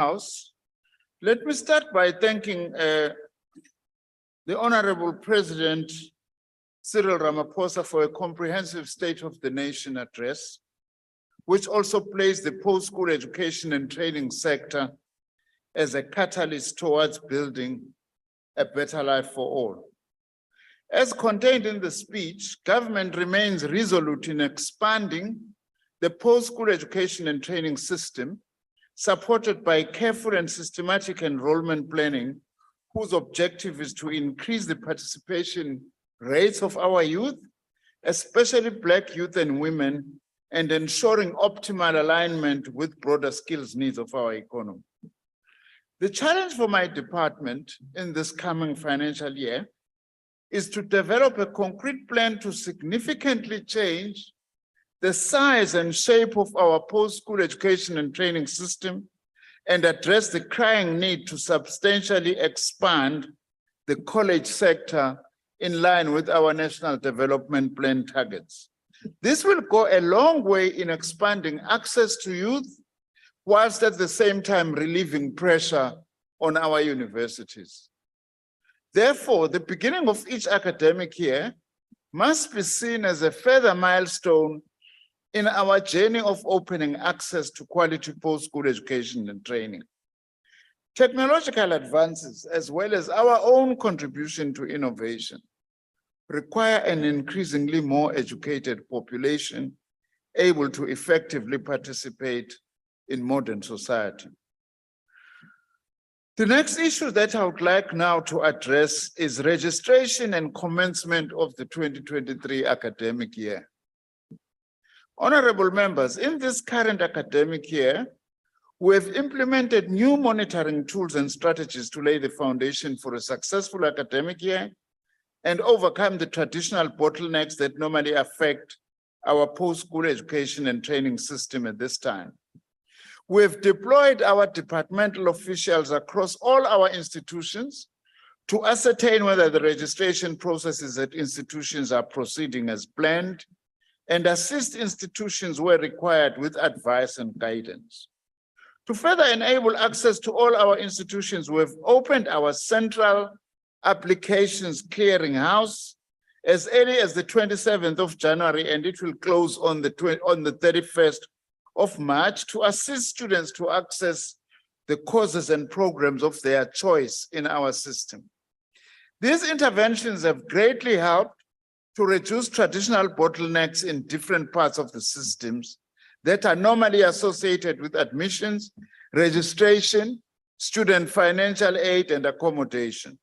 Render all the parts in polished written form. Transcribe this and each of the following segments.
House. Let me start by thanking the Honorable President Cyril Ramaphosa for a comprehensive State of the Nation address, which also placed the post-school education and training sector as a catalyst towards building a better life for all. As contained in the speech, government remains resolute in expanding the post-school education and training system, supported by careful and systematic enrollment planning, whose objective is to increase the participation rates of our youth, especially Black youth and women, and ensuring optimal alignment with broader skills needs of our economy. The challenge for my department in this coming financial year is to develop a concrete plan to significantly change the size and shape of our post-school education and training system and address the crying need to substantially expand the college sector in line with our National Development Plan targets. This will go a long way in expanding access to youth, whilst at the same time relieving pressure on our universities. Therefore, the beginning of each academic year must be seen as a further milestone in our journey of opening access to quality post-school education and training. Technological advances, as well as our own contribution to innovation, require an increasingly more educated population able to effectively participate in modern society. The next issue that I would like now to address is registration and commencement of the 2023 academic year. Honorable members, in this current academic year, we have implemented new monitoring tools and strategies to lay the foundation for a successful academic year and overcome the traditional bottlenecks that normally affect our post-school education and training system at this time. We have deployed our departmental officials across all our institutions to ascertain whether the registration processes at institutions are proceeding as planned and assist institutions where required with advice and guidance. To further enable access to all our institutions, we have opened our central applications clearinghouse as early as the 27th of January, and it will close on the 31st of March to assist students to access the courses and programs of their choice in our system. These interventions have greatly helped to reduce traditional bottlenecks in different parts of the systems that are normally associated with admissions, registration, student financial aid, and accommodation.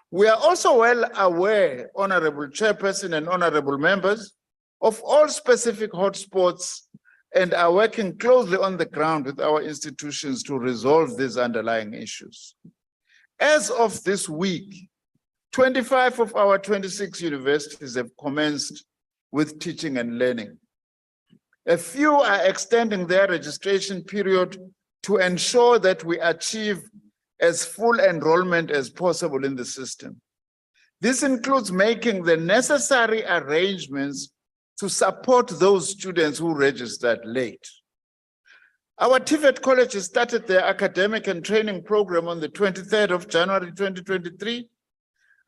We are also well aware, Honorable Chairperson and Honorable Members, of all specific hotspots and are working closely on the ground with our institutions to resolve these underlying issues. As of this week, 25 of our 26 universities have commenced with teaching and learning. A few are extending their registration period to ensure that we achieve as full enrollment as possible in the system. This includes making the necessary arrangements to support those students who registered late. Our TVET colleges started their academic and training program on the 23rd of January 2023.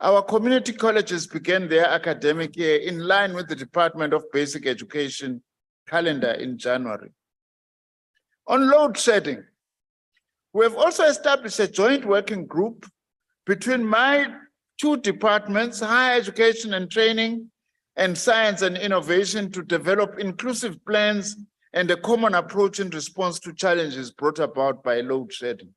Our community colleges began their academic year in line with the Department of Basic Education calendar in January. On load shedding, we have also established a joint working group between my two departments, higher education and training, and science and innovation, to develop inclusive plans and a common approach in response to challenges brought about by load shedding.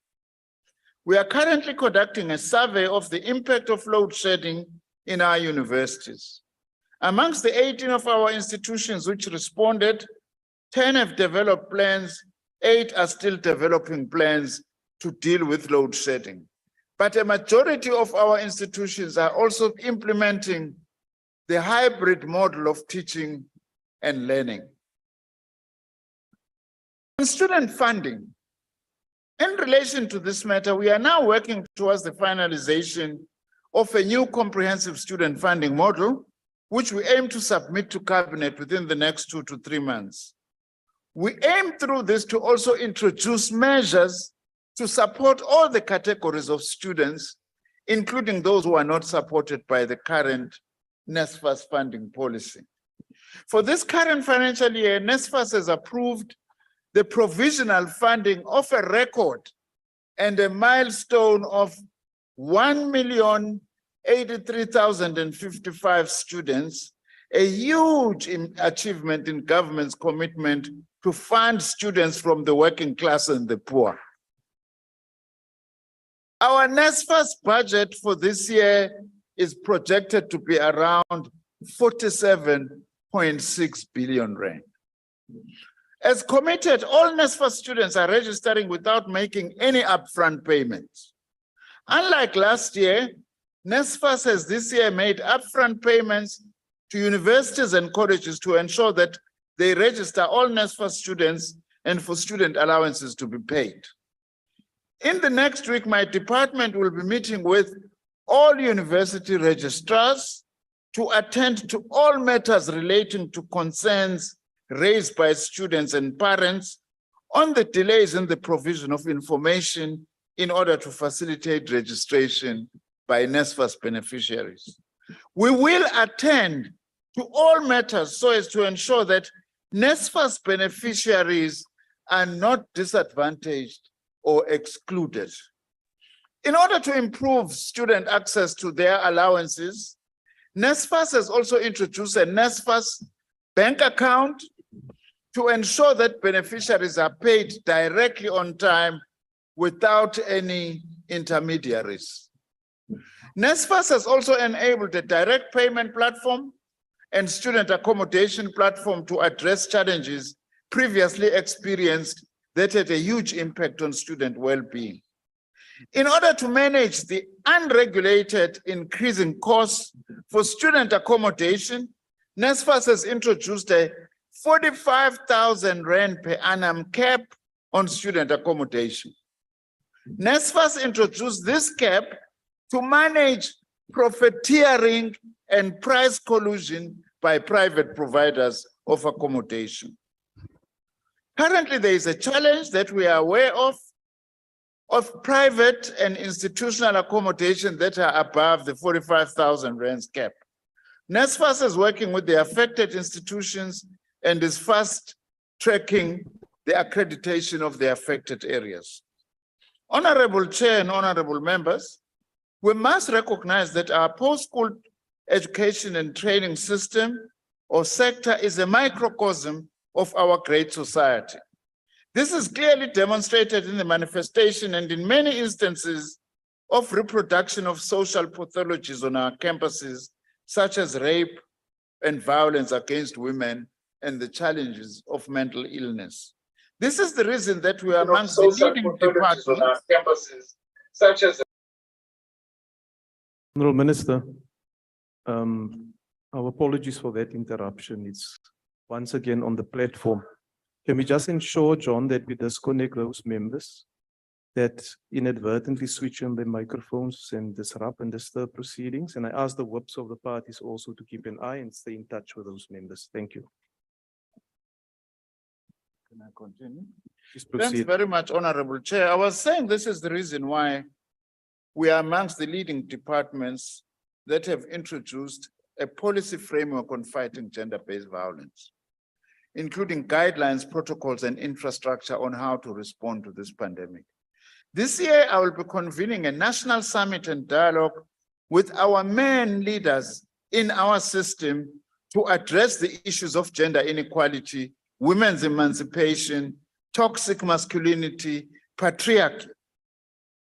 We are currently conducting a survey of the impact of load shedding in our universities. Amongst the 18 of our institutions which responded, 10 have developed plans, 8 are still developing plans to deal with load shedding. But a majority of our institutions are also implementing the hybrid model of teaching and learning. On student funding, in relation to this matter, we are now working towards the finalization of a new comprehensive student funding model, which we aim to submit to Cabinet within the next 2 to 3 months. We aim through this to also introduce measures to support all the categories of students, including those who are not supported by the current NSFAS funding policy. For this current financial year, NSFAS has approved the provisional funding of a record and a milestone of 1,083,055 students, a huge achievement in government's commitment to fund students from the working class and the poor. Our NSFAS budget for this year is projected to be around 47.6 billion rand. As committed, all NSFAS students are registering without making any upfront payments. Unlike last year, NSFAS has this year made upfront payments to universities and colleges to ensure that they register all NSFAS students and for student allowances to be paid. In the next week, my department will be meeting with all university registrars to attend to all matters relating to concerns raised by students and parents on the delays in the provision of information in order to facilitate registration by NSFAS beneficiaries. We will attend to all matters so as to ensure that NSFAS beneficiaries are not disadvantaged or excluded. In order to improve student access to their allowances, NSFAS has also introduced a NSFAS bank account to ensure that beneficiaries are paid directly on time without any intermediaries. NSFAS has also enabled a direct payment platform and student accommodation platform to address challenges previously experienced that had a huge impact on student well-being. In order to manage the unregulated increasing costs for student accommodation, NSFAS has introduced a 45,000 Rand per annum cap on student accommodation. NSFAS introduced this cap to manage profiteering and price collusion by private providers of accommodation. Currently, there is a challenge that we are aware of private and institutional accommodation that are above the 45,000 Rand cap. NSFAS is working with the affected institutions and is fast tracking the accreditation of the affected areas. Honorable Chair and honorable members, we must recognize that our post-school education and training system or sector is a microcosm of our great society. This is clearly demonstrated in the manifestation and in many instances of reproduction of social pathologies on our campuses, such as rape and violence against women and the challenges of mental illness. This is the reason that we are amongst the leading departments on our campuses, such as Honourable Minister, our apologies for that interruption. It's once again on the platform. Can we just ensure, John, that we disconnect those members that inadvertently switch on their microphones and disrupt and disturb proceedings? And I ask the whips of the parties also to keep an eye and stay in touch with those members. Thank you. Can I continue? Please proceed. Thanks very much, Honorable Chair. I was saying this is the reason why we are amongst the leading departments that have introduced a policy framework on fighting gender-based violence, including guidelines, protocols, and infrastructure on how to respond to this pandemic. This year, I will be convening a national summit and dialogue with our main leaders in our system to address the issues of gender inequality, women's emancipation, toxic masculinity, patriarchy.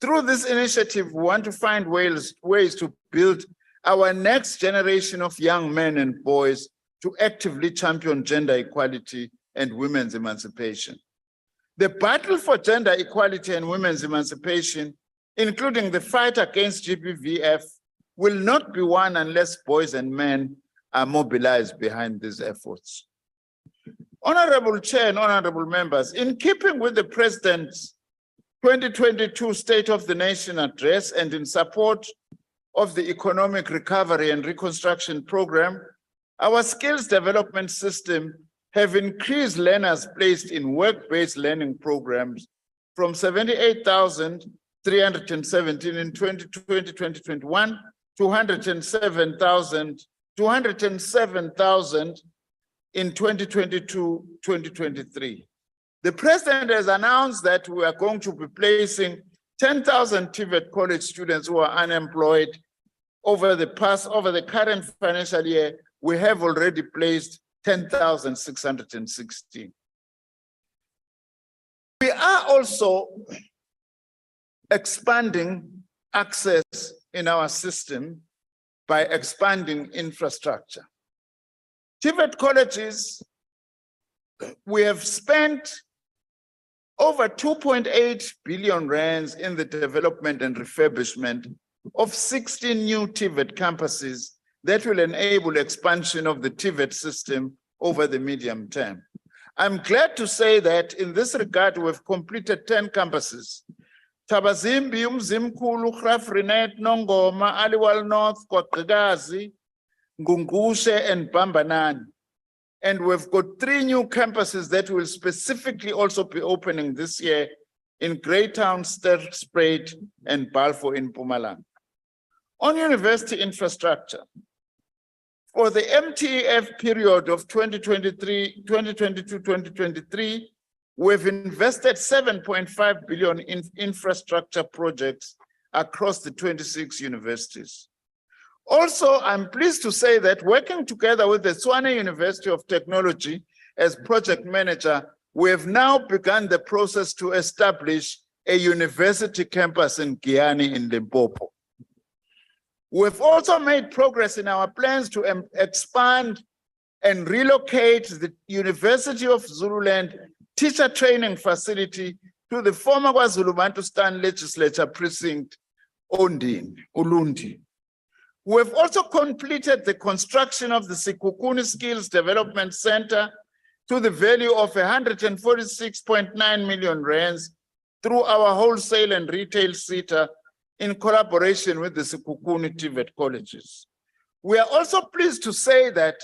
Through this initiative, we want to find ways to build our next generation of young men and boys to actively champion gender equality and women's emancipation. The battle for gender equality and women's emancipation, including the fight against GBVF, will not be won unless boys and men are mobilized behind these efforts. Honorable Chair and honorable members, in keeping with the President's 2022 State of the Nation address and in support of the Economic Recovery and Reconstruction Program, our skills development system have increased learners placed in work-based learning programs from 78,317 in 2020-2021 to 207,000 in 2022-2023. The President has announced that we are going to be placing 10,000 TVET college students who are unemployed over the current financial year. We have already placed 10,616. We are also expanding access in our system by expanding infrastructure. TVET colleges, we have spent over 2.8 billion rands in the development and refurbishment of 16 new TVET campuses that will enable expansion of the TVET system over the medium term. I'm glad to say that in this regard, we've completed 10 campuses. Tabazimbi, Umzimkulu, Grafrinet, Nongoma, Aliwal North, Kotragazi, Ngungushe, and Bambanani. And we've got 3 new campuses that will specifically also be opening this year in Greytown, Sterspruit, and Balfour in Mpumalanga. On university infrastructure, for the MTEF period of 2022-2023, we've invested 7.5 billion in infrastructure projects across the 26 universities. Also, I'm pleased to say that working together with the Tshwane University of Technology as project manager, we have now begun the process to establish a university campus in Giyani in Limpopo. We've also made progress in our plans to expand and relocate the University of Zululand teacher training facility to the former KwaZulu-Natal Legislature Precinct, Ulundi. We've also completed the construction of the Sikukuni Skills Development Center to the value of 146.9 million rands through our wholesale and retail sector in collaboration with the Sikukuni TVET colleges. We are also pleased to say that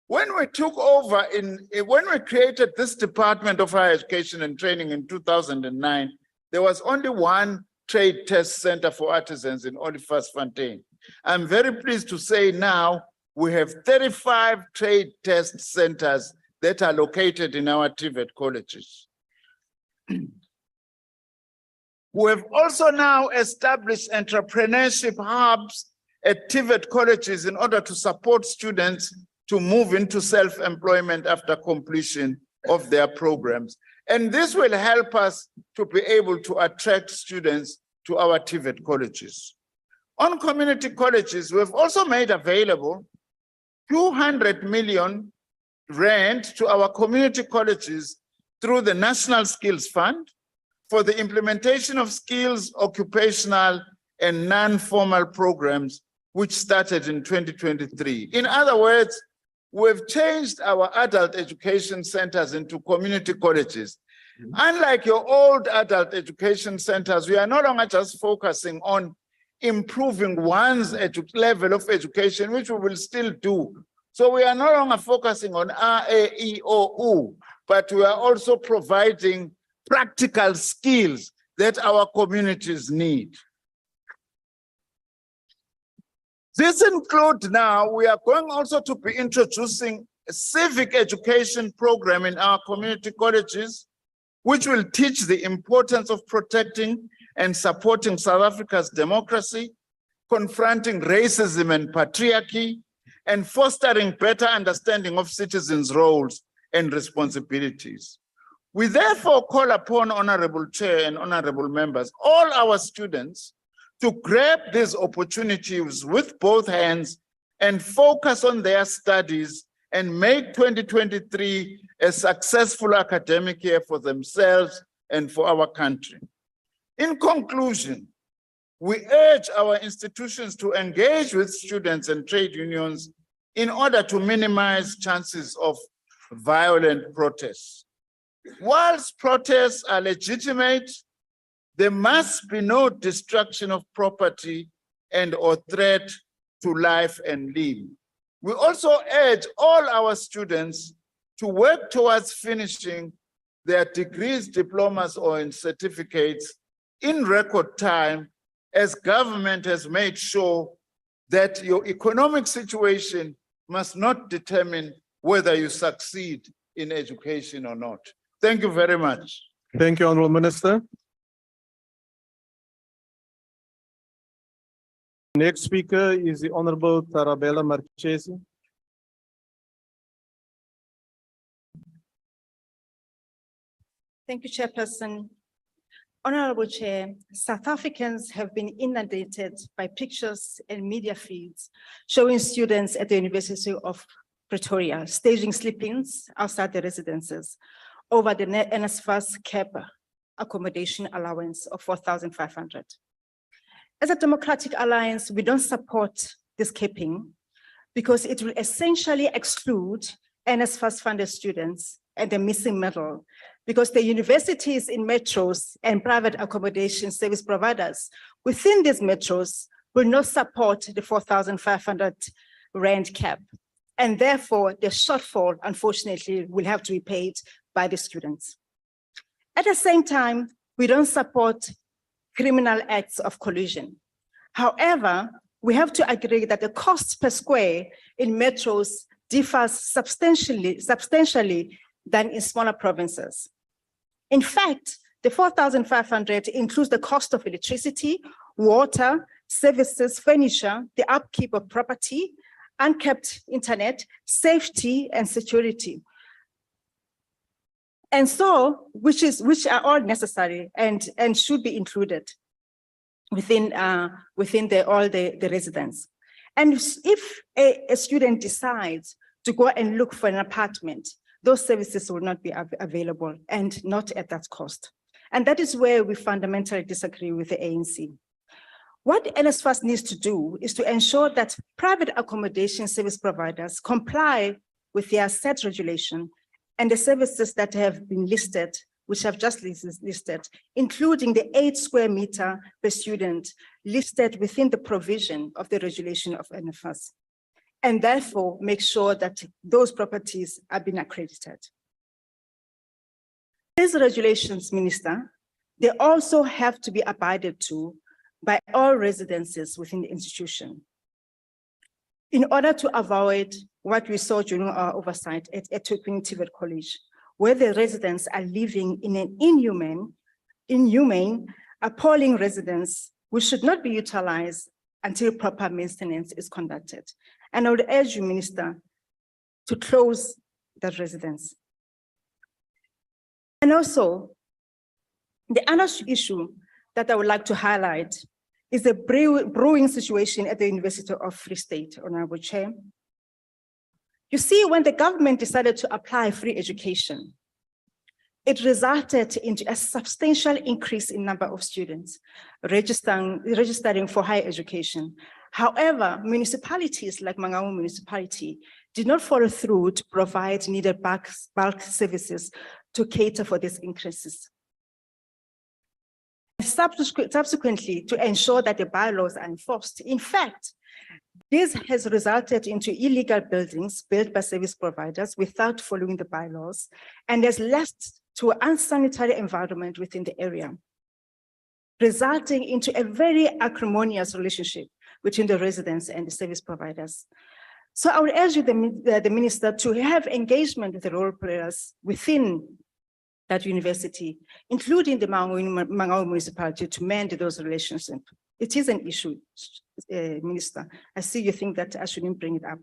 when we took over, when we created this Department of Higher Education and Training in 2009, there was only one trade test center for artisans in Olifantsfontein. I'm very pleased to say now we have 35 trade test centers that are located in our TVET colleges. We have also now established entrepreneurship hubs at TVET colleges in order to support students to move into self-employment after completion of their programs. And this will help us to be able to attract students to our TVET colleges. On community colleges, we've also made available 200 million rand to our community colleges through the National Skills Fund for the implementation of skills, occupational, and non-formal programs, which started in 2023. In other words, we've changed our adult education centers into community colleges. Unlike your old adult education centers, we are no longer just focusing on improving one's level of education, which we will still do. So we are no longer focusing on R, A, E, O, U, but we are also providing practical skills that our communities need. This includes now, we are going also to be introducing a civic education program in our community colleges, which will teach the importance of protecting and supporting South Africa's democracy, confronting racism and patriarchy, and fostering better understanding of citizens' roles and responsibilities. We therefore call upon Honorable Chair and Honorable Members, all our students, to grab these opportunities with both hands and focus on their studies and make 2023 a successful academic year for themselves and for our country. In conclusion, we urge our institutions to engage with students and trade unions in order to minimize chances of violent protests. Whilst protests are legitimate, there must be no destruction of property and or threat to life and limb. We also urge all our students to work towards finishing their degrees, diplomas, or in certificates in record time, as government has made sure that your economic situation must not determine whether you succeed in education or not. Thank you very much. Thank you, Honourable Minister. Next speaker is the Honourable Tarabella Marchesi. Thank you, Chairperson. Honorable Chair, South Africans have been inundated by pictures and media feeds showing students at the University of Pretoria staging sleep-ins outside their residences over the nsfas cap accommodation allowance of 4,500. As a Democratic Alliance, we don't support this capping because it will essentially exclude NSFAS-funded students and the missing middle, because the universities in metros and private accommodation service providers within these metros will not support the 4,500 rand cap. And therefore, the shortfall, unfortunately, will have to be paid by the students. At the same time, we don't support criminal acts of collusion. However, we have to agree that the cost per square in metros differs substantially than in smaller provinces. In fact, the 4,500 includes the cost of electricity, water, services, furniture, the upkeep of property, unkept internet, safety, and security. And so, which are all necessary and should be included within all the residents. And if a student decides to go and look for an apartment, those services will not be available and not at that cost. And that is where we fundamentally disagree with the ANC. What NSFAS needs to do is to ensure that private accommodation service providers comply with their set regulation and the services that have been listed, which have just listed, including the 8 square meter per student listed within the provision of the regulation of NSFAS, and therefore make sure that those properties are being accredited. These regulations, Minister, they also have to be abided to by all residences within the institution in order to avoid what we saw during our oversight at Electoral College, where the residents are living in an inhumane, appalling residence which should not be utilized until proper maintenance is conducted. And I would urge you, Minister, to close that residence. And also, the other issue that I would like to highlight is the brewing situation at the University of Free State, Honorable Chair. You see, when the government decided to apply free education, it resulted in a substantial increase in number of students registering for higher education. However, municipalities like Mangaung municipality did not follow through to provide needed bulk services to cater for these increases. Subsequently, to ensure that the bylaws are enforced. In fact, this has resulted into illegal buildings built by service providers without following the bylaws, and has led to an unsanitary environment within the area, resulting into a very acrimonious relationship between the residents and the service providers. So I would urge you, the Minister, to have engagement with the role players within that university, including the Mangaung municipality, to mend those relationships. It is an issue, Minister. I see you think that I shouldn't bring it up.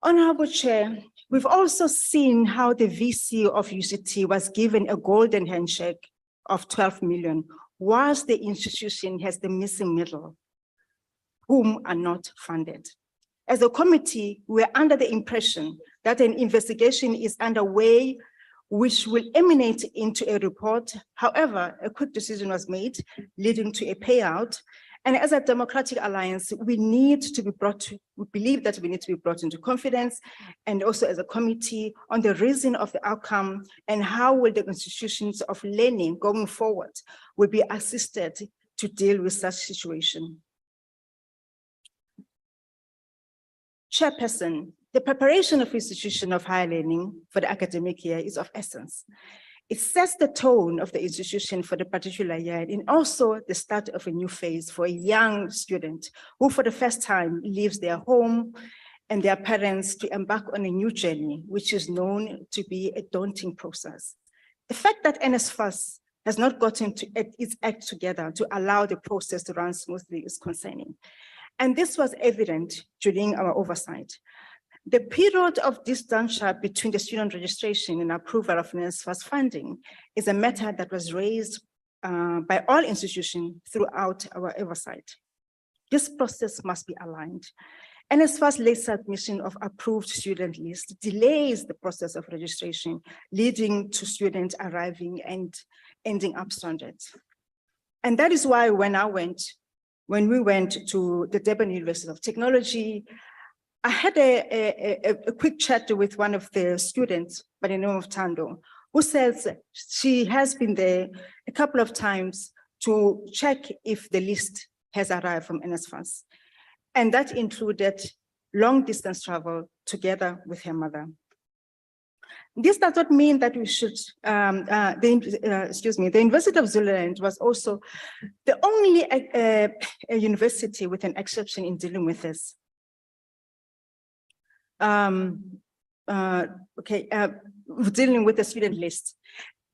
Honorable Chair, we've also seen how the VC of UCT was given a golden handshake of 12 million, whilst the institution has the missing middle, whom are not funded. As a committee, we're under the impression that an investigation is underway which will emanate into a report. However, a quick decision was made leading to a payout. And as a Democratic Alliance, we believe that we need to be brought into confidence, and also as a committee on the reason of the outcome and how will the institutions of learning going forward will be assisted to deal with such situation. Chairperson, the preparation of institution of higher learning for the academic year is of essence. It sets the tone of the institution for the particular year and also the start of a new phase for a young student who for the first time leaves their home and their parents to embark on a new journey, which is known to be a daunting process. The fact that NSFAS has not gotten its act together to allow the process to run smoothly is concerning. And this was evident during our oversight. The period of disjuncture between the student registration and approval of NSFAS funding is a matter that was raised by all institutions throughout our oversight. This process must be aligned. NSFAS late submission of approved student list delays the process of registration, leading to students arriving and ending up stranded. And that is why when we went to the Durban University of Technology, I had a quick chat with one of the students by the name of Tando, who says she has been there a couple of times to check if the list has arrived from NSFAS. And that included long distance travel together with her mother. This does not mean that we should, the University of Zululand was also the only university with an exception in dealing with this. Dealing with the student list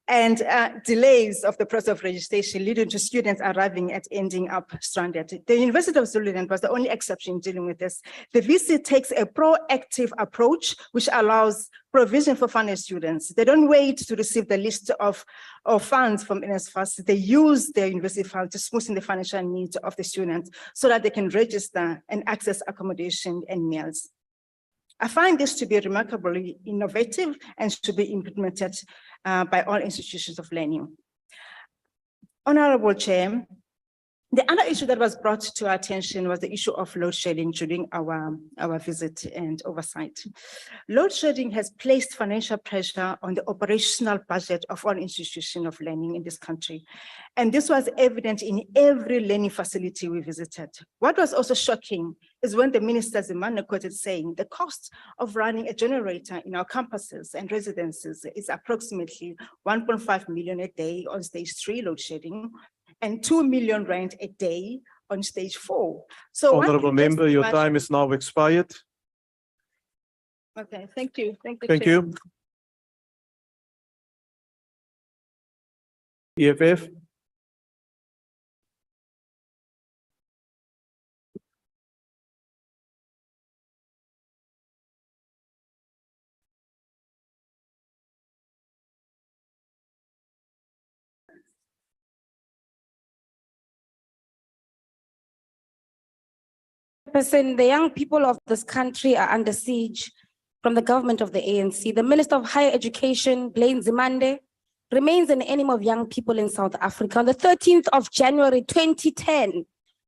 and delays of the process of registration leading to students arriving at ending up stranded. The University of Zululand was the only exception in dealing with this. The VC takes a proactive approach, which allows provision for funded students. They don't wait to receive the list of funds from NSFAS. They use their university funds to smoothen the financial needs of the students so that they can register and access accommodation and meals. I find this to be remarkably innovative and should be implemented by all institutions of learning. Honorable Chair, the other issue that was brought to our attention was the issue of load shedding during our visit and oversight. Load shedding has placed financial pressure on the operational budget of all institutions of learning in this country. And this was evident in every learning facility we visited. What was also shocking is when the Minister Zimane quoted saying the cost of running a generator in our campuses and residences is approximately 1.5 million a day on stage 3 load shedding, and 2 million rand a day on stage 4. So Honorable member, your time is now expired. Okay, thank you. Thank you. EFF. The young people of this country are under siege from the government of the ANC. The Minister of Higher Education, Blaine Zimande, remains an enemy of young people in South Africa. On the 13th of January 2010,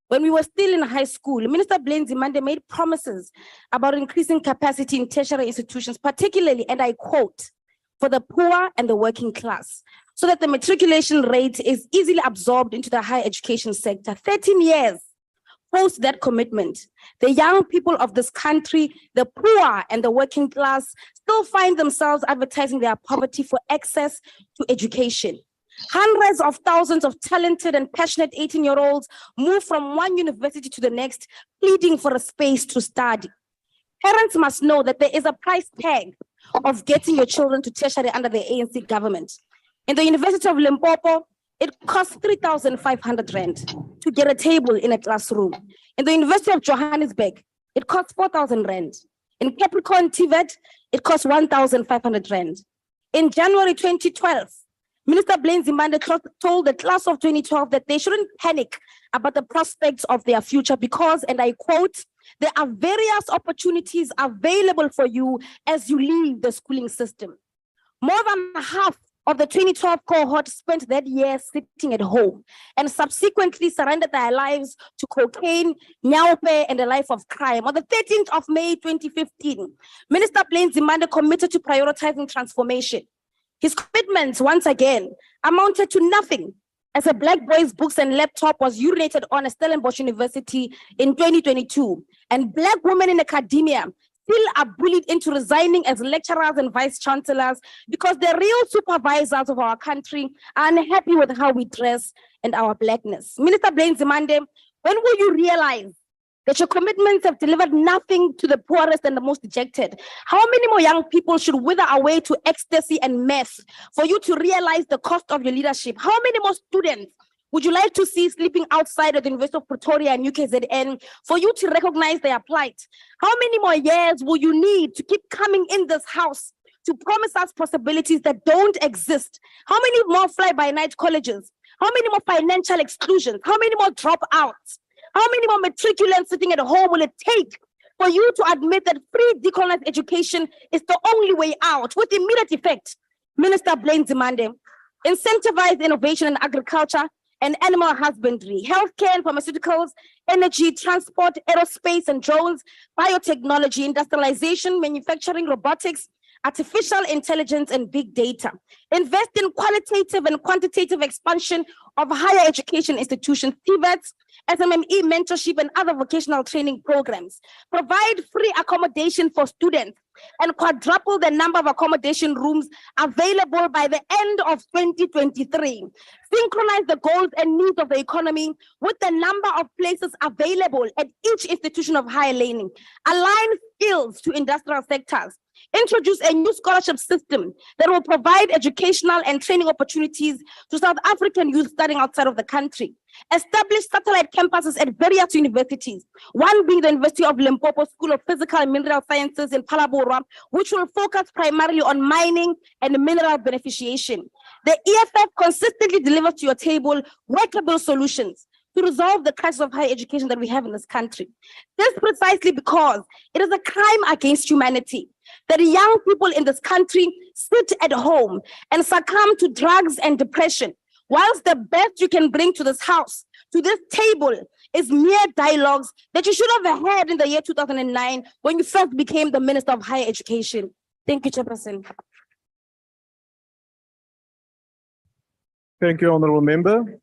when we were still in high school, Minister Blaine Zimande made promises about increasing capacity in tertiary institutions, particularly, and I quote, for the poor and the working class, so that the matriculation rate is easily absorbed into the higher education sector. 13 years post that commitment, the young people of this country, the poor and the working class, still find themselves advertising their poverty for access to education. Hundreds of thousands of talented and passionate 18-year-olds move from one university to the next, pleading for a space to study. Parents must know that there is a price tag of getting your children to tertiary under the ANC government. In the University of Limpopo, it costs 3,500 rand to get a table in a classroom. In the University of Johannesburg, it costs 4,000 rand. In Capricorn TVET, it costs 1,500 rand. In January 2012, Minister Blaine Zimande told the class of 2012 that they shouldn't panic about the prospects of their future because, and I quote, there are various opportunities available for you as you leave the schooling system. More than half of the 2012 cohort spent that year sitting at home and subsequently surrendered their lives to cocaine, nyaupe, and a life of crime. On the 13th of May 2015, Minister Blaine Zimande committed to prioritizing transformation. His commitments, once again, amounted to nothing as a black boy's books and laptop was urinated on at Stellenbosch University in 2022, and black women in academia still are bullied into resigning as lecturers and vice chancellors because the real supervisors of our country are unhappy with how we dress and our blackness. Minister Blaine Zimande, when will you realize that your commitments have delivered nothing to the poorest and the most dejected? How many more young people should wither away to ecstasy and meth for you to realize the cost of your leadership? How many more students would you like to see sleeping outside of the University of Pretoria and UKZN for you to recognize their plight? How many more years will you need to keep coming in this house to promise us possibilities that don't exist? How many more fly-by-night colleges? How many more financial exclusions? How many more dropouts? How many more matriculants sitting at home will it take for you to admit that free decolonized education is the only way out with immediate effect? Minister Blaine Zimande, incentivize innovation in agriculture and animal husbandry, healthcare and pharmaceuticals, energy, transport, aerospace and drones, biotechnology, industrialization, manufacturing, robotics, artificial intelligence, and big data. Invest in qualitative and quantitative expansion of higher education institutions, TVETs, SMME mentorship, and other vocational training programs. Provide free accommodation for students and quadruple the number of accommodation rooms available by the end of 2023. Synchronize the goals and needs of the economy with the number of places available at each institution of higher learning. Align skills to industrial sectors. Introduce a new scholarship system that will provide educational and training opportunities to South African youth studying outside of the country. Establish satellite campuses at various universities, one being the University of Limpopo School of Physical and Mineral Sciences in Phalaborwa, which will focus primarily on mining and mineral beneficiation. The EFF consistently delivers to your table workable solutions to resolve the crisis of higher education that we have in this country. This precisely because it is a crime against humanity that young people in this country sit at home and succumb to drugs and depression, whilst the best you can bring to this house, to this table, is mere dialogues that you should have had in the year 2009 when you first became the Minister of Higher Education. Thank you, Chairperson. Thank you, Honourable Member.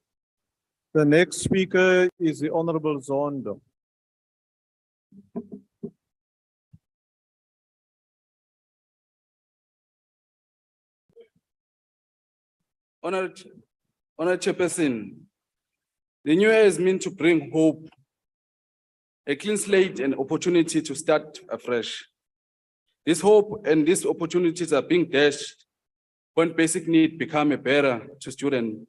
The next speaker is the Honourable Zondo. Honored Chairperson, the new year is meant to bring hope, a clean slate and opportunity to start afresh. This hope and these opportunities are being dashed when basic needs become a barrier to students,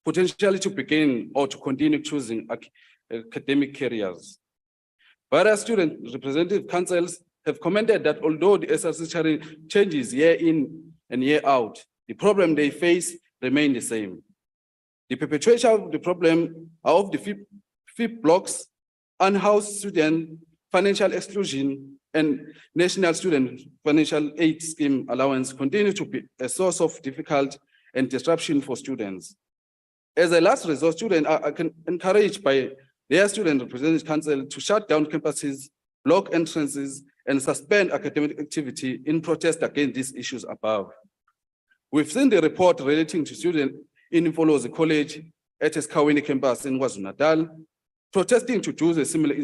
potentially to begin or to continue choosing academic careers. Various student representative councils have commented that although the SRC changes year in and year out, the problem they face remain the same. The perpetrator of the problem are of the FIP blocks, unhoused student financial exclusion, and National Student Financial Aid Scheme allowance continue to be a source of difficulty and disruption for students. As a last resort, students are encouraged by their student representative council to shut down campuses, block entrances, and suspend academic activity in protest against these issues above. We've seen the report relating to students in Mfolozi College at Esikhaweni campus in KwaZulu-Natal, protesting to do the similar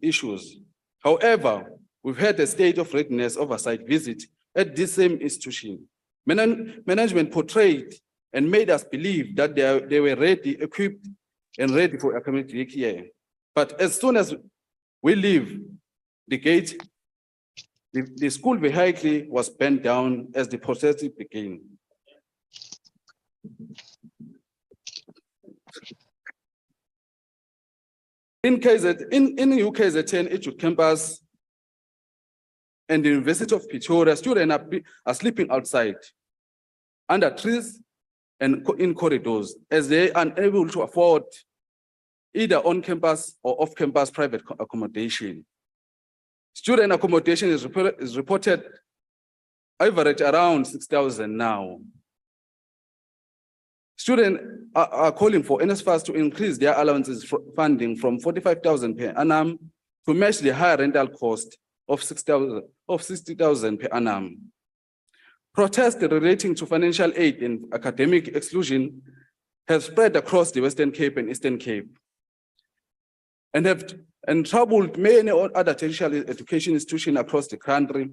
issues. However, we've had a state of readiness oversight visit at this same institution. Management portrayed and made us believe that they were ready, equipped, and ready for academic year. But as soon as we leave the gate, the school vehicle was bent down as the protest began. In UKZN Edu campus and the University of Pretoria, students are sleeping outside under trees and in corridors as they are unable to afford either on-campus or off-campus private accommodation. Student accommodation is reported average around 6,000 now. Students are calling for nsfas to increase their allowances funding from 45,000 per annum to match the higher rental cost of 60,000 per annum. Protests relating to financial aid and academic exclusion have spread across the Western Cape and Eastern Cape. and troubled many other tertiary education institutions across the country.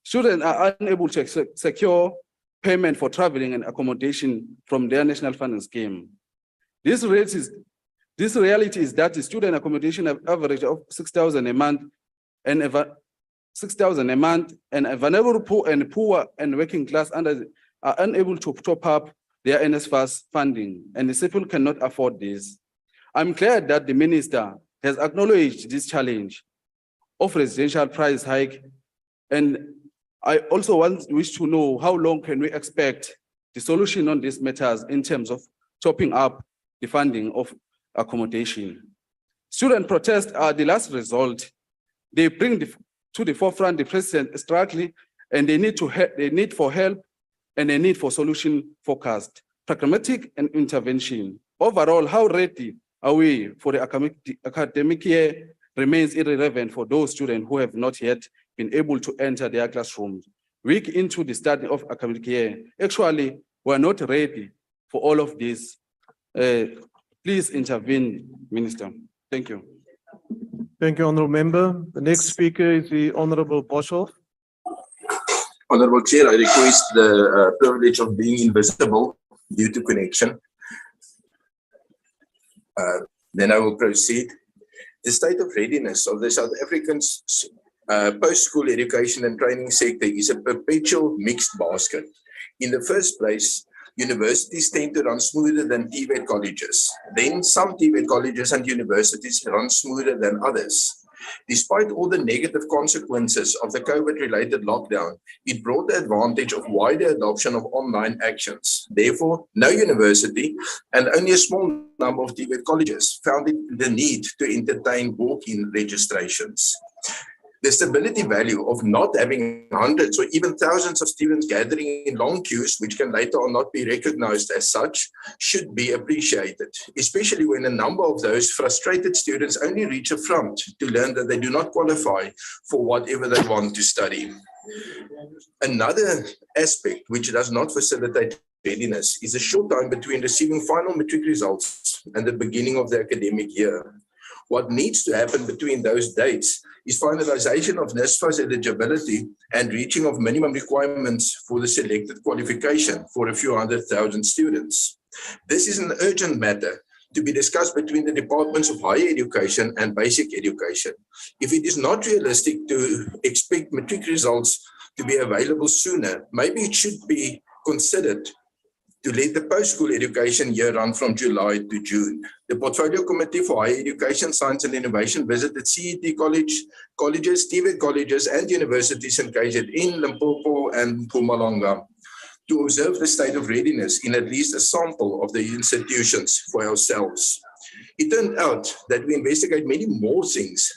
Students are unable to secure payment for traveling and accommodation from their national funding scheme. This reality is that the student accommodation average of 6,000 a month and a vulnerable poor and working class are unable to top up their nsfas funding, and the people cannot afford this. I'm glad that the minister has acknowledged this challenge of residential price hike, and I also wish to know how long can we expect the solution on these matters in terms of topping up the funding of accommodation. Student protests are the last result. They bring to the forefront the president struggling, and they need for help, and a need for solution focused, pragmatic and intervention. Overall, how ready are we for the academic year remains irrelevant for those students who have not yet been able to enter their classrooms. Week into the start of academic year, actually, we're not ready for all of this. Please intervene, Minister. Thank you. Thank you, Honourable Member. The next speaker is the Honourable Boshoff. Honourable Chair, I request the privilege of being invisible due to connection. Then I will proceed. The state of readiness of the South African post-school education and training sector is a perpetual mixed basket. In the first place, universities tend to run smoother than TVET colleges. Then some TVET colleges and universities run smoother than others. Despite all the negative consequences of the COVID-related lockdown, it brought the advantage of wider adoption of online actions. Therefore, no university and only a small number of TVET colleges found the need to entertain walk-in registrations. The stability value of not having hundreds or even thousands of students gathering in long queues, which can later on not be recognized as such, should be appreciated, especially when a number of those frustrated students only reach the front to learn that they do not qualify for whatever they want to study. Another aspect which does not facilitate readiness is the short time between receiving final matric results and the beginning of the academic year. What needs to happen between those dates is finalization of nsfas eligibility and reaching of minimum requirements for the selected qualification for a few 100,000 students. This is an urgent matter to be discussed between the departments of higher education and basic education. If it is not realistic to expect matric results to be available sooner, maybe it should be considered to let the post-school education year run from July to June. The Portfolio Committee for Higher Education, Science and Innovation visited CET colleges, TVET colleges and universities in KZN, Limpopo and Mpumalanga to observe the state of readiness in at least a sample of the institutions for ourselves. It turned out that we investigate many more things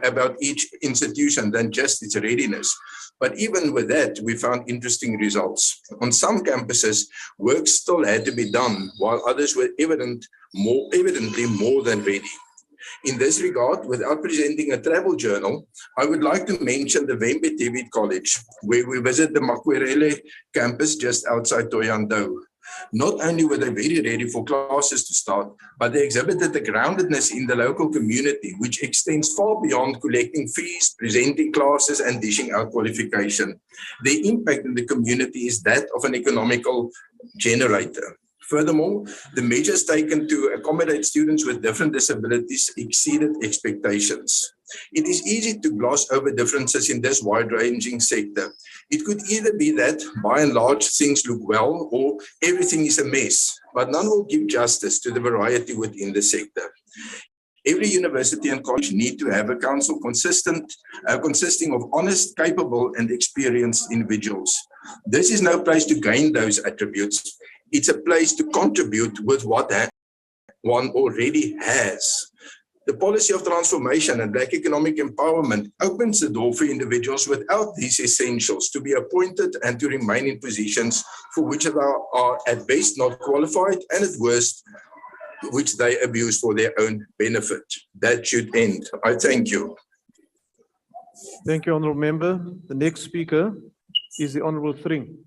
about each institution than just its readiness. But even with that, we found interesting results. On some campuses, work still had to be done, while others were evidently more than ready. In this regard, without presenting a travel journal, I would like to mention the Wembe TVET College, where we visit the Makwerele campus just outside Thohoyandou. Not only were they very ready for classes to start, but they exhibited the groundedness in the local community, which extends far beyond collecting fees, presenting classes, and dishing out qualification. The impact in the community is that of an economical generator. Furthermore, the measures taken to accommodate students with different disabilities exceeded expectations. It is easy to gloss over differences in this wide-ranging sector. It could either be that, by and large, things look well, or everything is a mess, but none will give justice to the variety within the sector. Every university and college need to have a council consisting of honest, capable, and experienced individuals. This is no place to gain those attributes. It's a place to contribute with what one already has. The policy of transformation and Black economic empowerment opens the door for individuals without these essentials to be appointed and to remain in positions for which they are at best not qualified and at worst, which they abuse for their own benefit. That should end. I thank you. Thank you, Honourable Member. The next speaker is the Honourable Thring.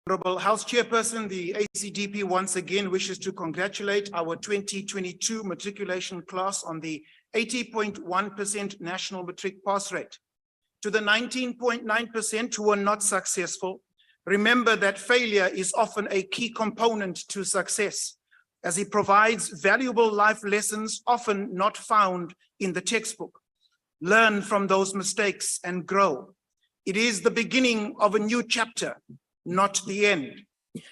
Honorable House Chairperson, the ACDP once again wishes to congratulate our 2022 matriculation class on the 80.1% national matric pass rate. To the 19.9% who were not successful, remember that failure is often a key component to success, as it provides valuable life lessons often not found in the textbook. Learn from those mistakes and grow. It is the beginning of a new chapter, not the end.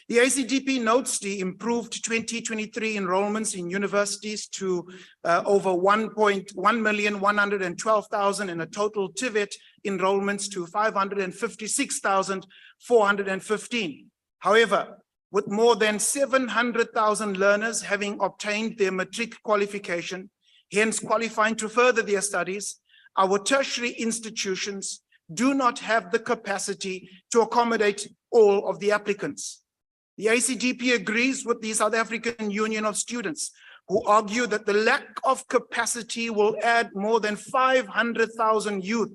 The ACDP notes the improved 2023 enrollments in universities to over 1,112,000 and a total TVET enrollments to 556,415. However, with more than 700,000 learners having obtained their matric qualification, hence qualifying to further their studies, our tertiary institutions do not have the capacity to accommodate all of the applicants. The ACDP agrees with the South African Union of Students, who argue that the lack of capacity will add more than 500,000 youth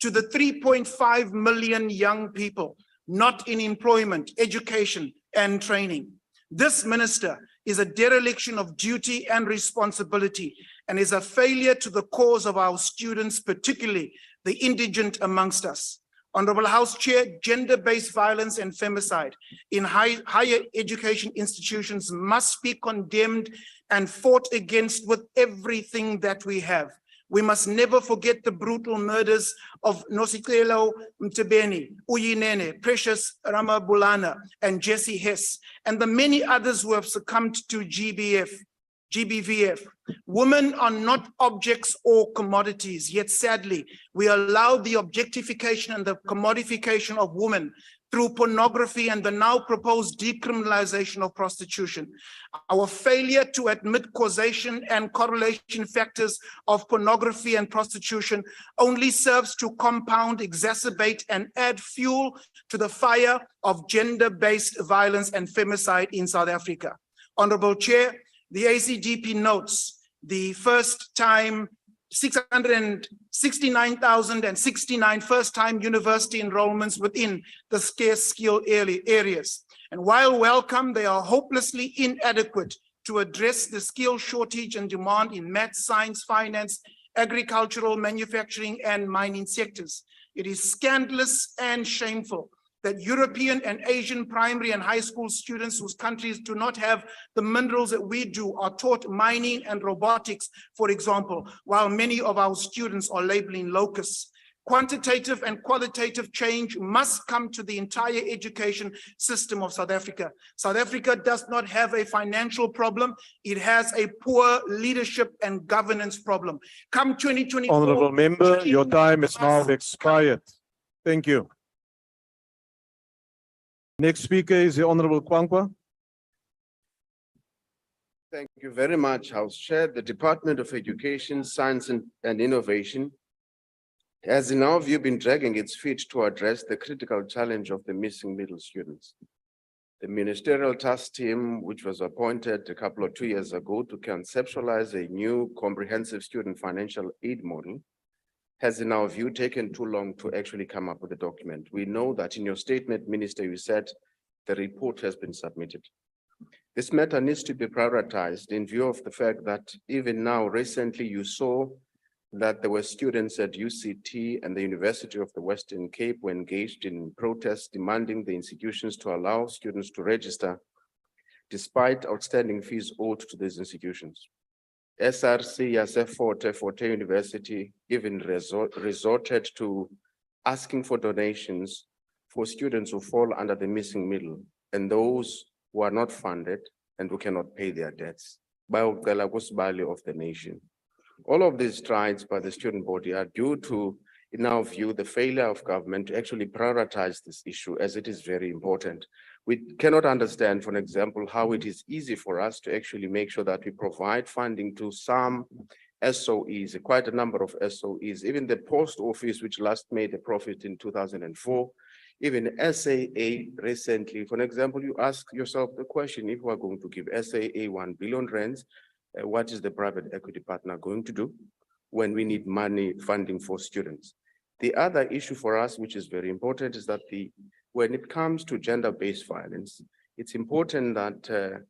to the 3.5 million young people not in employment, education, and training. This, Minister, is a dereliction of duty and responsibility and is a failure to the cause of our students, particularly the indigent amongst us. Honorable House Chair, gender-based violence and femicide in higher education institutions must be condemned and fought against with everything that we have. We must never forget the brutal murders of Nosicelo Mtebeni, Uyinene, Precious Ramabulana, and Jesse Hess, and the many others who have succumbed to GBVF. Women are not objects or commodities, yet sadly, we allow the objectification and the commodification of women through pornography and the now proposed decriminalization of prostitution. Our failure to admit causation and correlation factors of pornography and prostitution only serves to compound, exacerbate, and add fuel to the fire of gender-based violence and femicide in South Africa. Honorable Chair, the ACDP notes the first time 669,069 first-time university enrollments within the scarce skill areas. And while welcome, they are hopelessly inadequate to address the skill shortage and demand in math, science, finance, agricultural, manufacturing, and mining sectors. It is scandalous and shameful that European and Asian primary and high school students whose countries do not have the minerals that we do are taught mining and robotics, for example, while many of our students are labeling locusts. Quantitative and qualitative change must come to the entire education system of South Africa. South Africa does not have a financial problem. It has a poor leadership and governance problem. Come 2024. Honorable member, your time is now expired. Thank you. Next speaker is the Honorable Kwankwa. Thank you very much, House Chair. The Department of Education, Science and Innovation has, in our view, been dragging its feet to address the critical challenge of the missing middle students. The Ministerial Task Team, which was appointed a couple of 2 years ago to conceptualize a new comprehensive student financial aid model, has, in our view, taken too long to actually come up with a document. We know that in your statement, Minister, you said the report has been submitted. This matter needs to be prioritized in view of the fact that even now, recently, you saw that there were students at UCT and the University of the Western Cape were engaged in protests demanding the institutions to allow students to register despite outstanding fees owed to these institutions. SRC, Forte University even resorted to asking for donations for students who fall under the missing middle and those who are not funded and who cannot pay their debts by the of the nation. All of these strides by the student body are due to, in our view, the failure of government to actually prioritize this issue, as it is very important. We cannot understand, for example, how it is easy for us to actually make sure that we provide funding to some SOEs, quite a number of SOEs, even the post office, which last made a profit in 2004, even SAA recently. For example, you ask yourself the question, if we are going to give SAA 1 billion rands, what is the private equity partner going to do when we need money funding for students? The other issue for us, which is very important, is that the when it comes to gender-based violence, it's important that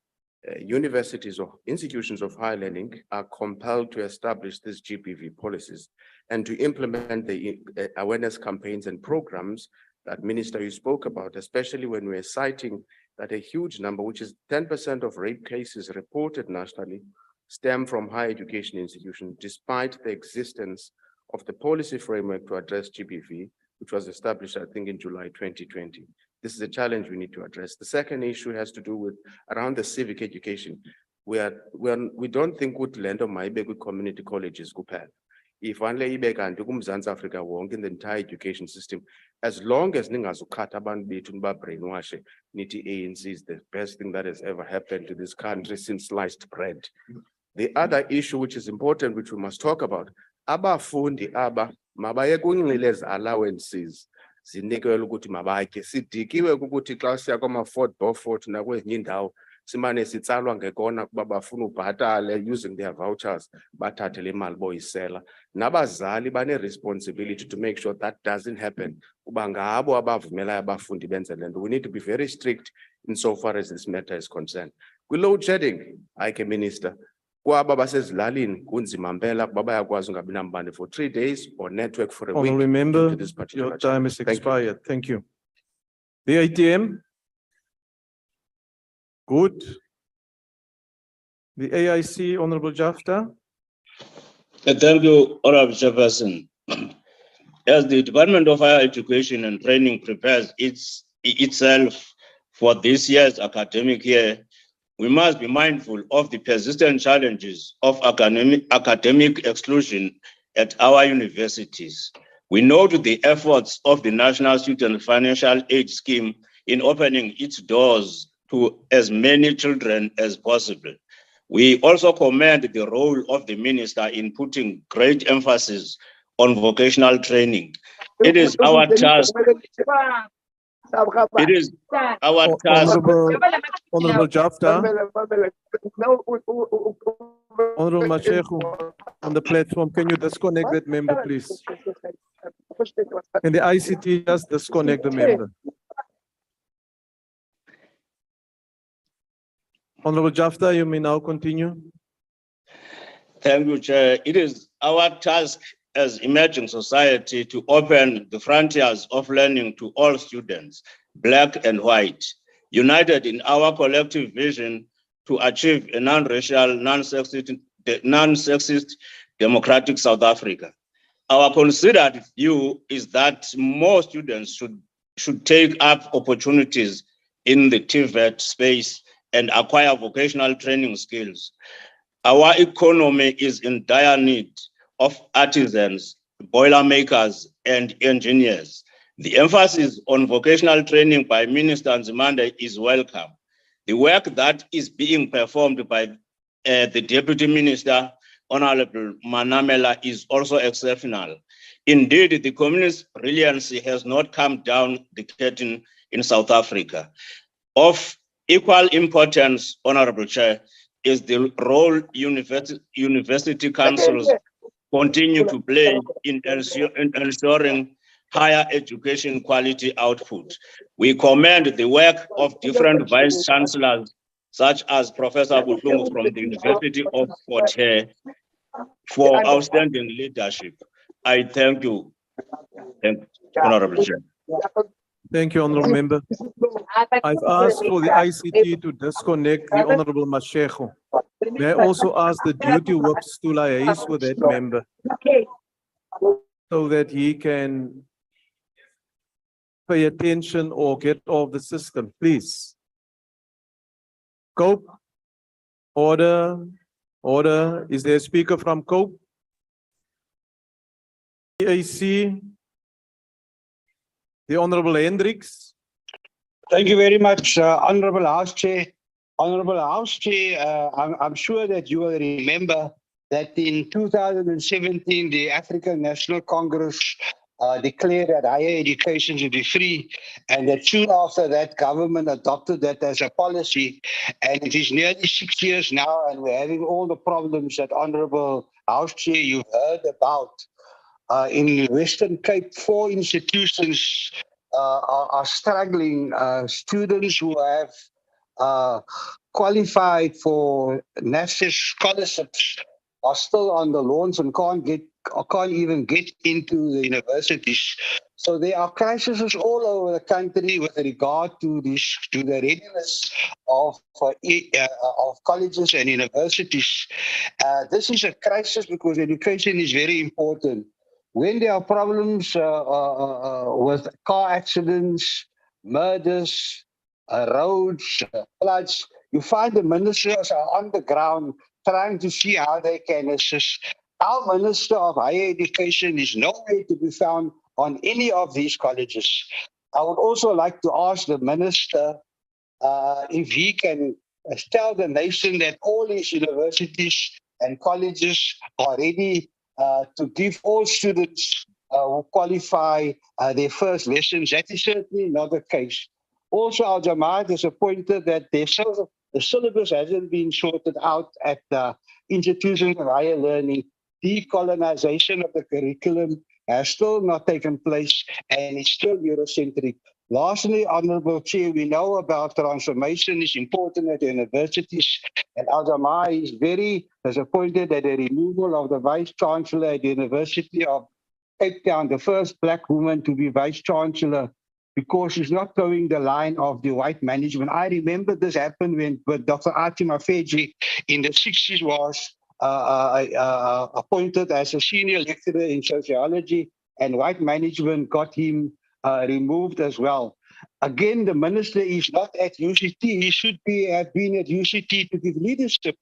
universities or institutions of higher learning are compelled to establish these GBV policies and to implement the awareness campaigns and programs that Minister you spoke about, especially when we're citing that a huge number, which is 10% of rape cases reported nationally, stem from higher education institutions, despite the existence of the policy framework to address GBV, which was established, I think, in July 2020. This is a challenge we need to address. The second issue has to do with around the civic education. We don't think good land of my big community colleges kuphela. If only Zanzi Africa won't in the entire education system, as long as ningazukata abantu bethu brainwash, niti ANC is the best thing that has ever happened to this country since sliced bread. The other issue which is important, which we must talk about, abafundi aba mabaye kunxileza allowances zinikelwe ukuthi mabakhe sidikiwe ukuthi xa siya kwama-Fort Beaufort nakwezinye indawo simane sitsalwa ngekona kuba bafuna ubhatale using their vouchers bathathe le mali boyisela. Nabazali bane-responsibility to make sure that doesn't happen kuba ngabo abavumelayo abafundi benze le nto. We need to be very strict insofar as this matter is concerned. Kwi-load shedding, ayike minister, kwaba basezilalini kunzima mpela kuba bayakwazi ungabi nambane for 3 days or network for a week. Honorable member, due to this particular your time is challenge. Thank you. expired. Thank you. The ATM. Good. The AIC, Honorable Jafta. Thank you, Honorable Chairperson. As the Department of Higher Education and Training prepares itself for this year's academic year, we must be mindful of the persistent challenges of academic exclusion at our universities. We note the efforts of the National Student Financial Aid Scheme in opening its doors to as many children as possible. We also commend the role of the minister in putting great emphasis on vocational training. It is our task. It is our task. Honorable Jafta. Honorable Mashego on the platform. Can you disconnect that member, please? Can the ICT just disconnect the member? Honorable Jafta, you may now continue. Thank you, Chair. It is our task as emerging society to open the frontiers of learning to all students, Black and white, united in our collective vision to achieve a non-racial, non-sexist democratic South Africa. Our considered view is that more students should take up opportunities in the TVET space and acquire vocational training skills. Our economy is in dire need of artisans, boilermakers, and engineers. The emphasis on vocational training by Minister Nzimande is welcome. The work that is being performed by the Deputy Minister, Honorable Manamela, is also exceptional. Indeed, the communist resiliency has not come down the curtain in South Africa. Of equal importance, Honorable Chair, is the role university councils continue to play in ensuring higher education quality output. We commend the work of different vice chancellors, such as Professor Buhlungu from the University of Fort Hare, for outstanding leadership. I thank you. Thank you, Honorable Chair. Thank you, Honorable Member. I've asked for the ICT to disconnect the Honorable Mashego. May I also ask the duty works to liaise with that member so that he can pay attention or get off the system, please. Cope. Order. Order. Is there a speaker from Cope? EAC. The Honorable Hendricks. Thank you very much, Honorable House Chair. Honorable House Chair, I'm sure that you will remember that in 2017, the African National Congress declared that higher education should be free, and that soon after that, government adopted that as a policy. And it is nearly 6 years now, and we're having all the problems that Honorable House Chair you've heard about. In Western Cape, 4 institutions are struggling. Students who have qualified for national scholarships are still on the lawns and can't even get into the universities. So there are crises all over the country with regard to the readiness of colleges and universities. This is a crisis because education is very important. When there are problems with car accidents, murders, roads, floods, you find the ministers are on the ground trying to see how they can assist. Our Minister of Higher Education is nowhere to be found on any of these colleges. I would also like to ask the Minister if he can tell the nation that all these universities and colleges are ready to give all students who qualify their first lessons. That is certainly not the case. Also, Al Jamaat is appointed that the syllabus hasn't been sorted out at institutions of higher learning. Decolonization of the curriculum has still not taken place and it's still Eurocentric. Lastly, Honorable Chair, we know about transformation is important at universities, and Al Jamaat is very disappointed at the removal of the Vice Chancellor at the University of Cape Town, the first Black woman to be Vice Chancellor, because she's not going the line of the white management. I remember this happened when Dr. Atima Feji in the 60s was appointed as a senior lecturer in sociology, and white management got him removed as well. Again, the minister is not at UCT. He should have been at UCT to give leadership.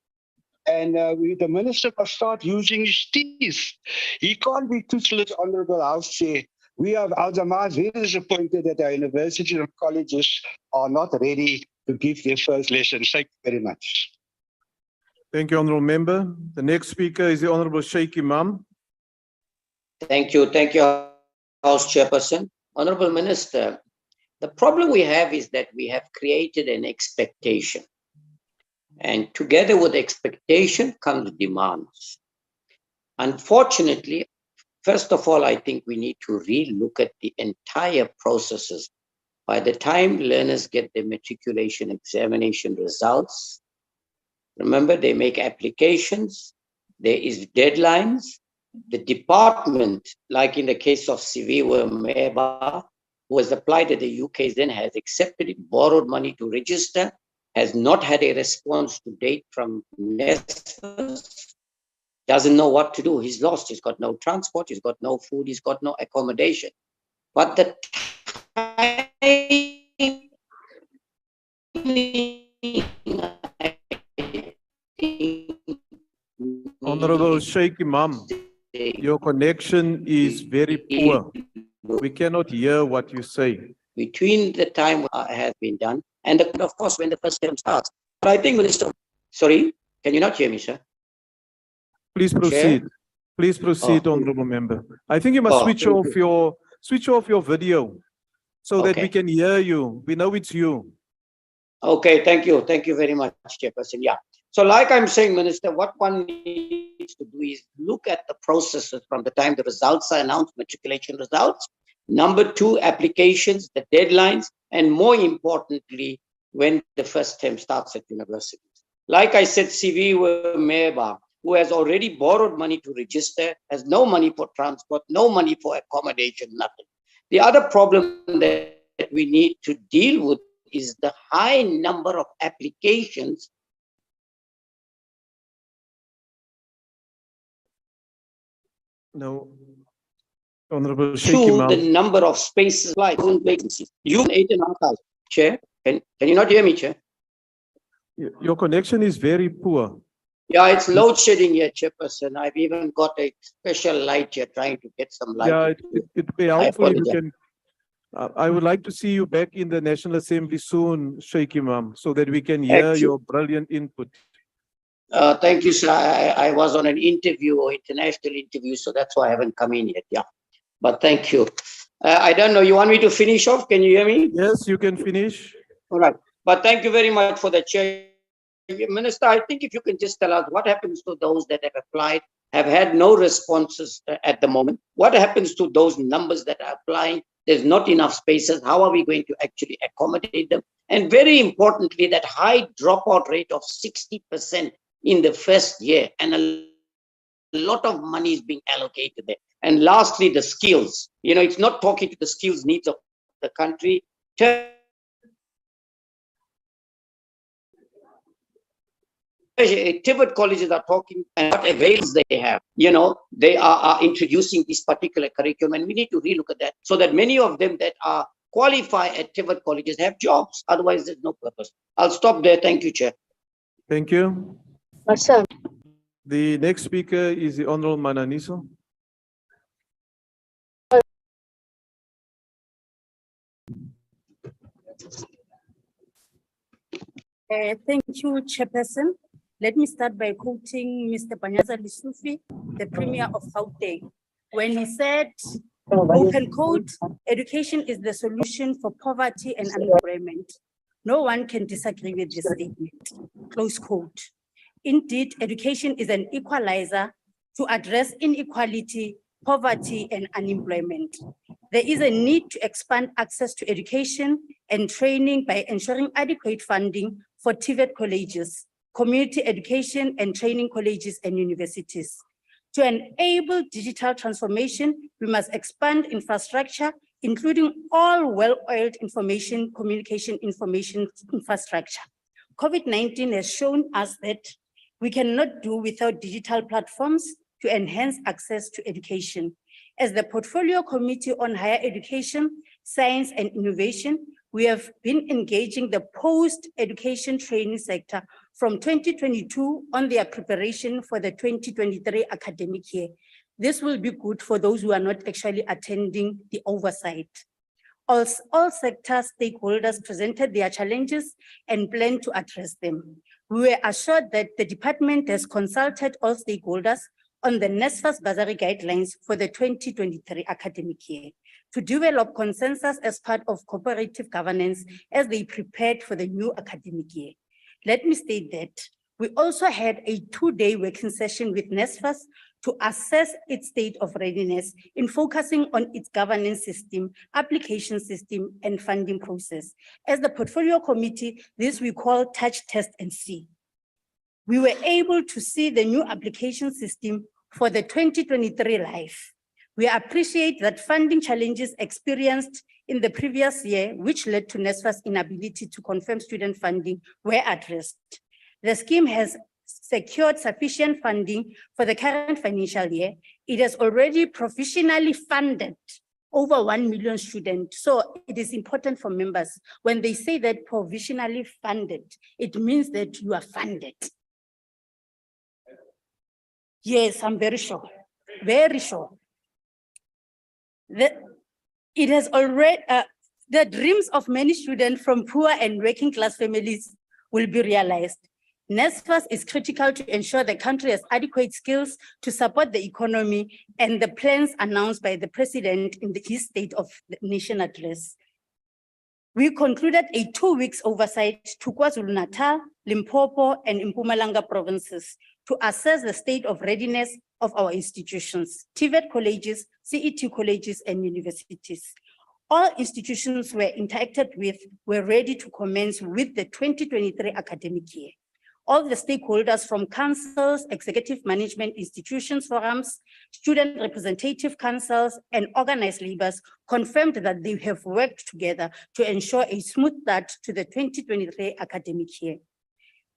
And the minister must start using his teeth. He can't be toothless, Honorable House Chair. We have Al Jamaat very disappointed that our universities and colleges are not ready to give their first lessons. Thank you very much. Thank you, Honourable Member. The next speaker is the Honourable Sheikh Imam. Thank you, House Chairperson. Honourable Minister, the problem we have is that we have created an expectation. And together with expectation comes demands. Unfortunately, first of all, I think we need to re-look at the entire processes. By the time learners get their matriculation examination results, remember they make applications, there is deadlines, the department, like in the case of Siviwe Meba, who has applied at the UK, then has accepted it, borrowed money to register, has not had a response to date from nsfas, doesn't know what to do. He's lost. He's got no transport. He's got no food. He's got no accommodation. But the Honourable Sheikh Imam, your connection is very poor. We cannot hear what you say. Between the time has been done and of course when the first term starts. But I think Minister, sorry, can you not hear me, sir? Please proceed. Chair? Please proceed, Honourable Member. I think you must switch off your video so that we can hear you. We know it's you. Okay, thank you. Thank you very much, Chairperson. Yeah. So like I'm saying, Minister, what one needs to do is look at the processes from the time the results are announced, matriculation results. Number two, applications, the deadlines, and more importantly, when the first term starts at universities. Like I said, Siviwe Meba, who has already borrowed money to register, has no money for transport, no money for accommodation, nothing. The other problem that we need to deal with is the high number of applications No. Honourable Sheikh Imam. the number of spaces like vacancies. You 8,500. Chair, can you not hear me, Chair? Your connection is very poor. Yeah, it's load shedding here, Chairperson. I've even got a special light here trying to get some light. Yeah, it'd be helpful if you can. I would like to see you back in the National Assembly soon, Sheikh Imam, so that we can hear your brilliant input. Thank you, sir. I was on an interview or international interview, so that's why I haven't come in yet. Yeah, but thank you. I don't know, you want me to finish off? Can you hear me? Yes, you can finish. All right. But thank you very much for the chair. Minister, I think if you can just tell us what happens to those that have applied, have had no responses at the moment. What happens to those numbers that are applying There's not enough spaces. How are we going to actually accommodate them? And very importantly, that high dropout rate of 60% in the first year, and a lot of money is being allocated there. And lastly, the skills. You know, it's not talking to the skills needs of the country. TVET colleges are talking and what avails they have. You know, they are introducing this particular curriculum, and we need to relook at that so that many of them that are qualified at TVET colleges have jobs. Otherwise, there's no purpose. I'll stop there. Thank you, Chair. Thank you. The next speaker is the Honorable Mananiso. Thank you, Chairperson. Let me start by quoting Mr. Panyaza Lisufi, the Premier of Gauteng, when he said, open quote, education is the solution for poverty and unemployment. No one can disagree with this statement, close quote. Indeed, education is an equalizer to address inequality, poverty, and unemployment. There is a need to expand access to education and training by ensuring adequate funding for TVET colleges, community education and training colleges and universities. To enable digital transformation, we must expand infrastructure, including all well-oiled communication information infrastructure. COVID-19 has shown us that we cannot do without digital platforms to enhance access to education. As the Portfolio Committee on Higher Education, Science and Innovation, we have been engaging the post-education training sector from 2022 on their preparation for the 2023 academic year. This will be good for those who are not actually attending the oversight. All sector stakeholders presented their challenges and plan to address them. We were assured that the department has consulted all stakeholders on the NSFAS bursary guidelines for the 2023 academic year to develop consensus as part of cooperative governance as they prepared for the new academic year. Let me state that we also had a 2-day working session with NSFAS to assess its state of readiness in focusing on its governance system, application system, and funding process. As the Portfolio Committee, this we call touch, test, and see. We were able to see the new application system for the 2023 life. We appreciate that funding challenges experienced in the previous year, which led to NSFAS inability to confirm student funding, were addressed. The scheme has secured sufficient funding for the current financial year. It has already provisionally funded over 1 million students. So it is important for members, when they say that provisionally funded, it means that you are funded. Yes, I'm very sure, very sure. It has already, the dreams of many students from poor and working class families will be realized. NSFAS is critical to ensure the country has adequate skills to support the economy and the plans announced by the President in his State of the Nation address. We concluded a 2 weeks oversight to KwaZulu-Natal, Limpopo, and Mpumalanga provinces to assess the state of readiness of our institutions, TVET colleges, CET colleges, and universities. All institutions were interacted with were ready to commence with the 2023 academic year. All the stakeholders from councils, executive management institutions forums, student representative councils, and organized labors confirmed that they have worked together to ensure a smooth start to the 2023 academic year.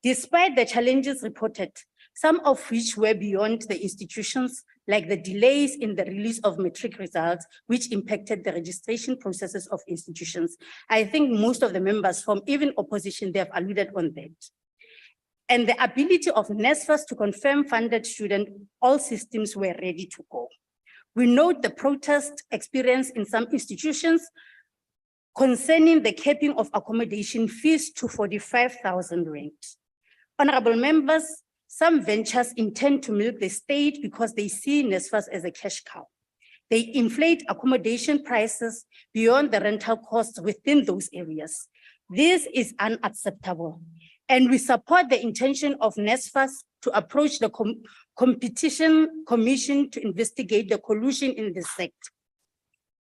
Despite the challenges reported, some of which were beyond the institutions, like the delays in the release of matric results, which impacted the registration processes of institutions. I think most of the members from even opposition, they have alluded on that. And the ability of NSFAS to confirm funded students, all systems were ready to go. We note the protest experience in some institutions concerning the capping of accommodation fees to 45,000 rand. Honorable members, some ventures intend to milk the state because they see NSFAS as a cash cow. They inflate accommodation prices beyond the rental costs within those areas. This is unacceptable. And we support the intention of NSFAS to approach the Competition Commission to investigate the collusion in this sector.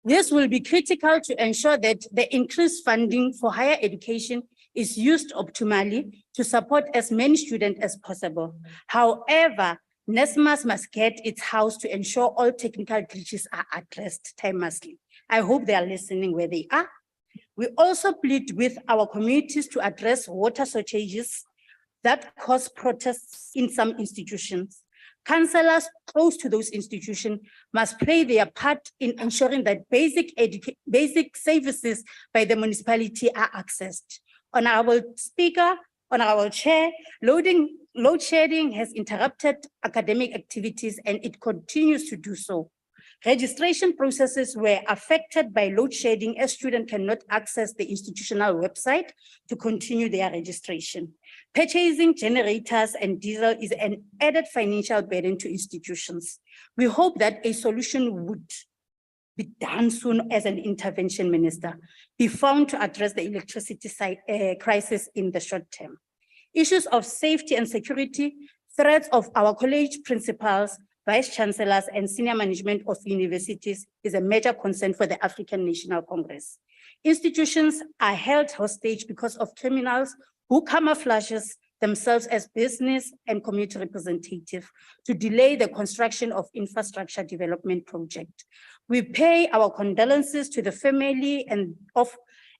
This will be critical to ensure that the increased funding for higher education is used optimally to support as many students as possible. However, NSFAS must get its house to ensure all technical glitches are addressed timelessly. I hope they are listening where they are. We also plead with our communities to address water shortages that cause protests in some institutions. Councillors close to those institutions must play their part in ensuring that basic services by the municipality are accessed. Honorable Speaker, Honorable Chair, load shedding has interrupted academic activities and it continues to do so. Registration processes were affected by load shedding as students cannot access the institutional website to continue their registration. Purchasing generators and diesel is an added financial burden to institutions. We hope that a solution would be done soon as an intervention minister, be found to address the electricity crisis in the short term. Issues of safety and security, threats of our college principals, vice chancellors and senior management of universities is a major concern for the African National Congress. Institutions are held hostage because of criminals who camouflages themselves as business and community representative to delay the construction of infrastructure development project. We pay our condolences to the family and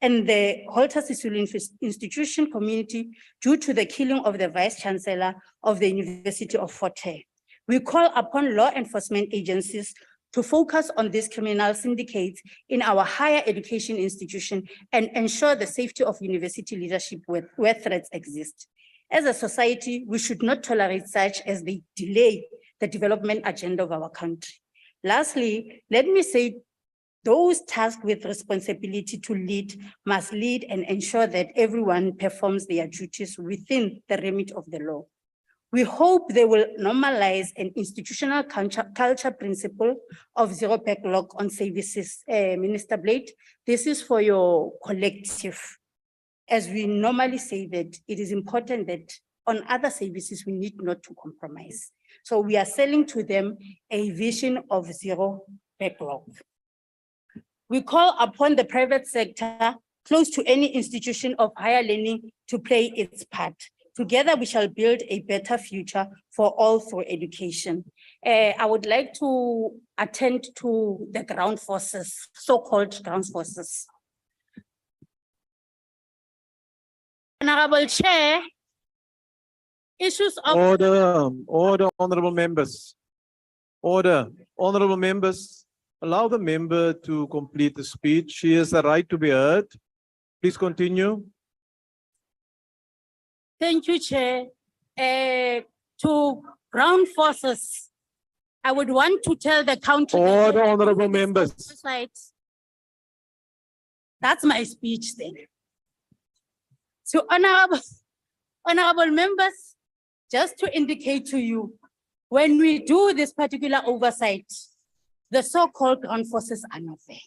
the Walter Sisulu institution community due to the killing of the vice chancellor of the University of Fort Hare. We call upon law enforcement agencies to focus on these criminal syndicates in our higher education institution and ensure the safety of university leadership where threats exist. As a society, we should not tolerate such as they delay the development agenda of our country. Lastly, let me say those tasked with responsibility to lead must lead and ensure that everyone performs their duties within the remit of the law. We hope they will normalize an institutional culture principle of zero backlog on services. Minister Blade, this is for your collective. As we normally say that it is important that on other services, we need not to compromise. So we are selling to them a vision of zero backlog. We call upon the private sector close to any institution of higher learning to play its part. Together, we shall build a better future for all through education. I would like to attend to the ground forces, so-called ground forces. Honorable Chair, issues of— Order, honorable members. Order, honorable members. Allow the member to complete the speech. She has the right to be heard. Please continue. Thank you, Chair. To ground forces, I would want to tell the country— Order, honorable members. That's my speech then. So honorable members, just to indicate to you, when we do this particular oversight, the so-called ground forces are not there.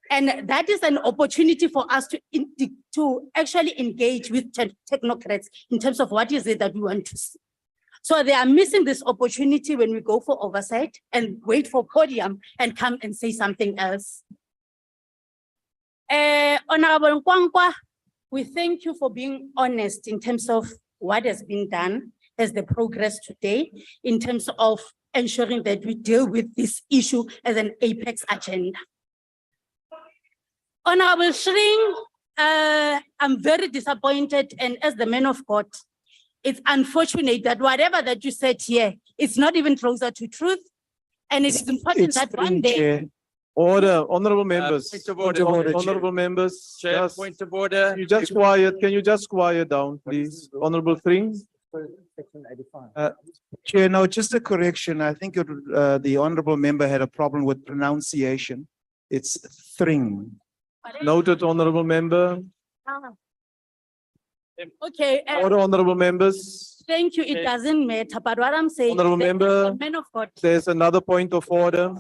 And that is an opportunity for us to actually engage with technocrats in terms of what is it that we want to see. So they are missing this opportunity when we go for oversight and wait for podium and come and say something else. Honorable Nkwankwa, we thank you for being honest in terms of what has been done as the progress today, in terms of ensuring that we deal with this issue as an apex agenda. Honorable Shring, I'm very disappointed, and as the man of God, it's unfortunate that whatever that you said here, it's not even closer to truth, and it's important that one day— Chair. Order, honorable members. Point of order, Honorable members. Chair, Just- point of order. You just quiet. Can you just quiet down, please? Honorable Thring. Chair, no, just a correction. I think the honorable member had a problem with pronunciation. It's Thring. Noted, honorable member. Okay. Order, honorable members. Thank you. It doesn't matter, but what I'm saying— Honorable member. Man of God. There's another point of order.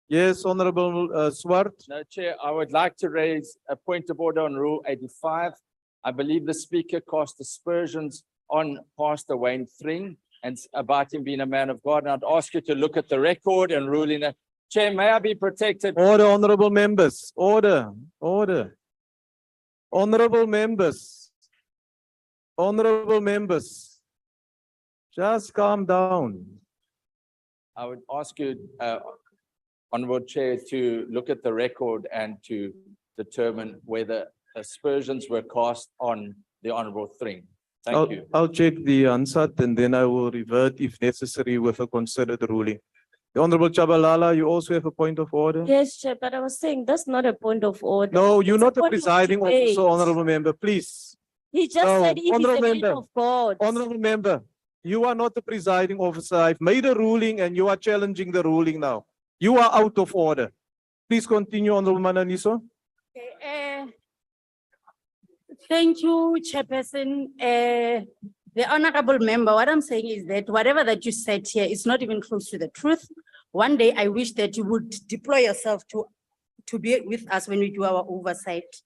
Yes, honorable Swart. No, Chair, I would like to raise a point of order on Rule 85. I believe the speaker cast aspersions on Pastor Wayne Thring and about him being a man of God. And I'd ask you to look at the record and rule in Chair, may I be protected? Order, honorable members, order, order. Honorable members, honorable members, just calm down. I would ask you, Honorable Chair, to look at the record and to determine whether aspersions were cast on the Honorable Thring. Thank you. I'll check the answer and then I will revert if necessary with a considered ruling. The Honorable Chabalala, you also have a point of order? Yes, Chair, but I was saying that's not a point of order. No, you're It's a not the point of presiding debate. officer, honorable member, please. He just No, said it is a honorable man member. of God. Honorable member, you are not the presiding officer. I've made a ruling and you are challenging the ruling now. You are out of order. Please continue, Honorable Mananiso. Okay, thank you, Chairperson. The honorable member, what I'm saying is that whatever that you said here is not even close to the truth. One day, I wish that you would deploy yourself to be with us when we do our oversight.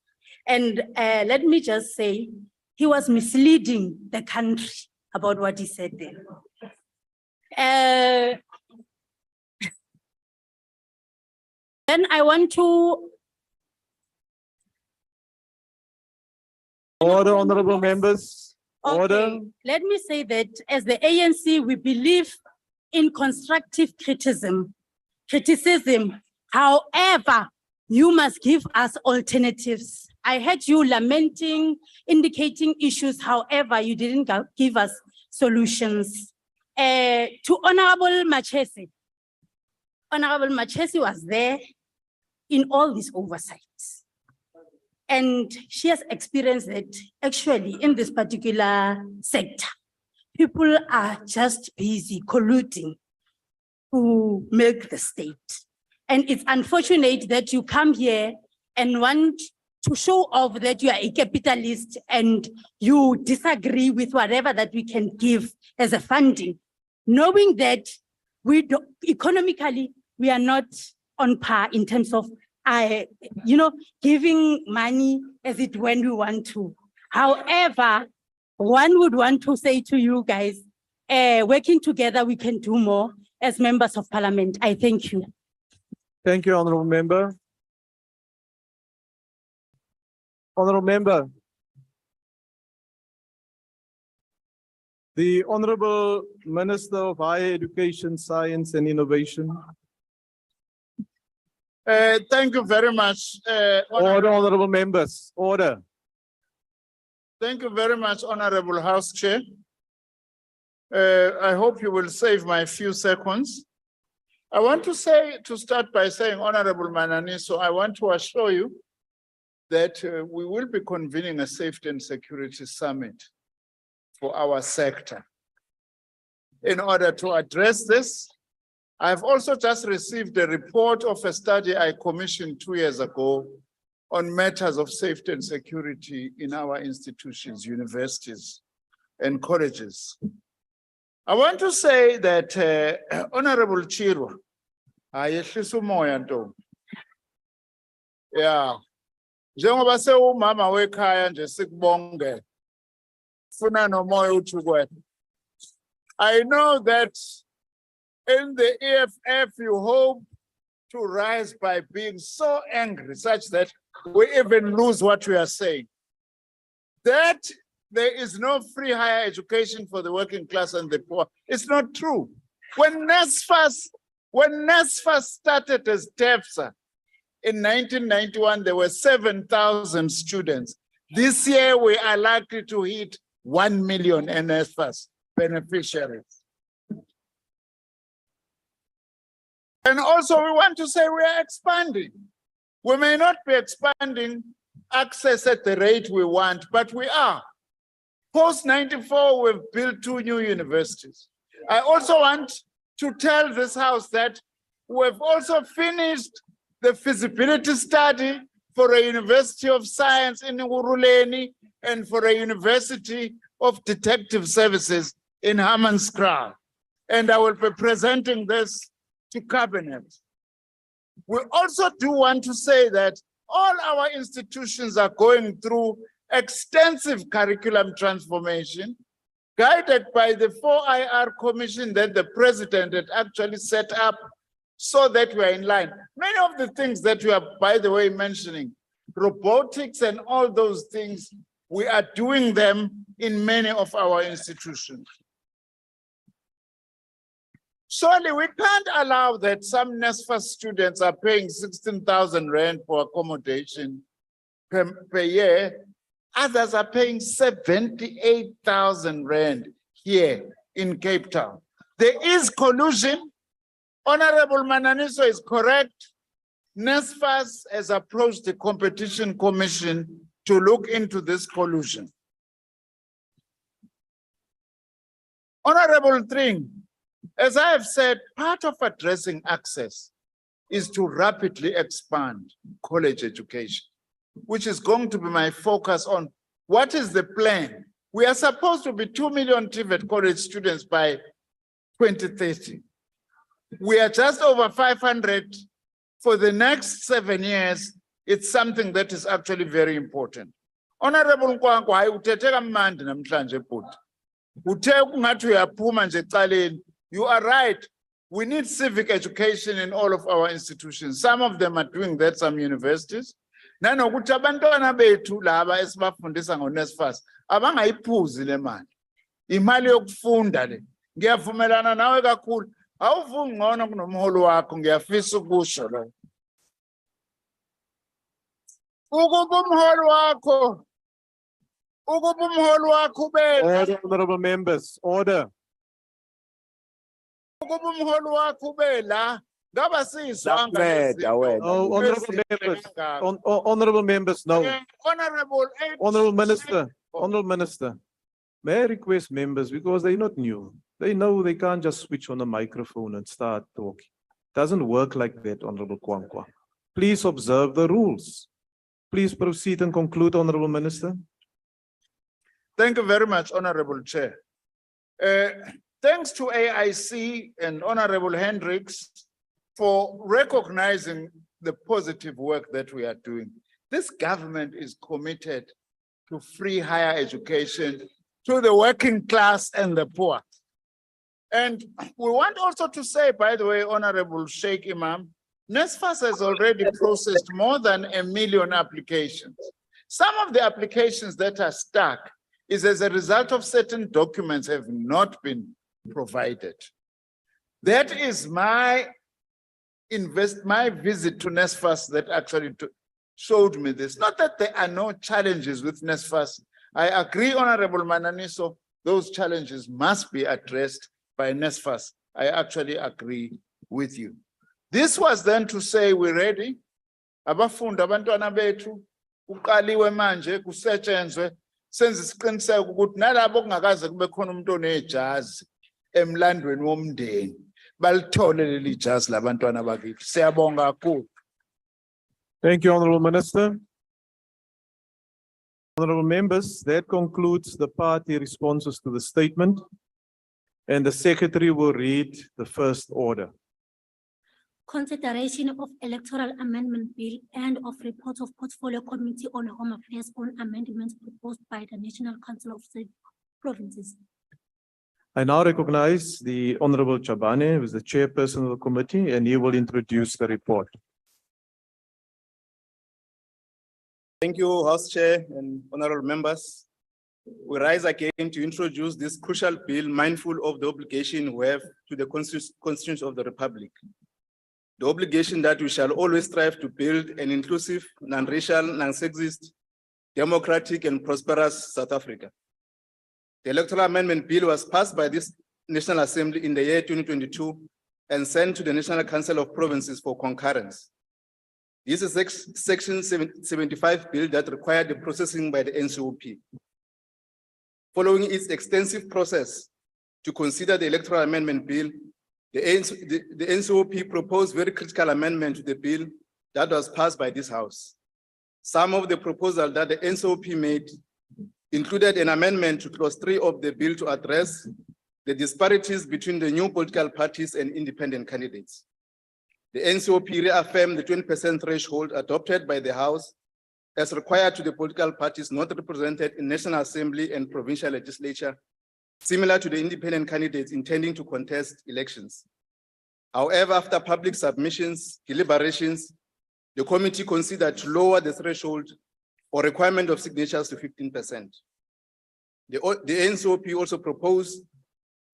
And let me just say, he was misleading the country about what he said there. Then I want to Order, honorable members, order. Okay, let me say that as the ANC, we believe in constructive criticism. However, you must give us alternatives. I heard you lamenting, indicating issues. However, you didn't give us solutions. To Honorable Machesi was there in all these oversights. And she has experienced that actually in this particular sector, people are just busy colluding to milk the state. And it's unfortunate that you come here and want to show off that you are a capitalist and you disagree with whatever that we can give as a funding, knowing that economically, we are not on par in terms of giving money as it when we want to. However, one would want to say to you guys, working together, we can do more as members of parliament. I thank you. Thank you, honorable member. Honorable member. The Honorable Minister of Higher Education, Science and Innovation. Thank you very much. Order, honorable members, order. Thank you very much, Honorable House Chair. I hope you will save my few seconds. I want to start by saying, Honorable Mananiso, I want to assure you that we will be convening a safety and security summit for our sector. In order to address this, I've also just received a report of a study I commissioned 2 years ago on matters of safety and security in our institutions, universities, and colleges. I want to say that Honorable Chirwa, njengoba sewumama wekhaya nje sikubonge funa nomoya uthukwe. I know that in the EFF you hope to rise by being so angry such that we even lose what we are saying. That there is no free higher education for the working class and the poor. It's not true. When NSFAS started as TEFSA, in 1991, there were 7,000 students. This year, we are likely to hit 1 million NSFAS beneficiaries. And also, we want to say we are expanding. We may not be expanding access at the rate we want, but we are. Post-94, we've built 2 new universities. I also want to tell this House that we've also finished the feasibility study for a University of Science in Uruleni and for a University of Detective Services in Hammanskraal. And I will be presenting this to Cabinet. We also do want to say that all our institutions are going through extensive curriculum transformation, guided by the 4IR commission that the president had actually set up so that we are in line. Many of the things that we are, by the way, mentioning, robotics and all those things, we are doing them in many of our institutions. Surely we can't allow that some NSFAS students are paying 16,000 rand for accommodation per year. Others are paying 78,000 rand here in Cape Town. There is collusion. Honorable Mananiso is correct. NSFAS has approached the Competition Commission to look into this collusion. Honorable Tring, as I have said, part of addressing access is to rapidly expand college education, which is going to be my focus on what is the plan. We are supposed to be 2 million TVET college students by 2030. We are just over 500 for the next 7 years. It's something that is actually very important. Honorable Nkwankwa, hayi uthethe kamnandi namhlanje bhuti. Uthe kungathi uyaphuma nje ecaleni. You are right. We need civic education in all of our institutions. Some of them are doing that, some universities. Nanokuthi abantwana bethu laba esibafundisa ngo-NSFAS abangayiphuzi le mali. Imali yokufunda le. Ngiyavumelana nawe kakhulu. Awuvuki ngcono kunomholi wakho, ngiyafisa ukusho lo. Ukuba umholi wakho ube. Order, honorable members, order. Ukuba umholi wakho ube la, ngaba siyizwanga lezi. Oh, honorable members, no. Honorable Minister, may I request members, because they're not new. They know they can't just switch on the microphone and start talking. Doesn't work like that, Honorable Kwankwa. Please observe the rules. Please proceed and conclude, Honorable Minister. Thank you very much, Honorable Chair. Thanks to AIC and Honorable Hendricks for recognizing the positive work that we are doing. This government is committed to free higher education to the working class and the poor. And we want also to say, by the way, Honorable Sheikh Imam, NSFAS has already processed more than 1 million applications. Some of the applications that are stuck is as a result of certain documents have not been provided. That is my visit to NSFAS that actually showed me this. Not that there are no challenges with NSFAS. I agree, Honorable Mananiso, those challenges must be addressed by NSFAS. I actually agree with you. This was then to say we're ready. Abafunda abantwana bethu uqaliwe manje kusetshenzwe senze isiqiniseko ukuthi nalabo kungakaze kube khona umuntu onejazi emlandweni womndeni balithole leli jazi labantwana bakithi. Siyabonga kakhulu. Thank you, Honorable Minister. Honorable members, that concludes the party responses to the statement. And the Secretary will read the first order. Consideration of Electoral Amendment Bill and of report of Portfolio Committee on Home Affairs on amendments proposed by the National Council of State Provinces. I now recognize the Honorable Chabane, who is the chairperson of the committee, and he will introduce the report. Thank you, House Chair and honorable members. We rise again to introduce this crucial bill, mindful of the obligation we have to the constitution of the Republic. The obligation that we shall always strive to build an inclusive, non-racial, non-sexist, democratic and prosperous South Africa. The Electoral Amendment Bill was passed by this National Assembly in the year 2022 and sent to the National Council of Provinces for concurrence. This is Section 75 bill that required the processing by the NCOP. Following its extensive process to consider the Electoral Amendment Bill, the NCOP proposed very critical amendment to the bill that was passed by this House. Some of the proposals that the NCOP made included an amendment to clause 3 of the bill to address the disparities between the new political parties and independent candidates. The NCOP reaffirmed the 20% threshold adopted by the House as required to the political parties not represented in National Assembly and provincial legislature, similar to the independent candidates intending to contest elections. However, after public submissions, deliberations, the committee considered to lower the threshold or requirement of signatures to 15%. The NCOP also proposed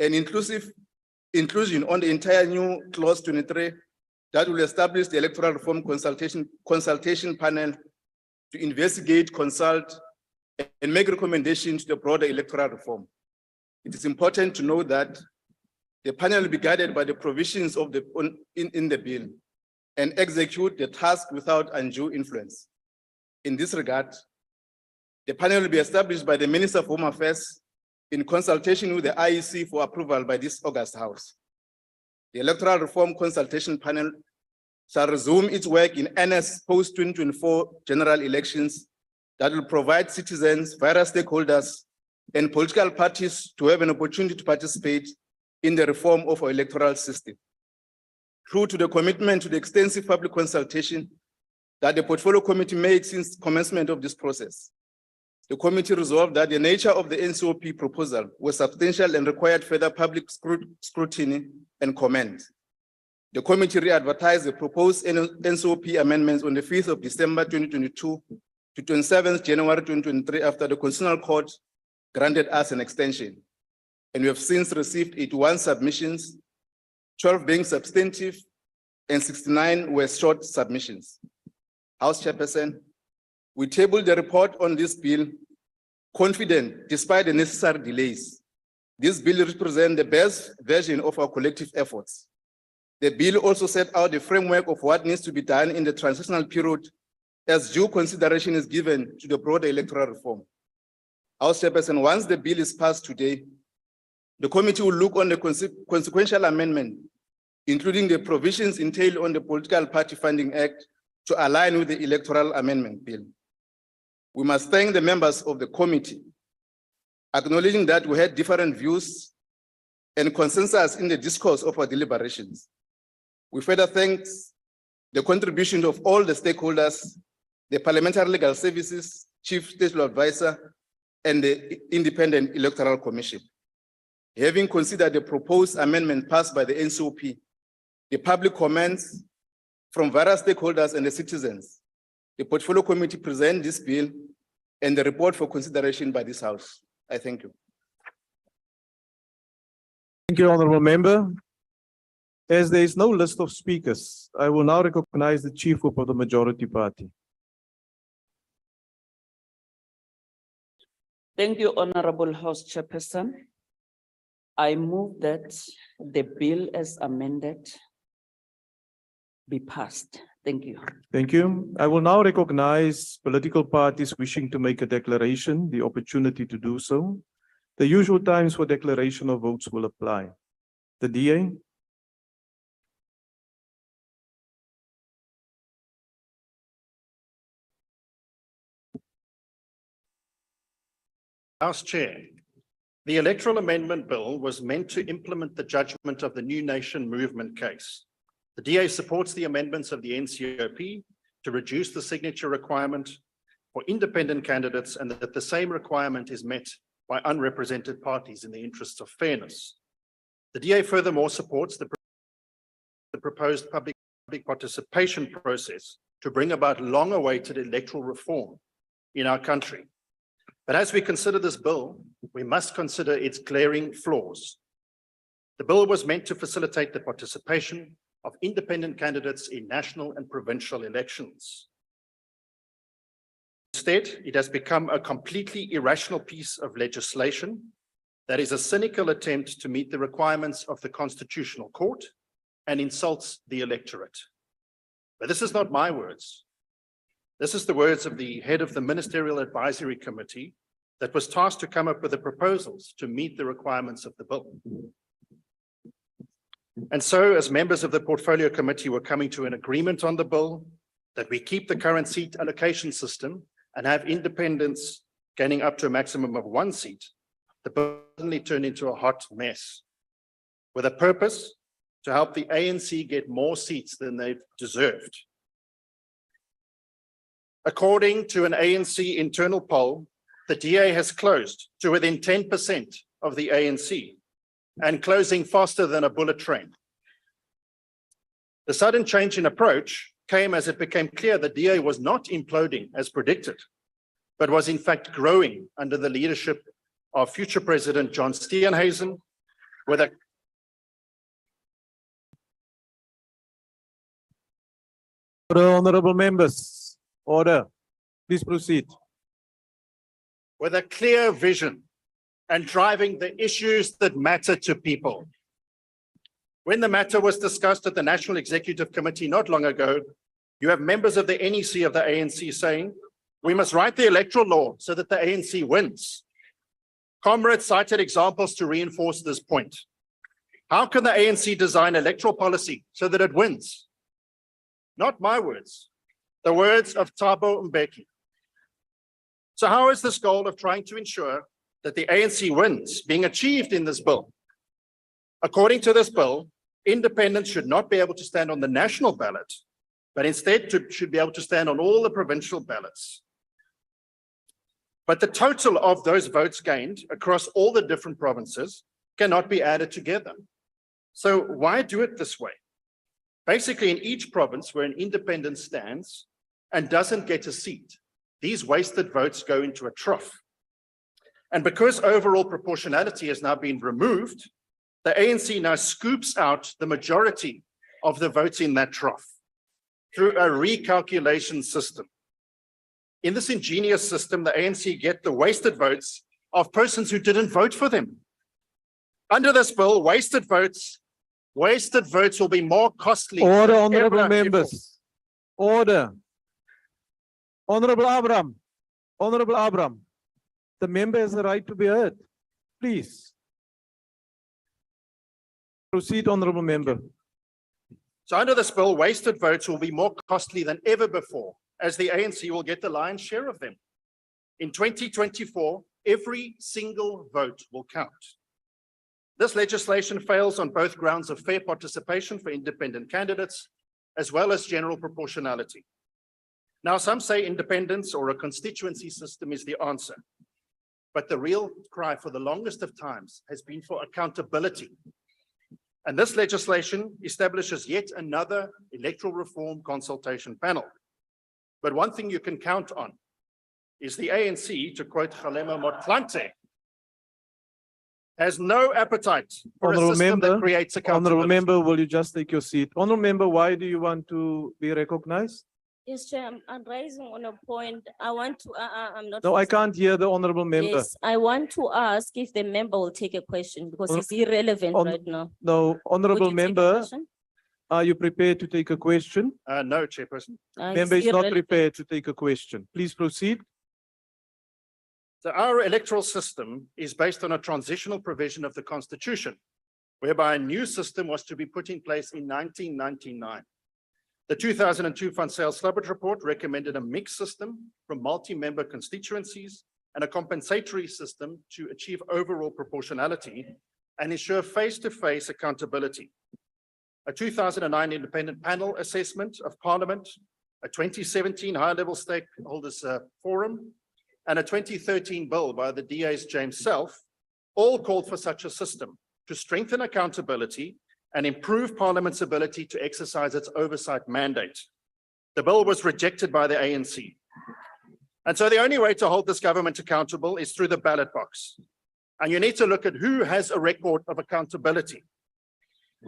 an inclusion on the entire new clause 23 that will establish the electoral reform consultation panel to investigate, consult, and make recommendations to the broader electoral reform. It is important to note that the panel will be guided by the provisions of in the bill and execute the task without undue influence. In this regard, the panel will be established by the Minister of Home Affairs in consultation with the IEC for approval by this August House. The Electoral Reform Consultation Panel shall resume its work in earnest post-2024 general elections that will provide citizens, various stakeholders, and political parties to have an opportunity to participate in the reform of our electoral system. True to the commitment to the extensive public consultation that the Portfolio Committee made since commencement of this process, the committee resolved that the nature of the NCOP proposal was substantial and required further public scrutiny and comment. The committee re-advertised the proposed NCOP amendments on the 5th of December 2022 to 27th January 2023 after the Constitutional Court granted us an extension. And we have since received 81 submissions, 12 being substantive and 69 were short submissions. House Chairperson, we tabled the report on this bill, confident despite the necessary delays. This bill represents the best version of our collective efforts. The bill also set out the framework of what needs to be done in the transitional period as due consideration is given to the broader electoral reform. House Chairperson, once the bill is passed today, the committee will look on the consequential amendment, including the provisions entailed on the Political Party Funding Act to align with the Electoral Amendment Bill. We must thank the members of the committee, acknowledging that we had different views and consensus in the discourse of our deliberations. We further thank the contribution of all the stakeholders, the Parliamentary Legal Services, Chief Special Advisor, and the Independent Electoral Commission. Having considered the proposed amendment passed by the NCOP, the public comments from various stakeholders and the citizens, the Portfolio Committee presents this bill and the report for consideration by this House. I thank you. Thank you, Honorable Member. As there is no list of speakers, I will now recognize the Chief Whip of the Majority Party. Thank you, Honorable House Chairperson. I move that the bill as amended be passed. Thank you. Thank you. I will now recognize political parties wishing to make a declaration, the opportunity to do so. The usual times for declaration of votes will apply. The DA. House Chair, the Electoral Amendment Bill was meant to implement the judgment of the New Nation Movement case. The DA supports the amendments of the NCOP to reduce the signature requirement for independent candidates and that the same requirement is met by unrepresented parties in the interests of fairness. The DA furthermore supports the proposed public participation process to bring about long-awaited electoral reform in our country. But as we consider this bill, we must consider its glaring flaws. The bill was meant to facilitate the participation of independent candidates in national and provincial elections. Instead, it has become a completely irrational piece of legislation that is a cynical attempt to meet the requirements of the Constitutional Court and insults the electorate. But this is not my words. This is the words of the head of the Ministerial Advisory Committee that was tasked to come up with the proposals to meet the requirements of the bill. And so, as members of the Portfolio Committee were coming to an agreement on the bill, that we keep the current seat allocation system and have independents gaining up to a maximum of 1 seat, the bill suddenly turned into a hot mess with a purpose to help the ANC get more seats than they've deserved. According to an ANC internal poll, the DA has closed to within 10% of the ANC and closing faster than a bullet train. The sudden change in approach came as it became clear the DA was not imploding as predicted, but was in fact growing under the leadership of future President John Steenhuisen, with a Honorable members, order. Please proceed. with a clear vision and driving the issues that matter to people. When the matter was discussed at the National Executive Committee not long ago, you have members of the NEC of the ANC saying, we must write the electoral law so that the ANC wins. Comrades cited examples to reinforce this point. How can the ANC design electoral policy so that it wins? Not my words, the words of Thabo Mbeki. So how is this goal of trying to ensure that the ANC wins being achieved in this bill? According to this bill, independents should not be able to stand on the national ballot, but instead should be able to stand on all the provincial ballots. But the total of those votes gained across all the different provinces cannot be added together. So why do it this way? Basically, in each province where an independent stands and doesn't get a seat, these wasted votes go into a trough. And because overall proportionality has now been removed, the ANC now scoops out the majority of the votes in that trough through a recalculation system. In this ingenious system, the ANC get the wasted votes of persons who didn't vote for them. Under this bill, wasted votes will be more costly. Order, than honorable ever members. before. Order. Honorable Abram. Honorable Abram. The member has the right to be heard. Please. Proceed, honorable member. So under this bill, wasted votes will be more costly than ever before, as the ANC will get the lion's share of them. In 2024, every single vote will count. This legislation fails on both grounds of fair participation for independent candidates, as well as general proportionality. Now, some say independence or a constituency system is the answer, but the real cry for the longest of times has been for accountability. And this legislation establishes yet another electoral reform consultation panel. But one thing you can count on is the ANC, to quote Kgalema Motlanthe, has no appetite for a system that creates accountability. Honorable member, will you just take your seat? Honorable member, why do you want to be recognized? Yes, Chair, I'm raising on a point. I want to, I'm not. No, I can't hear the honorable member. Yes, I want to ask if the member will take a question because it's irrelevant right now. No, honorable Would you take a member, question? are you prepared to take a question? No, Chairperson. Member is not prepared to take a question. Please proceed. So our electoral system is based on a transitional provision of the Constitution, whereby a new system was to be put in place in 1999. The 2002 Van Zyl-Slabbert report recommended a mixed system from multi-member constituencies and a compensatory system to achieve overall proportionality and ensure face-to-face accountability. A 2009 independent panel assessment of Parliament, a 2017 high-level stakeholders forum, and a 2013 bill by the DA's James Self all called for such a system to strengthen accountability and improve Parliament's ability to exercise its oversight mandate. The bill was rejected by the ANC. And so the only way to hold this government accountable is through the ballot box. And you need to look at who has a record of accountability,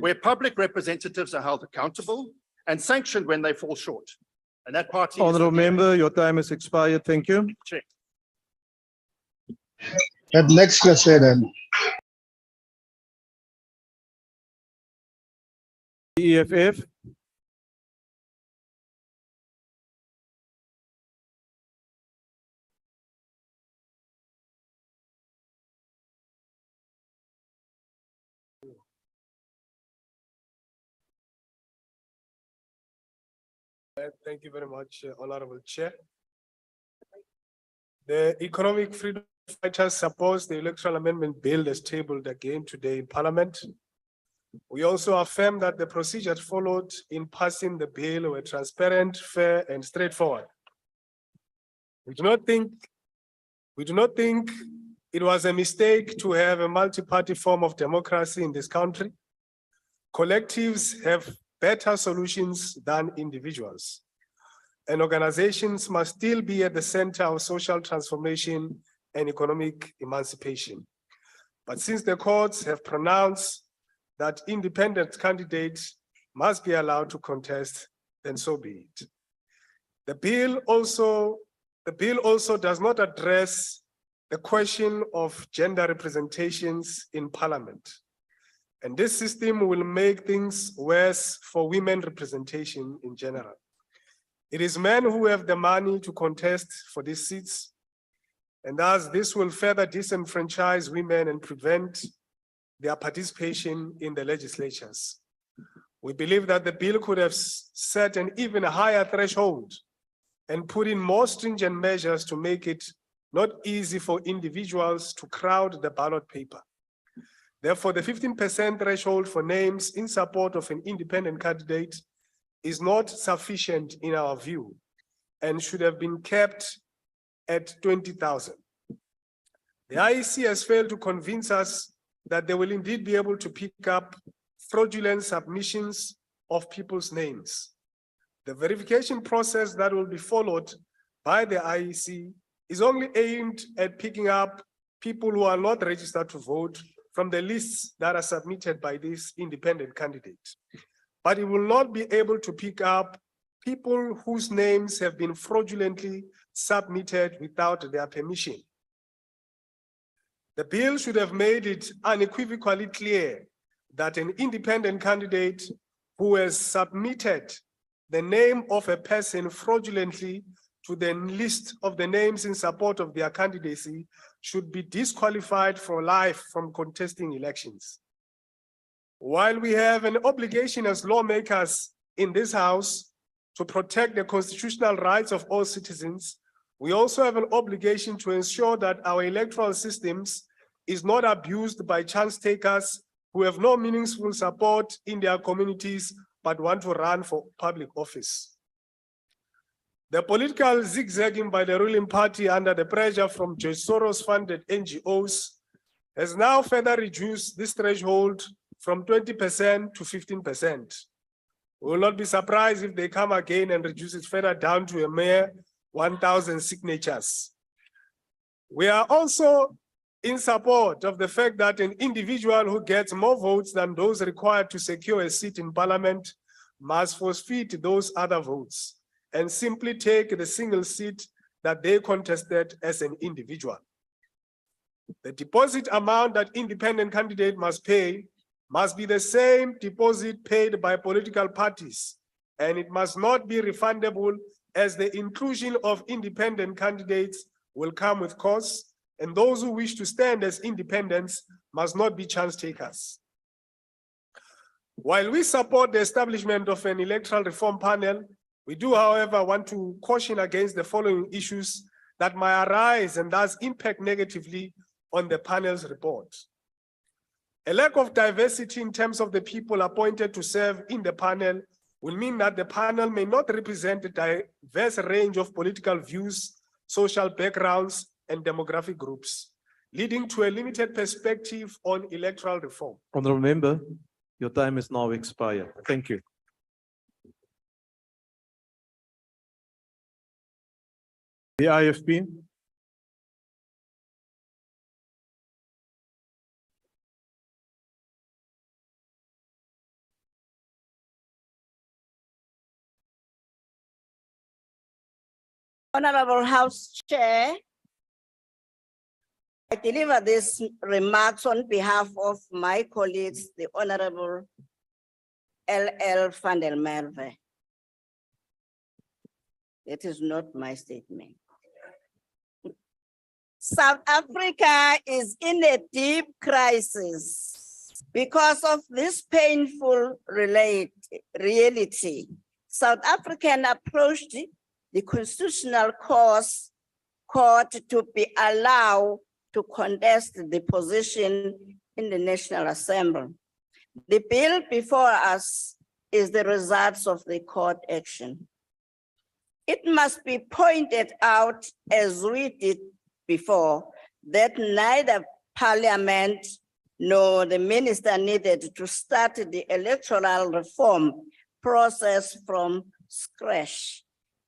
where public representatives are held accountable and sanctioned when they fall short. And that party. Honorable member, your time has expired. Thank you. Check. Next question. EFF. Thank you very much, Honorable Chair. The economic freedom fighters support the Electoral Amendment Bill as tabled again today in Parliament. We also affirm that the procedures followed in passing the bill were transparent, fair, and straightforward. We do not think it was a mistake to have a multi-party form of democracy in this country. Collectives have better solutions than individuals. And organizations must still be at the center of social transformation and economic emancipation. But since the courts have pronounced that independent candidates must be allowed to contest, then so be it. The bill also does not address the question of gender representations in parliament. And this system will make things worse for women representation in general. It is men who have the money to contest for these seats, and thus this will further disenfranchise women and prevent their participation in the legislatures. We believe that the bill could have set an even higher threshold and put in more stringent measures to make it not easy for individuals to crowd the ballot paper. Therefore, the 15% threshold for names in support of an independent candidate is not sufficient in our view and should have been kept at 20,000. The IEC has failed to convince us that they will indeed be able to pick up fraudulent submissions of people's names. The verification process that will be followed by the IEC is only aimed at picking up people who are not registered to vote from the lists that are submitted by this independent candidate. But it will not be able to pick up people whose names have been fraudulently submitted without their permission. The bill should have made it unequivocally clear that an independent candidate who has submitted the name of a person fraudulently to the list of the names in support of their candidacy should be disqualified for life from contesting elections. While we have an obligation as lawmakers in this House to protect the constitutional rights of all citizens, we also have an obligation to ensure that our electoral systems is not abused by chance takers who have no meaningful support in their communities but want to run for public office. The political zigzagging by the ruling party under the pressure from George Soros-funded NGOs has now further reduced this threshold from 20% to 15%. We will not be surprised if they come again and reduce it further down to a mere 1,000 signatures. We are also in support of the fact that an individual who gets more votes than those required to secure a seat in parliament must forfeit those other votes and simply take the single seat that they contested as an individual. The deposit amount that independent candidate must pay must be the same deposit paid by political parties, and it must not be refundable, as the inclusion of independent candidates will come with costs, and those who wish to stand as independents must not be chance takers. While we support the establishment of an electoral reform panel, we do, however, want to caution against the following issues that might arise and thus impact negatively on the panel's report. A lack of diversity in terms of the people appointed to serve in the panel will mean that the panel may not represent a diverse range of political views, social backgrounds, and demographic groups, leading to a limited perspective on electoral reform. Honourable Member, your time is now expired. Thank you. The IFP. Honorable House Chair, I deliver these remarks on behalf of my colleagues, the Honorable L.L. van der Merwe. It is not my statement. South Africa is in a deep crisis because of this painful reality. South African approached the Constitutional Court to be allowed to contest the position in the National Assembly. The bill before us is the results of the court action. It must be pointed out, as we did before, that neither Parliament nor the minister needed to start the electoral reform process from scratch.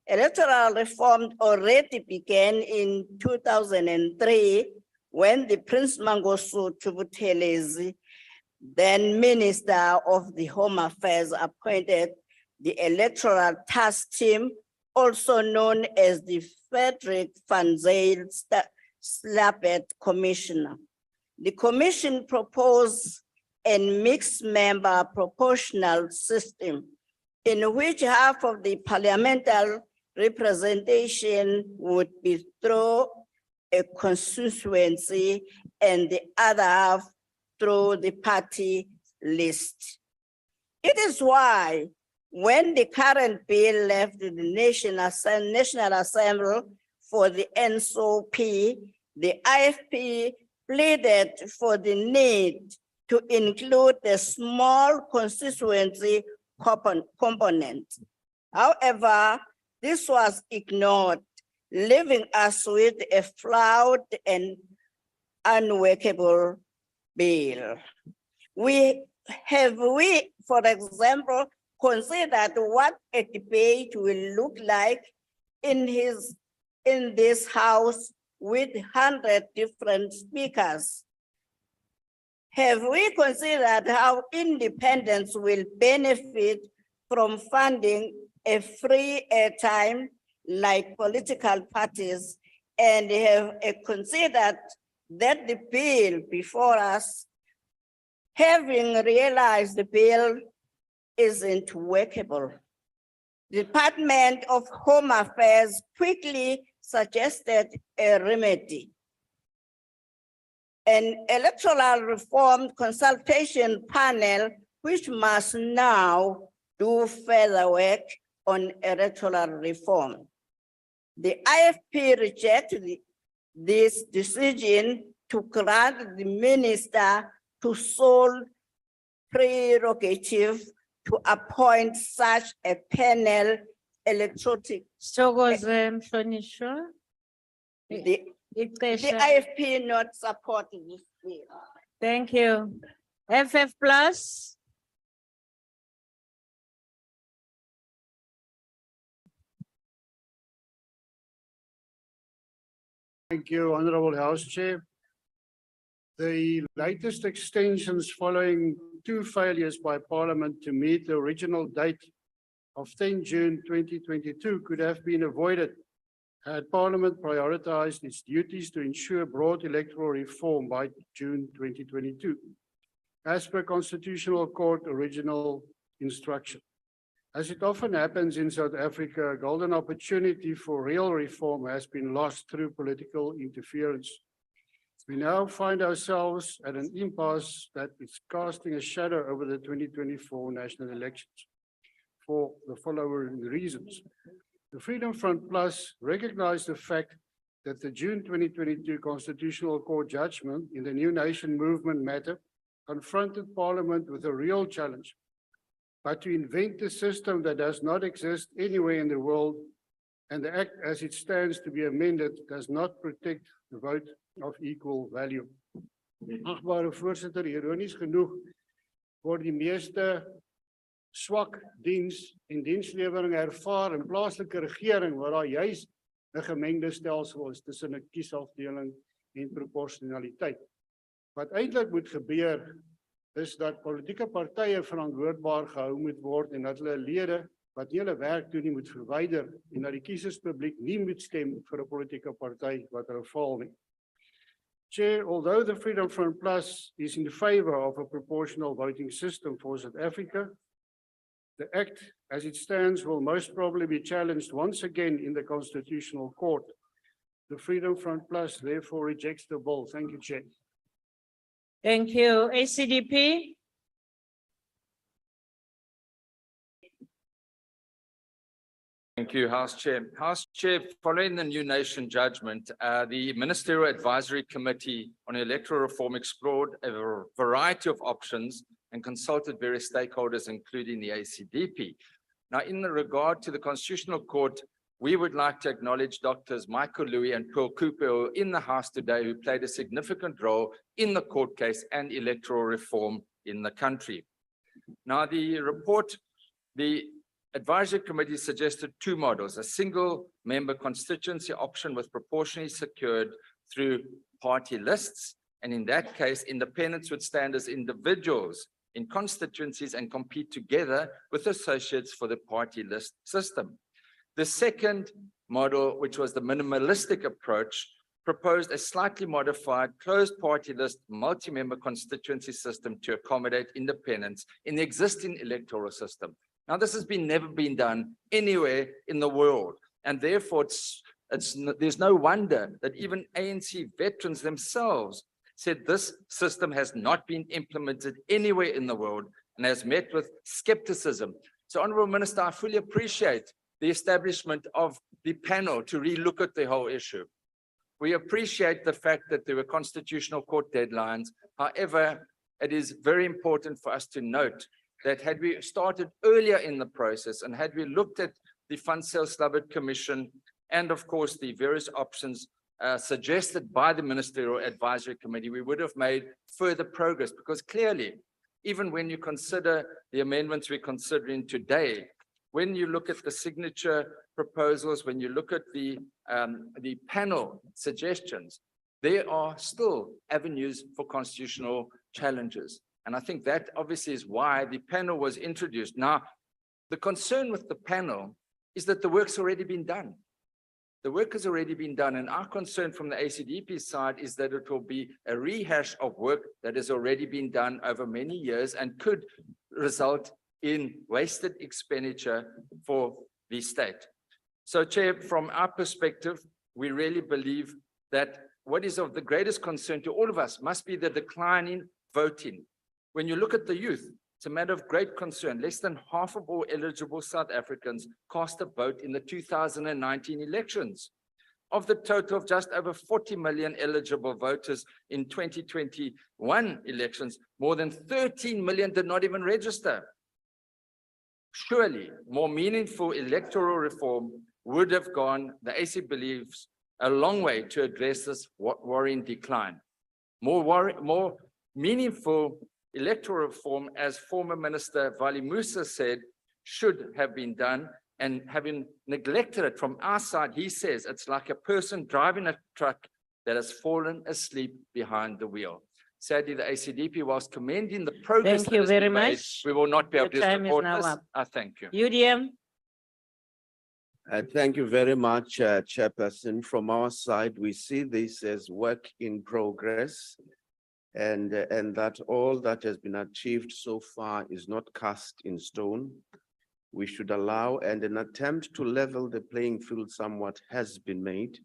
Electoral reform already began in 2003 when the Prince Mangosuthu Buthelezi, then Minister of the Home Affairs, appointed the Electoral Task Team, also known as the Frederick Van Zyl Slabbert Commissioner. The commission proposed a mixed member proportional system in which half of the parliamentary representation would be through a constituency and the other half through the party list. It is why when the current bill left the National Assembly for the NSOP, the IFP pleaded for the need to include the small constituency component. However, this was ignored, leaving us with a flawed and unworkable bill. For example, considered what a debate will look like in this house with 100 different speakers? Have we considered how independents will benefit from funding a free airtime like political parties, and have considered that the bill before us, having realized the bill isn't workable? The Department of Home Affairs quickly suggested a remedy. An electoral reform consultation panel, which must now do further work on electoral reform. The IFP rejected this decision to grant the minister to sole prerogative to appoint such a panel electoral. The IFP not supporting this bill. Thank you. FF plus. Thank you, Honorable House Chair. The latest extensions following two failures by Parliament to meet the original date of 10 June 2022 could have been avoided had Parliament prioritized its duties to ensure broad electoral reform by June 2022, as per Constitutional Court original instruction. As it often happens in South Africa, a golden opportunity for real reform has been lost through political interference. We now find ourselves at an impasse that is casting a shadow over the 2024 national elections for the following reasons. The Freedom Front Plus recognized the fact that the June 2022 Constitutional Court judgment in the New Nation Movement matter confronted Parliament with a real challenge. But to invent a system that does not exist anywhere in the world, and the Act as it stands to be amended does not protect the vote of equal value. Agbare voorsitter, ironies genoeg word die meeste swak diens en dienslewering ervaar in plaaslike regering waar daar juis 'n gemengde stelsel is tussen 'n kiesafdeling en proporsionaliteit. Wat eintlik moet gebeur is dat politieke partye verantwoordbaar gehou moet word en dat hulle lede wat nie hulle werk doen nie moet verwyder en dat die kieserspubliek nie moet stem vir 'n politieke party wat hulle val nie. Chair, although the Freedom Front Plus is in favor of a proportional voting system for South Africa, the Act as it stands will most probably be challenged once again in the Constitutional Court. The Freedom Front Plus therefore rejects the bill. Thank you, Chair. Thank you. ACDP. Thank you, House Chair. House Chair, following the New Nation judgment, the Ministerial Advisory Committee on Electoral Reform explored a variety of options and consulted various stakeholders, including the ACDP. Now, in regard to the Constitutional Court, we would like to acknowledge Doctors Michael Louis and Pearl Cooper, who are in the House today, who played a significant role in the court case and electoral reform in the country. Now, the report The advisory committee suggested two models: a single member constituency option with proportionally secured through party lists. And in that case, independents would stand as individuals in constituencies and compete together with associates for the party list system. The second model, which was the minimalistic approach, proposed a slightly modified closed party list multi-member constituency system to accommodate independents in the existing electoral system. Now, this has never been done anywhere in the world, and therefore there's no wonder that even ANC veterans themselves said this system has not been implemented anywhere in the world and has met with skepticism. So, Honourable Minister, I fully appreciate the establishment of the panel to relook at the whole issue. We appreciate the fact that there were constitutional court deadlines. However, it is very important for us to note that had we started earlier in the process and had we looked at the Fund Sales Slubbert Commission and of course the various options suggested by the Ministerial Advisory Committee, we would have made further progress, because clearly, even when you consider the amendments we're considering today, when you look at the signature proposals, when you look at the panel suggestions, there are still avenues for constitutional challenges. And I think that obviously is why the panel was introduced. Now, the concern with the panel is that the work's already been done. The work has already been done, and our concern from the ACDP side is that it will be a rehash of work that has already been done over many years and could result in wasted expenditure for the state. So, Chair, from our perspective, we really believe that what is of the greatest concern to all of us must be the declining voting. When you look at the youth, it's a matter of great concern. Less than half of all eligible South Africans cast a vote in the 2019 elections. Of the total of just over 40 million eligible voters in 2021 elections, more than 13 million did not even register. Surely, more meaningful electoral reform would have gone, the AC believes, a long way to address this worrying decline. More meaningful electoral reform, as former Minister Vali Musa said, should have been done, and having neglected it from our side, he says it's like a person driving a truck that has fallen asleep behind the wheel. Sadly, the ACDP, whilst commending the progress Thank you that has very been made, much. we will not be able Your to time is support now this. up. I thank you. UDM. Thank you very much, Chairperson. From our side, we see this as work in progress, and that all that has been achieved so far is not cast in stone. We should allow, and an attempt to level the playing field somewhat has been made,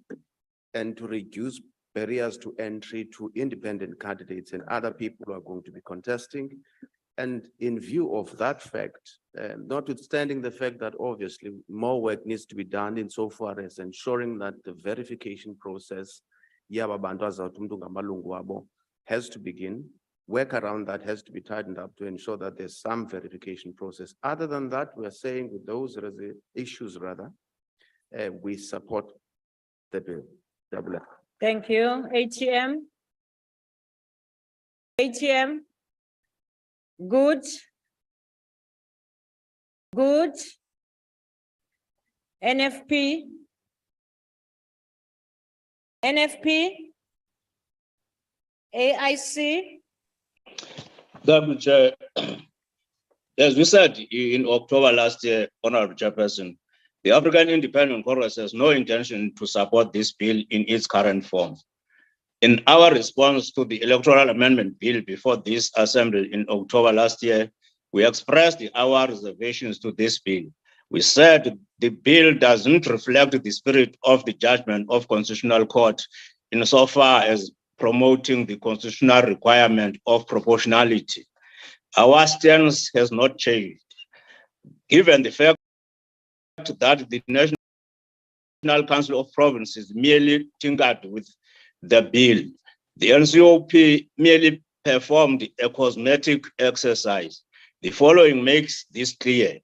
and to reduce barriers to entry to independent candidates and other people who are going to be contesting. And in view of that fact, notwithstanding the fact that obviously more work needs to be done insofar as ensuring that the verification process has to begin, work around that has to be tightened up to ensure that there's some verification process. Other than that, we're saying with those issues, we support the bill. Thank you. ATM. ATM. Good. Good. NFP. NFP. AIC. Government Chair, as we said in October last year, Honorable Chairperson, the African Independent Congress has no intention to support this bill in its current form. In our response to the Electoral Amendment Bill before this Assembly in October last year, we expressed our reservations to this bill. We said the bill doesn't reflect the spirit of the judgment of Constitutional Court insofar as promoting the constitutional requirement of proportionality. Our stance has not changed, given the fact that the National Council of Provinces merely tinkered with the bill. The NCOP merely performed a cosmetic exercise. The following makes this clear.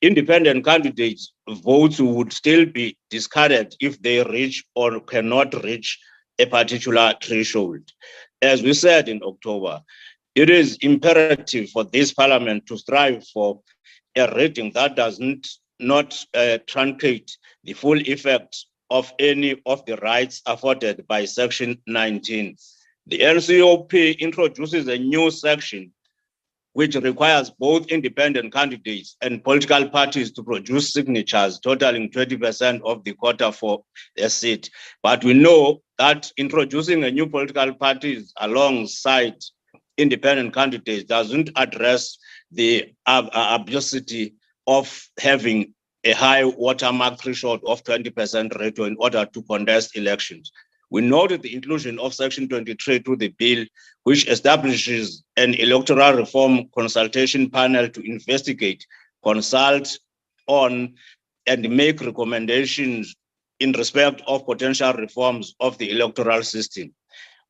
Independent candidates' votes would still be discarded if they reach or cannot reach a particular threshold. As we said in October, it is imperative for this Parliament to strive for a reading that does not truncate the full effect of any of the rights afforded by Section 19. The NCOP introduces a new section which requires both independent candidates and political parties to produce signatures totaling 20% of the quota for a seat. But we know that introducing a new political parties alongside independent candidates doesn't address the absurdity of having a high watermark threshold of 20% ratio in order to contest elections. We noted the inclusion of Section 23 to the bill, which establishes an electoral reform consultation panel to investigate, consult on, and make recommendations in respect of potential reforms of the electoral system.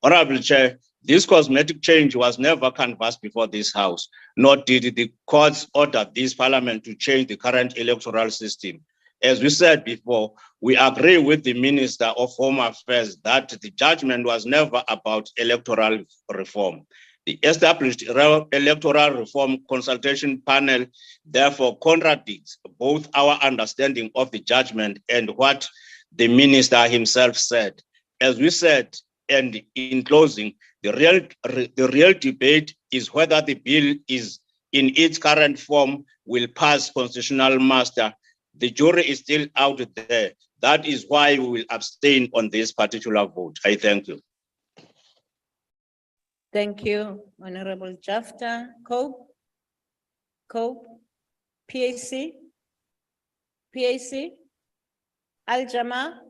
Honorable Chair, this cosmetic change was never canvassed before this House, nor did the courts order this Parliament to change the current electoral system. As we said before, we agree with the Minister of Home Affairs that the judgment was never about electoral reform. The established electoral reform consultation panel therefore contradicts both our understanding of the judgment and what the Minister himself said. As we said, and in closing, the real debate is whether the bill is in its current form will pass constitutional muster. The jury is still out there. That is why we will abstain on this particular vote. I thank you. Thank you, Honorable Jafta. Cope, PAC, Al-Jama.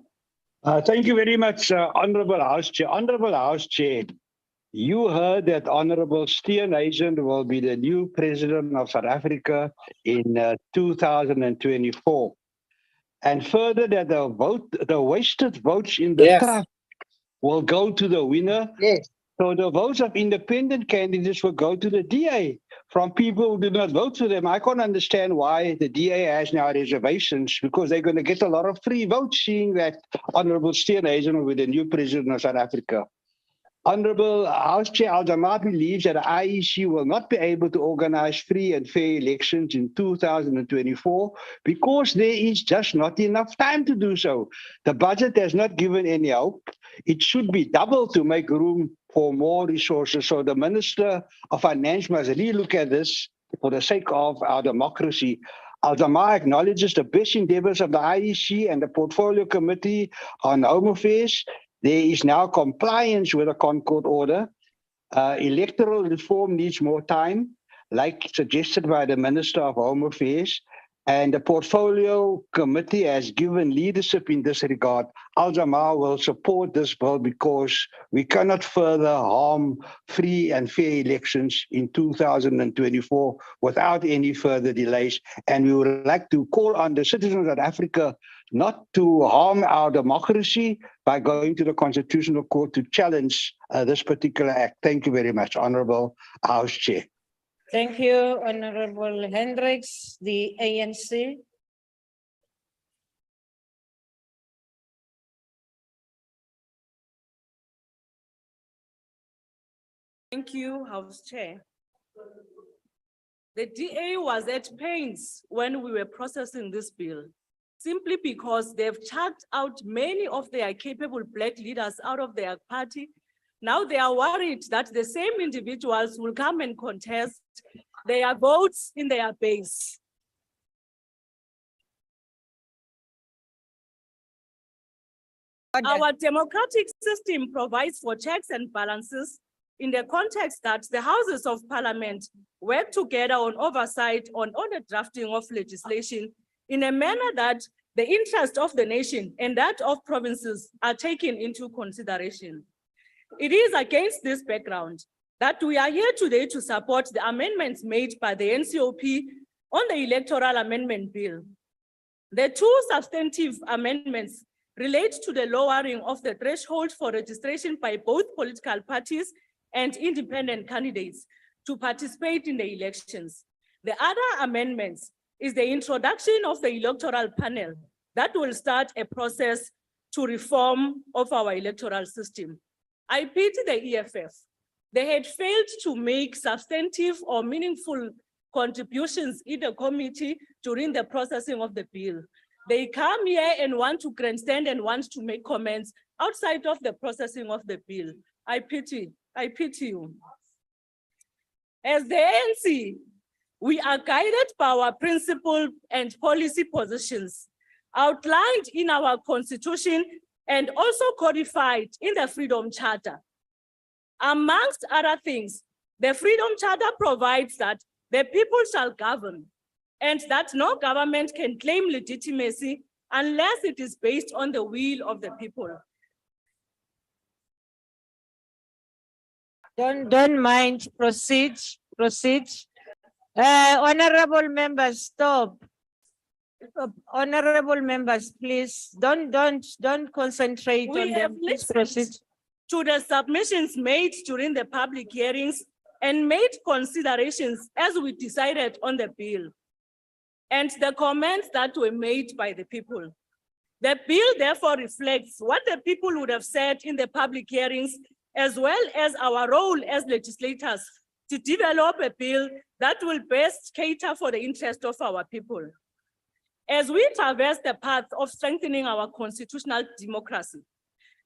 Thank you very much, Honorable House Chair. Honorable House Chair, you heard that Honorable Steenhuisen will be the new president of South Africa in 2024. And further that the wasted votes in the trust will go to the winner. Yes. So the votes of independent candidates will go to the DA from people who did not vote for them. I can't understand why the DA has now reservations, because they're going to get a lot of free votes, seeing that Honorable Steenhuisen will be the new president of South Africa. Honorable House Chair Al-Jama believes that the IEC will not be able to organize free and fair elections in 2024 because there is just not enough time to do so. The budget has not given any hope. It should be doubled to make room for more resources. So the Minister of Finance must relook at this for the sake of our democracy. Al-Jama acknowledges the best endeavors of the IEC and the Portfolio Committee on Home Affairs. There is now compliance with the Concord Order. Electoral reform needs more time, like suggested by the Minister of Home Affairs. And the Portfolio Committee has given leadership in this regard. Al-Jama will support this bill because we cannot further harm free and fair elections in 2024 without any further delays. And we would like to call on the citizens of Africa not to harm our democracy by going to the Constitutional Court to challenge this particular act. Thank you very much, Honorable House Chair. Thank you, Honorable Hendricks, the ANC. Thank you, House Chair. The DA was at pains when we were processing this bill, simply because they've chucked out many of their capable Black leaders out of their party. Now they are worried that the same individuals will come and contest their votes in their base. Our democratic system provides for checks and balances in the context that the Houses of Parliament work together on oversight on the drafting of legislation in a manner that the interest of the nation and that of provinces are taken into consideration. It is against this background that we are here today to support the amendments made by the NCOP on the Electoral Amendment Bill. The two substantive amendments relate to the lowering of the threshold for registration by both political parties and independent candidates to participate in the elections. The other amendments is the introduction of the electoral panel that will start a process to reform of our electoral system. I pity the EFF. They had failed to make substantive or meaningful contributions in the committee during the processing of the bill. They come here and want to grandstand and want to make comments outside of the processing of the bill. I pity you. As the ANC, we are guided by our principle and policy positions outlined in our constitution and also codified in the Freedom Charter. Amongst other things, the Freedom Charter provides that the people shall govern and that no government can claim legitimacy unless it is based on the will of the people. Don't mind, proceed. Honorable members, stop. Honorable members, please, don't concentrate We on have them. Please listened proceed. to the submissions made during the public hearings and made considerations as we decided on the bill and the comments that were made by the people. The bill therefore reflects what the people would have said in the public hearings, as well as our role as legislators to develop a bill that will best cater for the interest of our people. As we traverse the path of strengthening our constitutional democracy,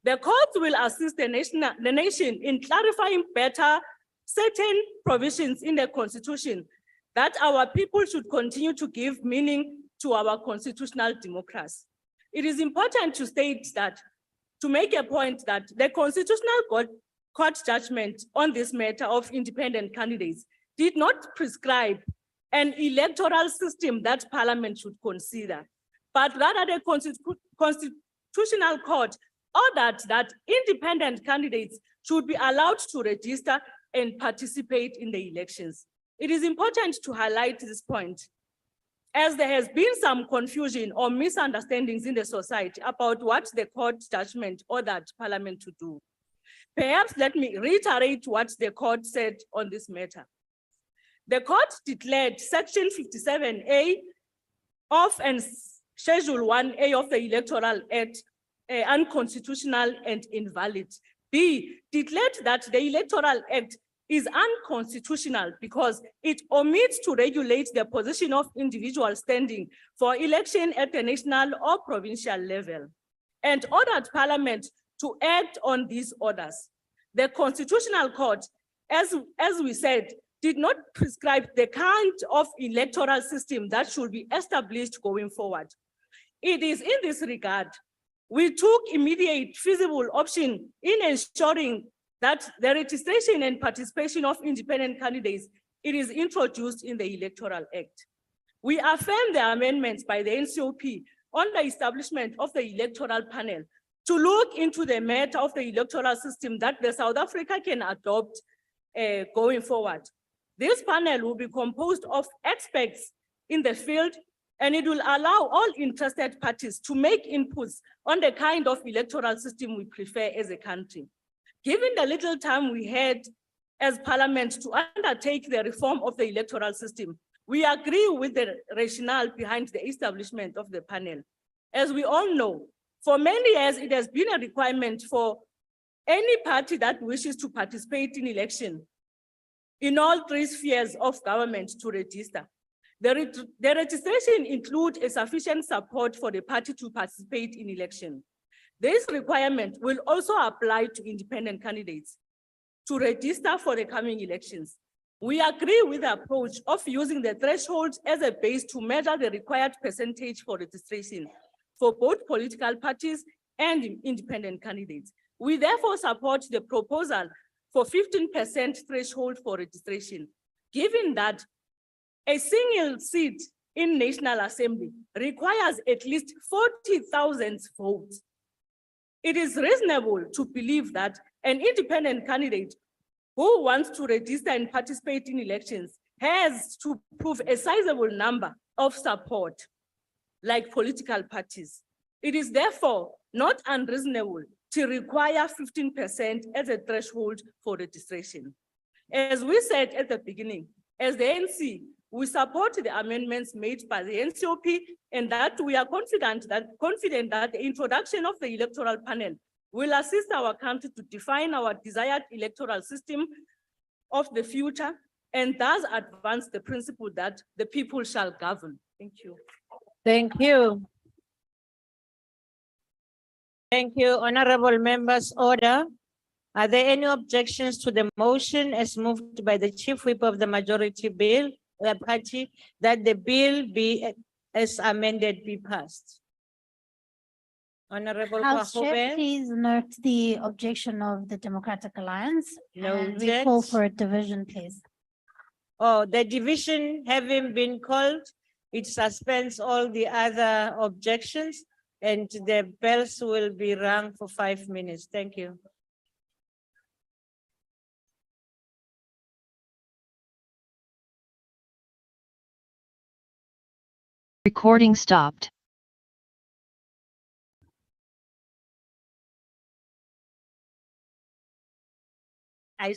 the court will assist the nation in clarifying better certain provisions in the constitution that our people should continue to give meaning to our constitutional democracy. It is important to state that, to make a point that the Constitutional Court judgment on this matter of independent candidates did not prescribe an electoral system that Parliament should consider, but rather the Constitutional Court ordered that independent candidates should be allowed to register and participate in the elections. It is important to highlight this point, as there has been some confusion or misunderstandings in the society about what the court judgment ordered Parliament to do. Perhaps let me reiterate what the court said on this matter. The court declared Section 57A of and Schedule 1A of the Electoral Act unconstitutional and invalid. B, declared that the Electoral Act is unconstitutional because it omits to regulate the position of individuals standing for election at the national or provincial level, and ordered Parliament to act on these orders. The Constitutional Court, as we said, did not prescribe the kind of electoral system that should be established going forward. It is in this regard, we took immediate feasible option in ensuring that the registration and participation of independent candidates, it is introduced in the Electoral Act. We affirm the amendments by the NCOP on the establishment of the electoral panel to look into the matter of the electoral system that the South Africa can adopt going forward. This panel will be composed of experts in the field, and it will allow all interested parties to make inputs on the kind of electoral system we prefer as a country. Given the little time we had as Parliament to undertake the reform of the electoral system, we agree with the rationale behind the establishment of the panel. As we all know, for many years, it has been a requirement for any party that wishes to participate in election in all three spheres of government to register. The registration includes a sufficient support for the party to participate in election. This requirement will also apply to independent candidates to register for the coming elections. We agree with the approach of using the threshold as a base to measure the required percentage for registration for both political parties and independent candidates. We therefore support the proposal for 15% threshold for registration, given that a single seat in National Assembly requires at least 40,000 votes. It is reasonable to believe that an independent candidate who wants to register and participate in elections has to prove a sizable number of support, like political parties. It is therefore not unreasonable to require 15% as a threshold for registration. As we said at the beginning, as the ANC, we support the amendments made by the NCOP, and that we are confident that the introduction of the electoral panel will assist our country to define our desired electoral system of the future and thus advance the principle that the people shall govern. Thank you. Thank you. Thank you, honorable members. Order. Are there any objections to the motion as moved by the chief whip of the majority bill, party, that the bill be as amended be passed? Honorable House Chair, Kwagube, please note the objection of the Democratic Alliance. And we Noted. call for a division, please. Oh, the division having been called, it suspends all the other objections and the bells will be rung for 5 minutes. Thank you. Recording stopped. I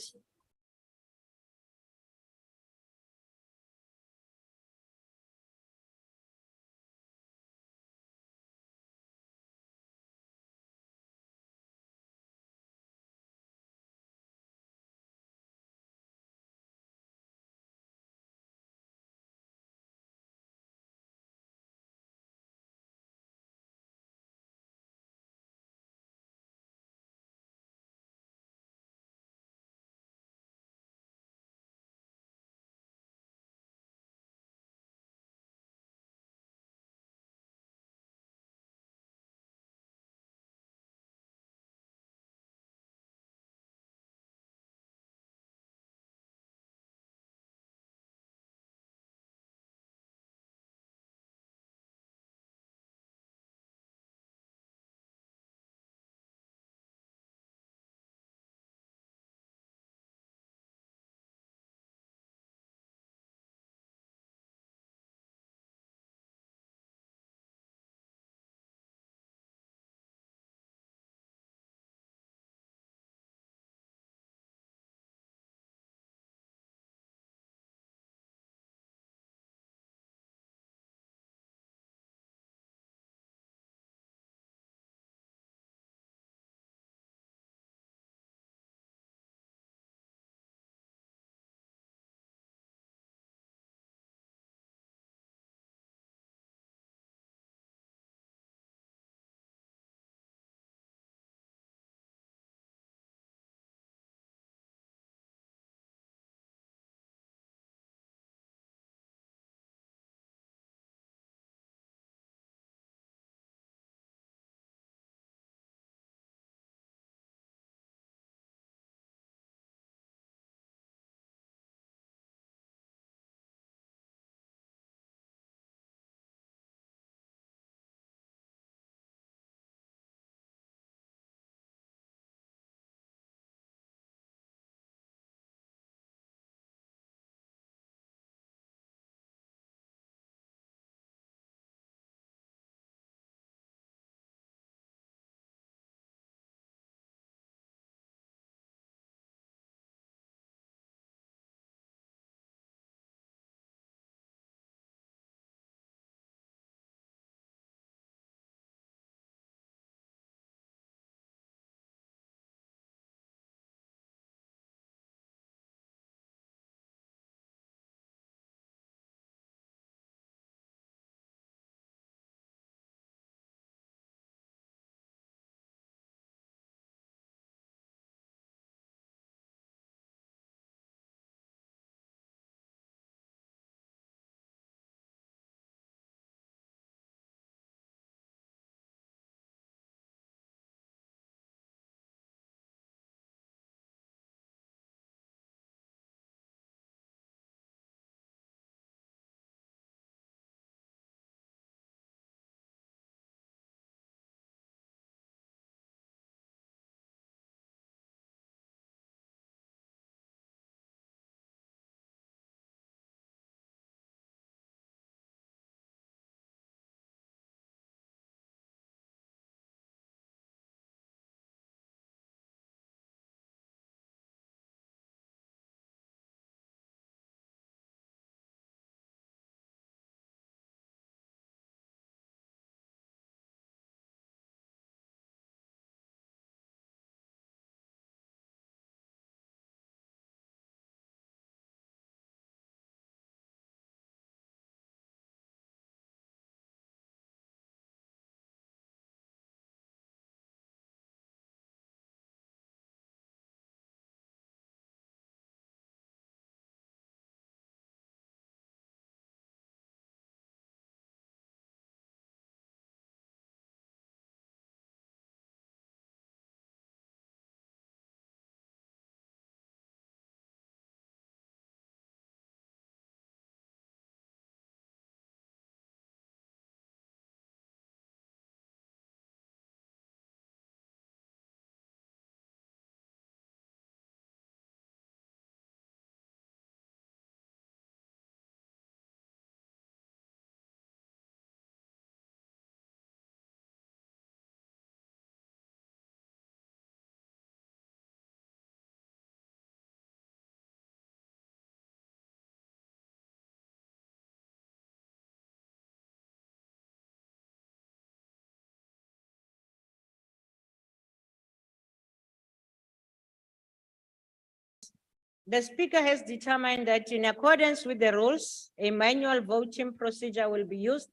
The speaker has determined that in accordance with the rules, a manual voting procedure will be used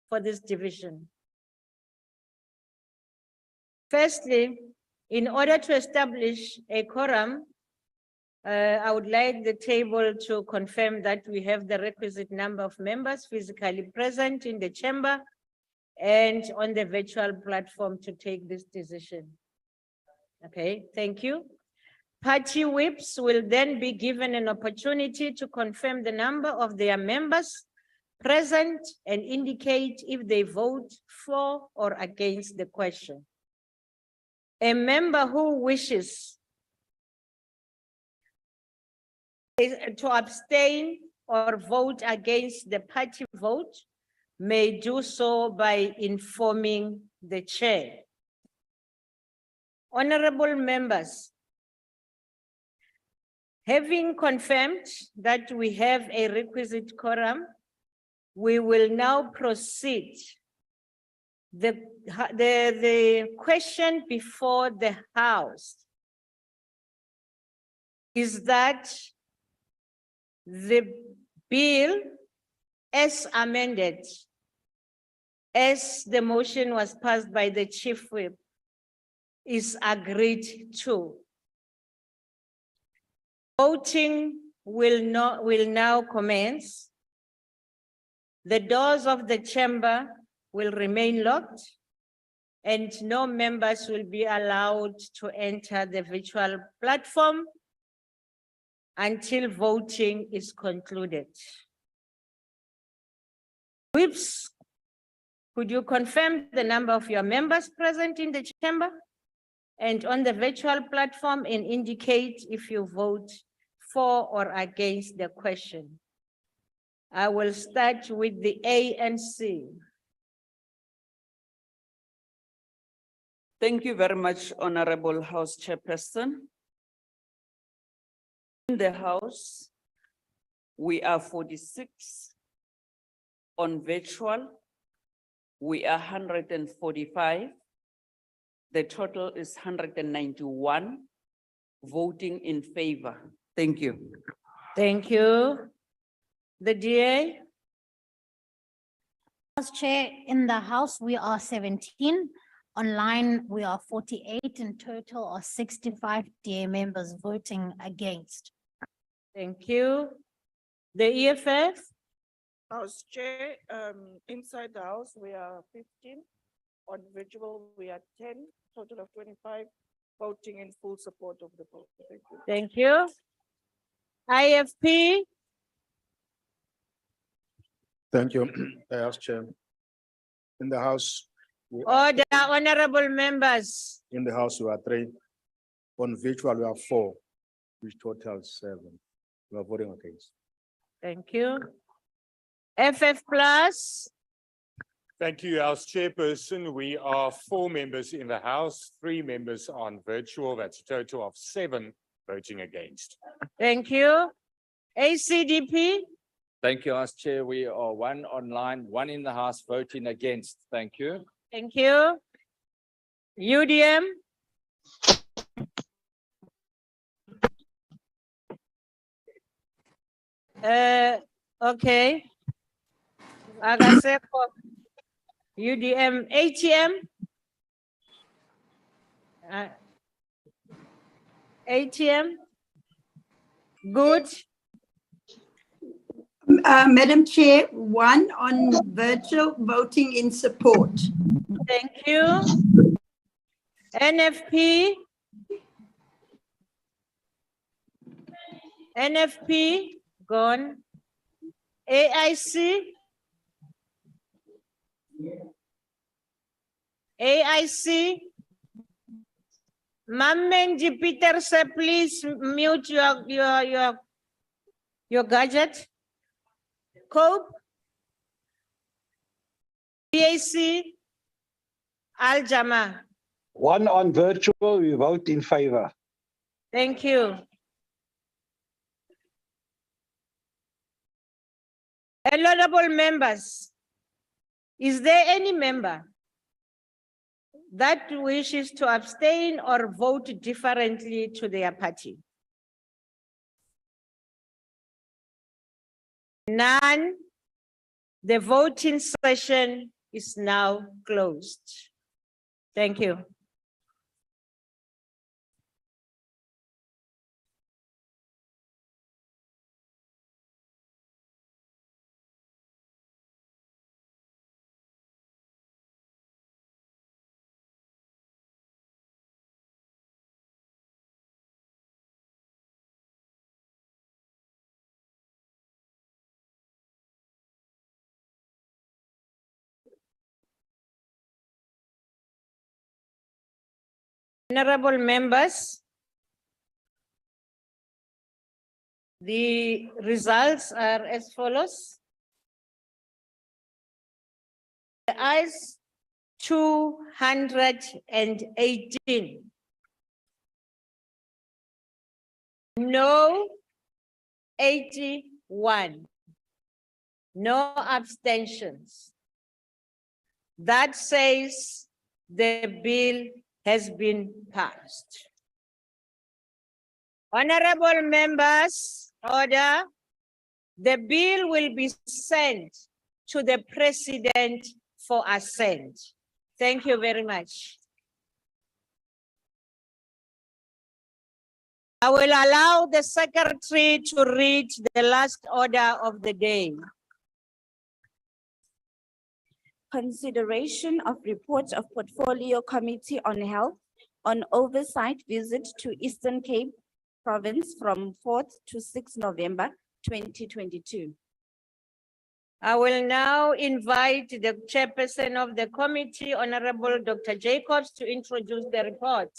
for this division. Firstly, in order to establish a quorum, I would like the table to confirm that we have the requisite number of members physically present in the chamber and on the virtual platform to take this decision. Okay, thank you. Party whips will then be given an opportunity to confirm the number of their members present and indicate if they vote for or against the question. A member who wishes to abstain or vote against the party vote may do so by informing the chair. Honorable members, having confirmed that we have a requisite quorum, we will now proceed. The question before the House is that the bill as amended, as the motion was passed by the Chief Whip, is agreed to. Voting will now commence. The doors of the chamber will remain locked and no members will be allowed to enter the virtual platform until voting is concluded. Whips, could you confirm the number of your members present in the chamber and on the virtual platform and indicate if you vote for or against the question? I will start with the ANC. Thank you very much, Honorable House Chairperson. In the House, we are 46. On virtual, we are 145. The total is 191 voting in favor. Thank you. Thank you. The DA? As Chair, in the House, we are 17. Online, we are 48. In total are 65 DA members voting against. Thank you. The EFF? House Chair, inside the House, we are 15. On virtual, we are 10, total of 25, voting in full support of the vote. Thank you. Thank you. IFP? Thank you, House Chair. In the House, we are, Order, honorable members. in the House, we are 3. On virtual, we are 4, which totals 7. We are voting against. Thank you. FF plus? Thank you, House Chairperson. We are 4 members in the House, 3 members on virtual. That's a total of 7 voting against. Thank you. ACDP? Thank you, House Chair. We are 1 online, 1 in the House voting against. Thank you. Thank you. UDM? Okay. Agaseko. UDM, ATM? ATM? Good. Madam Chair, 1 on virtual voting in support. Thank you. NFP? NFP, gone. AIC? AIC? Mamenji Peter, sir, please mute your gadget. Cope? BAC? Al-Jama? 1 on virtual, we vote in favor. Thank you. Honorable members, is there any member that wishes to abstain or vote differently to their party? None. The voting session is now closed. Thank you. Honorable members, the results are as follows. The ayes 218. No 81. No abstentions. That says the bill has been passed. Honorable members, order. The bill will be sent to the President for assent. Thank you very much. I will allow the Secretary to read the last order of the day. Consideration of report of Portfolio Committee on Health on Oversight visit to Eastern Cape Province from 4th to 6th November 2022. I will now invite the chairperson of the committee, Honorable Dr. Jacobs, to introduce the report.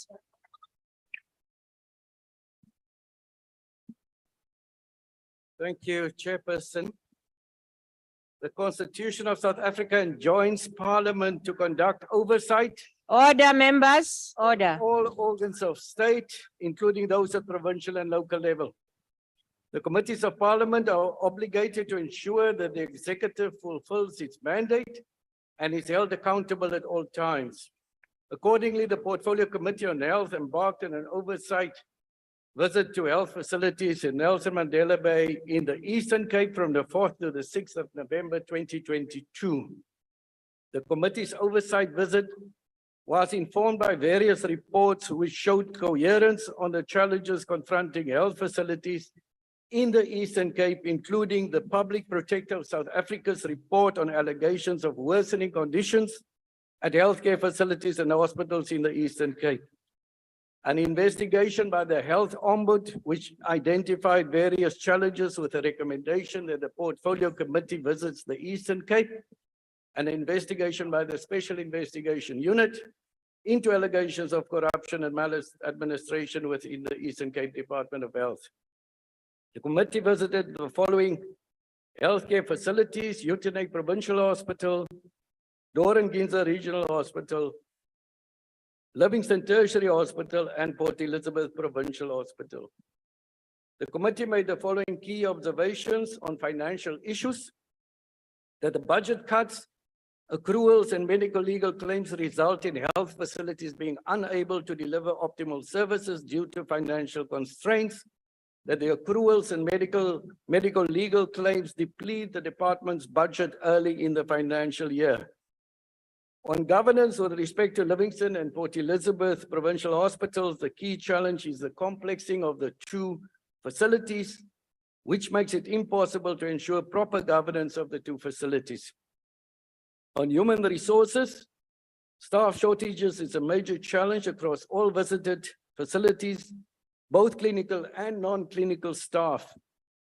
Thank you, Chairperson. The Constitution of South Africa enjoins Parliament to conduct oversight. Order, members, order. All organs of state, including those at provincial and local level. The committees of Parliament are obligated to ensure that the executive fulfills its mandate and is held accountable at all times. Accordingly, the Portfolio Committee on Health embarked on an oversight visit to health facilities in Nelson Mandela Bay in the Eastern Cape from the 4th to the 6th of November 2022. The committee's oversight visit was informed by various reports which showed coherence on the challenges confronting health facilities in the Eastern Cape, including the Public Protector of South Africa's report on allegations of worsening conditions at healthcare facilities and hospitals in the Eastern Cape. An investigation by the Health Ombudsman, which identified various challenges with a recommendation that the Portfolio Committee visits the Eastern Cape. An investigation by the Special Investigation Unit into allegations of corruption and maladministration within the Eastern Cape Department of Health. The committee visited the following healthcare facilities: Uitenhage Provincial Hospital, Doran Ginza Regional Hospital, Livingston Tertiary Hospital, and Port Elizabeth Provincial Hospital. The committee made the following key observations on financial issues: that the budget cuts, accruals, and medical legal claims result in health facilities being unable to deliver optimal services due to financial constraints, that the accruals and medical legal claims deplete the department's budget early in the financial year. On governance with respect to Livingston and Port Elizabeth Provincial Hospitals, the key challenge is the complexing of the two facilities, which makes it impossible to ensure proper governance of the two facilities. On human resources, staff shortages is a major challenge across all visited facilities, both clinical and non-clinical staff.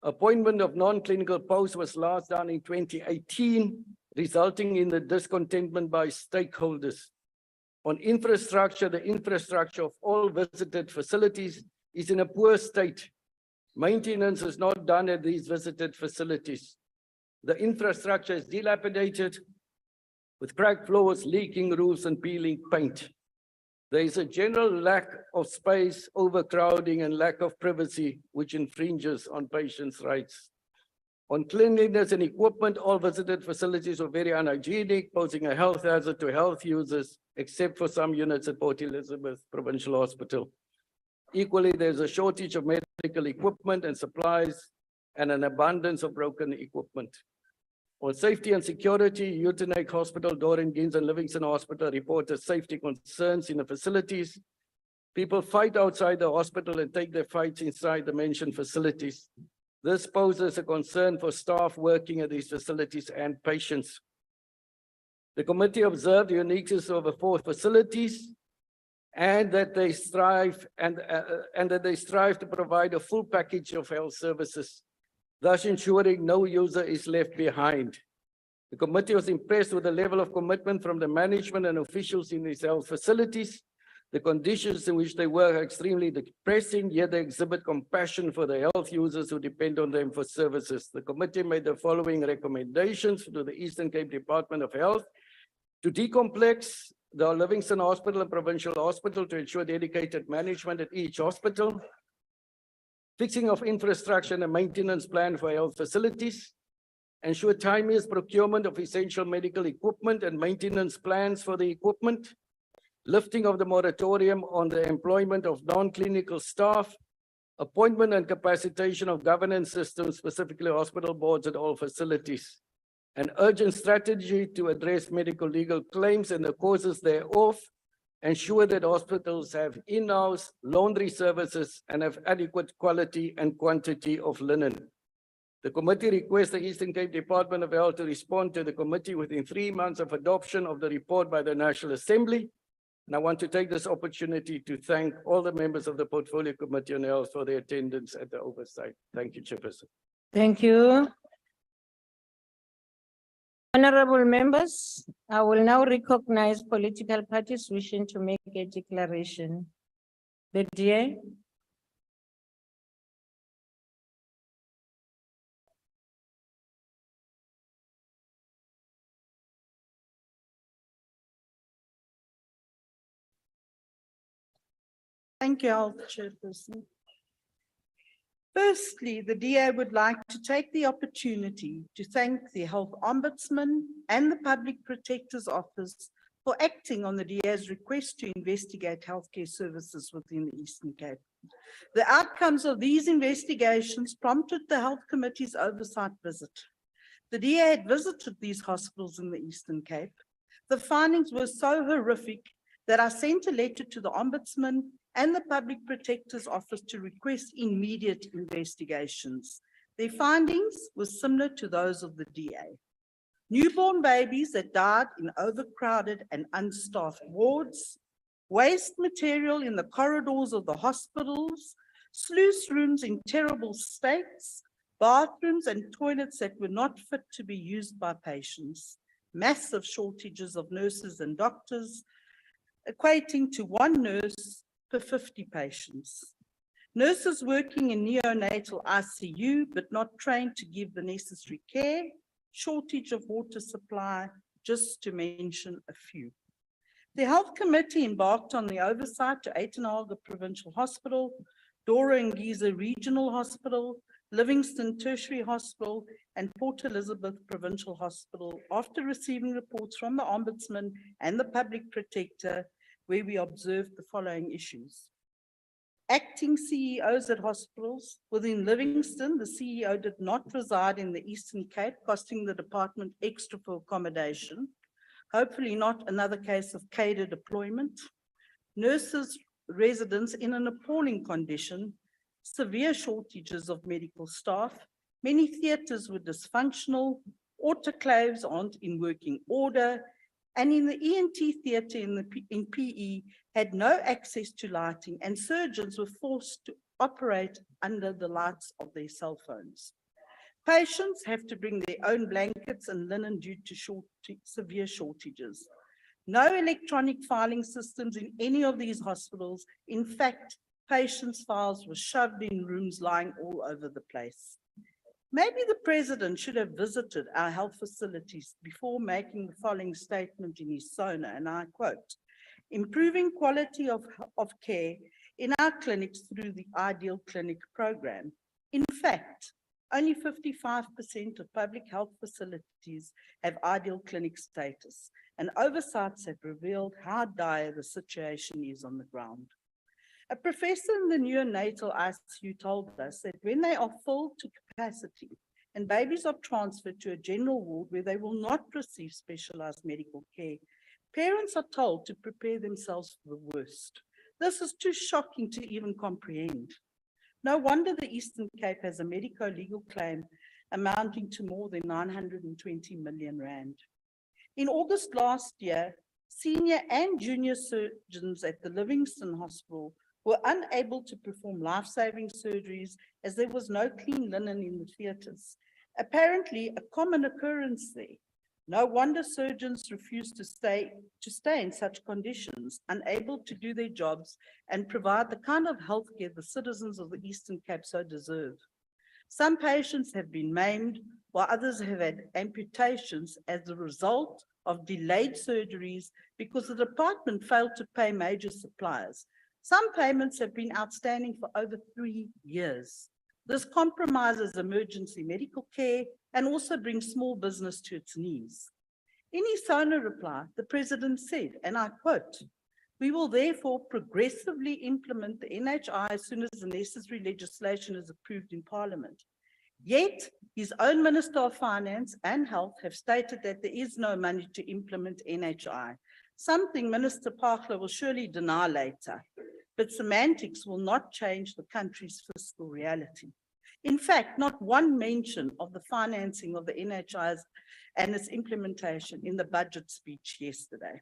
Appointment of non-clinical posts was last done in 2018, resulting in the discontentment by stakeholders. On infrastructure, the infrastructure of all visited facilities is in a poor state. Maintenance is not done at these visited facilities. The infrastructure is dilapidated, with cracked floors, leaking roofs, and peeling paint. There is a general lack of space, overcrowding, and lack of privacy, which infringes on patients' rights. On cleanliness and equipment, all visited facilities were very unhygienic, posing a health hazard to health users, except for some units at Port Elizabeth Provincial Hospital. Equally, there's a shortage of medical equipment and supplies and an abundance of broken equipment. On safety and security, Uitenhage Hospital, Doran Gins and Livingston Hospital reported safety concerns in the facilities. People fight outside the hospital and take their fights inside the mentioned facilities. This poses a concern for staff working at these facilities and patients. The committee observed the uniqueness of the 4 facilities and that they strive to provide a full package of health services, thus ensuring no user is left behind. The committee was impressed with the level of commitment from the management and officials in these health facilities. The conditions in which they work are extremely depressing, yet they exhibit compassion for the health users who depend on them for services. The committee made the following recommendations to the Eastern Cape Department of Health: to decomplex the Livingston Hospital and Provincial Hospital to ensure dedicated management at each hospital, fixing of infrastructure and a maintenance plan for health facilities, ensure timely procurement of essential medical equipment and maintenance plans for the equipment, lifting of the moratorium on the employment of non-clinical staff, appointment and capacitation of governance systems, specifically hospital boards at all facilities, an urgent strategy to address medical legal claims and the causes thereof, ensure that hospitals have in-house laundry services and have adequate quality and quantity of linen. The committee requests the Eastern Cape Department of Health to respond to the committee within 3 months of adoption of the report by the National Assembly. And I want to take this opportunity to thank all the members of the Portfolio Committee on Health for their attendance at the oversight. Thank you, Chairperson. Thank you. Honorable members, I will now recognize political parties wishing to make a declaration. The DA. Thank you, Health Chairperson. Firstly, the DA would like to take the opportunity to thank the Health Ombudsman and the Public Protector's Office for acting on the DA's request to investigate healthcare services within the Eastern Cape. The outcomes of these investigations prompted the Health Committee's oversight visit. The DA had visited these hospitals in the Eastern Cape. The findings were so horrific that I sent a letter to the Ombudsman and the Public Protector's Office to request immediate investigations. Their findings were similar to those of the DA. Newborn babies that died in overcrowded and unstaffed wards, waste material in the corridors of the hospitals, sluice rooms in terrible states, bathrooms and toilets that were not fit to be used by patients, massive shortages of nurses and doctors, equating to 1 nurse per 50 patients. Nurses working in neonatal ICU but not trained to give the necessary care, shortage of water supply, just to mention a few. The Health Committee embarked on the oversight to Uitenhage Provincial Hospital, Dora and Giza Regional Hospital, Livingston Tertiary Hospital, and Port Elizabeth Provincial Hospital after receiving reports from the Ombudsman and the Public Protector, where we observed the following issues. Acting CEOs at hospitals. Within Livingston, the CEO did not reside in the Eastern Cape, costing the department extra for accommodation. Hopefully not another case of cadre deployment. Nurses' residents in an appalling condition, severe shortages of medical staff. Many theatres were dysfunctional, autoclaves aren't in working order, and in the ENT theatre in PE had no access to lighting, and surgeons were forced to operate under the lights of their cell phones. Patients have to bring their own blankets and linen due to severe shortages. No electronic filing systems in any of these hospitals. In fact, patients' files were shoved in rooms lying all over the place. Maybe the president should have visited our health facilities before making the following statement in his SONA, and I quote, "Improving quality of care in our clinics through the Ideal Clinic program." In fact, only 55% of public health facilities have Ideal Clinic status, and oversights have revealed how dire the situation is on the ground. A professor in the neonatal ICU told us that when they are full to capacity and babies are transferred to a general ward where they will not receive specialized medical care, parents are told to prepare themselves for the worst. This is too shocking to even comprehend. No wonder the Eastern Cape has a medico-legal claim amounting to more than 920 million rand. In August last year, senior and junior surgeons at the Livingston Hospital were unable to perform life-saving surgeries as there was no clean linen in the theatres. Apparently a common occurrence there. No wonder surgeons refuse to stay in such conditions, unable to do their jobs and provide the kind of healthcare the citizens of the Eastern Cape so deserve. Some patients have been maimed, while others have had amputations as a result of delayed surgeries because the department failed to pay major suppliers. Some payments have been outstanding for over 3 years. This compromises emergency medical care and also brings small business to its knees. In his SONA reply, the President said, and I quote, "We will therefore progressively implement the NHI as soon as the necessary legislation is approved in Parliament." Yet, his own Minister of Finance and Health have stated that there is no money to implement NHI, something Minister Pachler will surely deny later. But semantics will not change the country's fiscal reality. In fact, not one mention of the financing of the NHIs and its implementation in the budget speech yesterday.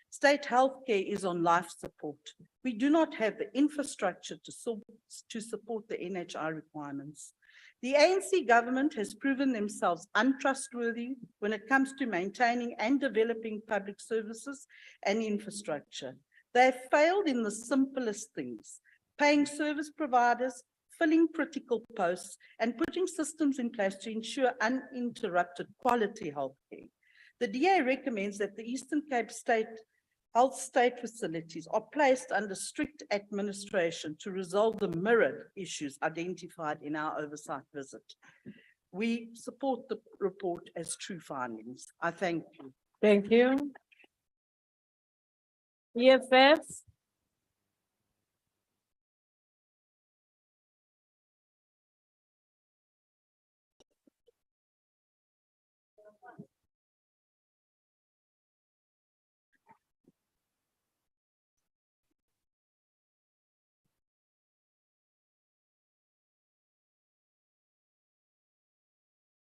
State healthcare is on life support. We do not have the infrastructure to support the NHI requirements. The ANC government has proven themselves untrustworthy when it comes to maintaining and developing public services and infrastructure. They have failed in the simplest things, paying service providers, filling critical posts, and putting systems in place to ensure uninterrupted quality healthcare. The DA recommends that the Eastern Cape Health State facilities are placed under strict administration to resolve the mirrored issues identified in our oversight visit. We support the report as true findings. I thank you. Thank you. EFF.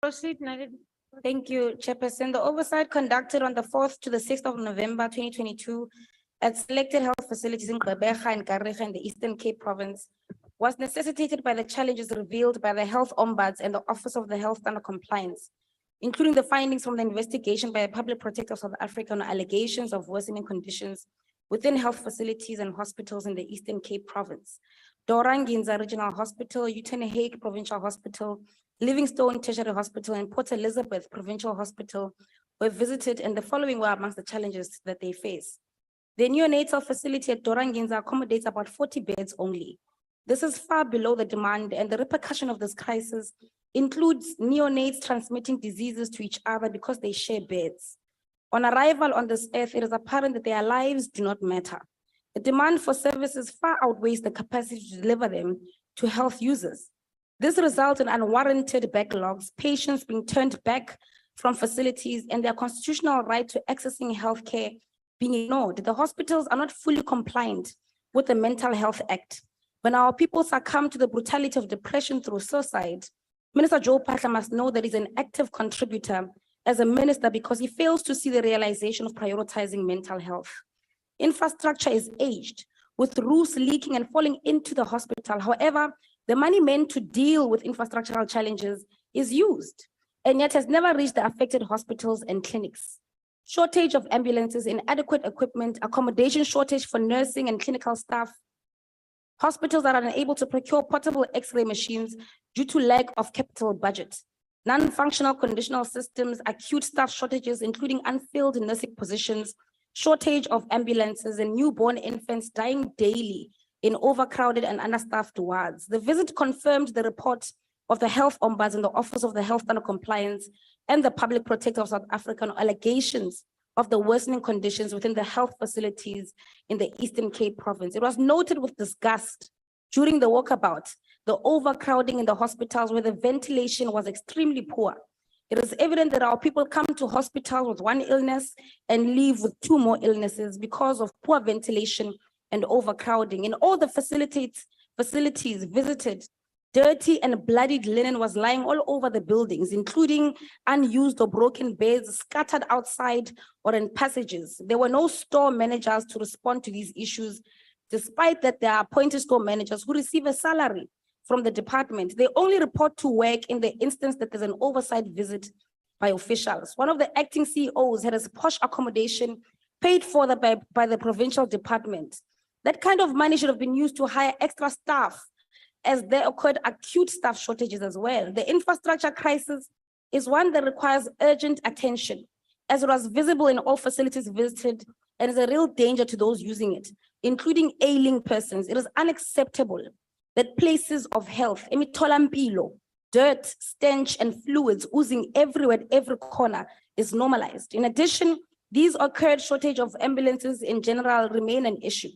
Proceed, Nadine. Thank you, Chairperson. The oversight conducted on the 4th to the 6th of November 2022 at selected health facilities in Gqeberha and Kariga in the Eastern Cape Province was necessitated by the challenges revealed by the Health Ombuds and the Office of the Health Standard Compliance, including the findings from the investigation by the Public Protector of South Africa on allegations of worsening conditions within health facilities and hospitals in the Eastern Cape Province. Doranginza Regional Hospital, Uitenhage Provincial Hospital, Livingstone Tertiary Hospital, and Port Elizabeth Provincial Hospital were visited, and the following were amongst the challenges that they face. The neonatal facility at Doranginza accommodates about 40 beds only. This is far below the demand, and the repercussion of this crisis includes neonates transmitting diseases to each other because they share beds. On arrival on this earth, it is apparent that their lives do not matter. The demand for services far outweighs the capacity to deliver them to health users. This results in unwarranted backlogs, patients being turned back from facilities, and their constitutional right to accessing healthcare being ignored. The hospitals are not fully compliant with the Mental Health Act. When our people succumb to the brutality of depression through suicide, Minister Joe Pachler must know that he's an active contributor as a minister because he fails to see the realization of prioritizing mental health. Infrastructure is aged, with roofs leaking and falling into the hospital. However, the money meant to deal with infrastructural challenges is used, and yet has never reached the affected hospitals and clinics. Shortage of ambulances, inadequate equipment, accommodation shortage for nursing and clinical staff. Hospitals are unable to procure portable X-ray machines due to lack of capital budget. Non-functional conditional systems, acute staff shortages, including unfilled nursing positions, shortage of ambulances, and newborn infants dying daily in overcrowded and understaffed wards. The visit confirmed the report of the Health Ombuds and the Office of the Health Standard Compliance and the Public Protector of South Africa on allegations of the worsening conditions within the health facilities in the Eastern Cape province. It was noted with disgust during the walkabout, the overcrowding in the hospitals where the ventilation was extremely poor. It is evident that our people come to hospitals with one illness and leave with two more illnesses because of poor ventilation and overcrowding. In all the facilities visited, dirty and bloodied linen was lying all over the buildings, including unused or broken beds scattered outside or in passages. There were no store managers to respond to these issues, despite that there are appointed store managers who receive a salary from the department. They only report to work in the instance that there's an oversight visit by officials. One of the acting CEOs had a posh accommodation paid for by the provincial department. That kind of money should have been used to hire extra staff, as there occurred acute staff shortages as well. The infrastructure crisis is one that requires urgent attention, as it was visible in all facilities visited and is a real danger to those using it, including ailing persons. It is unacceptable that places of health, imitholampilo, dirt, stench, and fluids oozing everywhere, at every corner is normalized. In addition, these occurred shortage of ambulances in general remain an issue.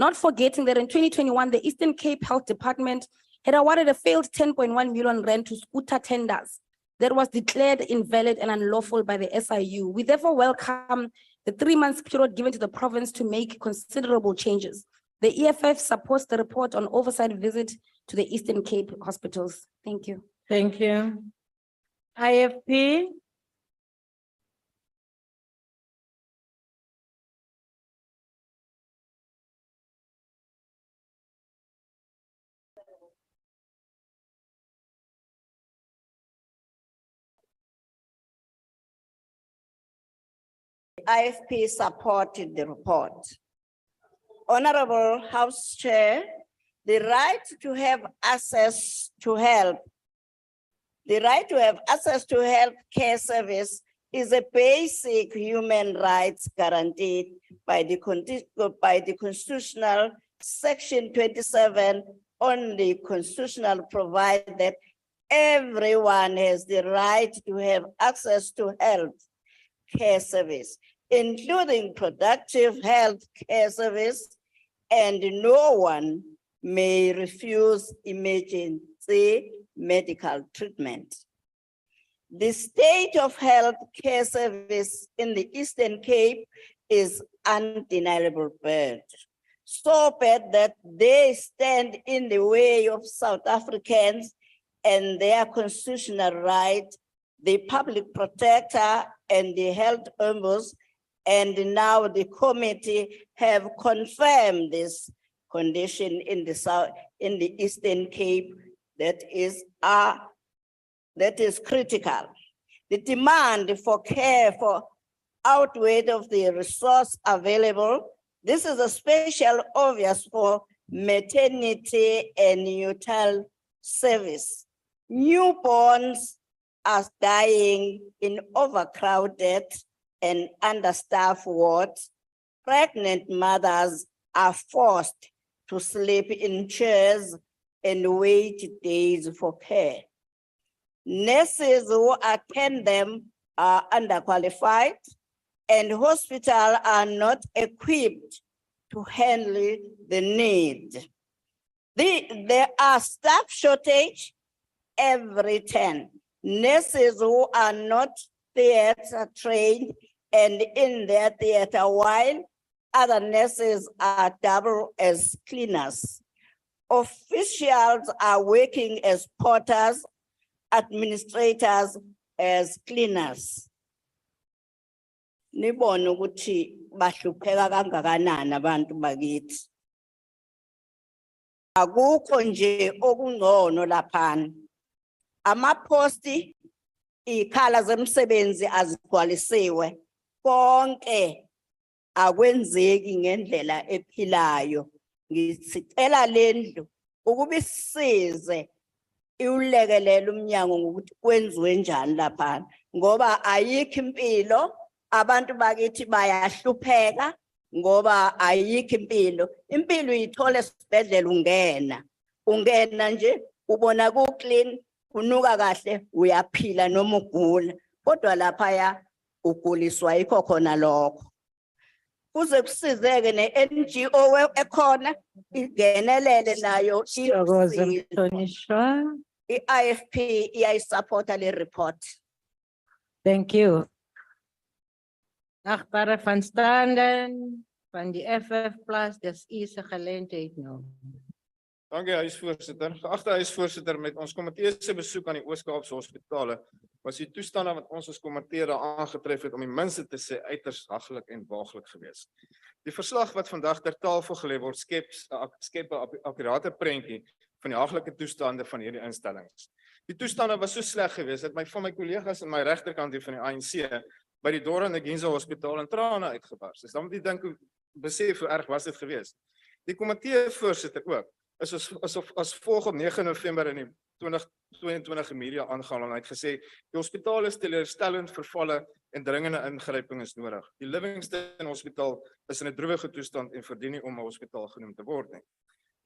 Not forgetting that in 2021, the Eastern Cape Health Department had awarded a failed 10.1 million rand to scooter tenders that was declared invalid and unlawful by the SIU. We therefore welcome the 3 months period given to the province to make considerable changes. The EFF supports the report on oversight visit to the Eastern Cape hospitals. Thank you. Thank you. IFP. IFP supported the report. Honorable House Chair, the right to have access to health, health care service is a basic human rights guaranteed by the constitutional section 27 on the constitutional provide that everyone has the right to have access to health care service, including productive health care service, and no one may refuse emergency medical treatment. The state of health care service in the Eastern Cape is undeniable bad. So bad that they stand in the way of South Africans and their constitutional right, the public protector and the health ombuds, and now the committee have confirmed this condition in the Eastern Cape that is critical. The demand for care for outweighed of the resource available. This is especially obvious for maternity and neonatal service. Newborns are dying in overcrowded and understaffed wards. Pregnant mothers are forced to sleep in chairs and wait days for care. Nurses who attend them are underqualified, and hospitals are not equipped to handle the need. There are staff shortage every 10. Nurses who are not theater trained and in their theater, while other nurses are double as cleaners. Officials are working as porters, administrators as cleaners. Nibone ukuthi bahlupheka kangakanani abantu bakithi. Akukho nje okungcono laphana. Amaphosti, ikhala zemsebenzi azigcwalisiwe. Konke akwenzeki ngendlela ephilayo. Ngisicela lendlu ukuba isize iwulekelela umnyango ngokuthi kwenziwe njani lapha, ngoba ayikho impilo, abantu bakithi bayahlupheka ngoba ayikho impilo. Impilo uyithola esibhedlela ungena nje ubona ku clean, kunuka kahle, uyaphila noma ugula, kodwa lapha uguliswa yikho khona lokho. Kuze kusizeke ne-NGO ekhona ingenelele nayo Sithokoze, ikusize. Mhlonishwa. I-IFP iyayisupporta le report. Thank you. Achtbare van Standen van die FF Plus, dis is 'n geleentheid nou. Dankie huisvoorsitter. Geagte huisvoorsitter, met ons komitee se besoek aan die Oos-Kaapse hospitale was die toestande wat ons as komitee daar aangetref het om die minste te sê uiters haglik en waaglik geweest. Die verslag wat vandag ter tafel gelê word skep 'n akkurate prentjie van die haglike toestande van hierdie instellings. Die toestande was so sleg geweest dat van my kollegas aan my regterkant hier van die ANC by die Dora Nginza Hospitaal in trane uitgebars. Dus dan moet jy dink hoe besef hoe erg was dit geweest. Die komitee voorsitter ook is as volg op 9 November in die 2022 media aangehaal en hy het gesê die hospitaal is teleurstellend vervalle en dringende ingryping is nodig. Die Livingston Hospitaal is in 'n droewige toestand en verdien nie om 'n hospitaal genoem te word nie.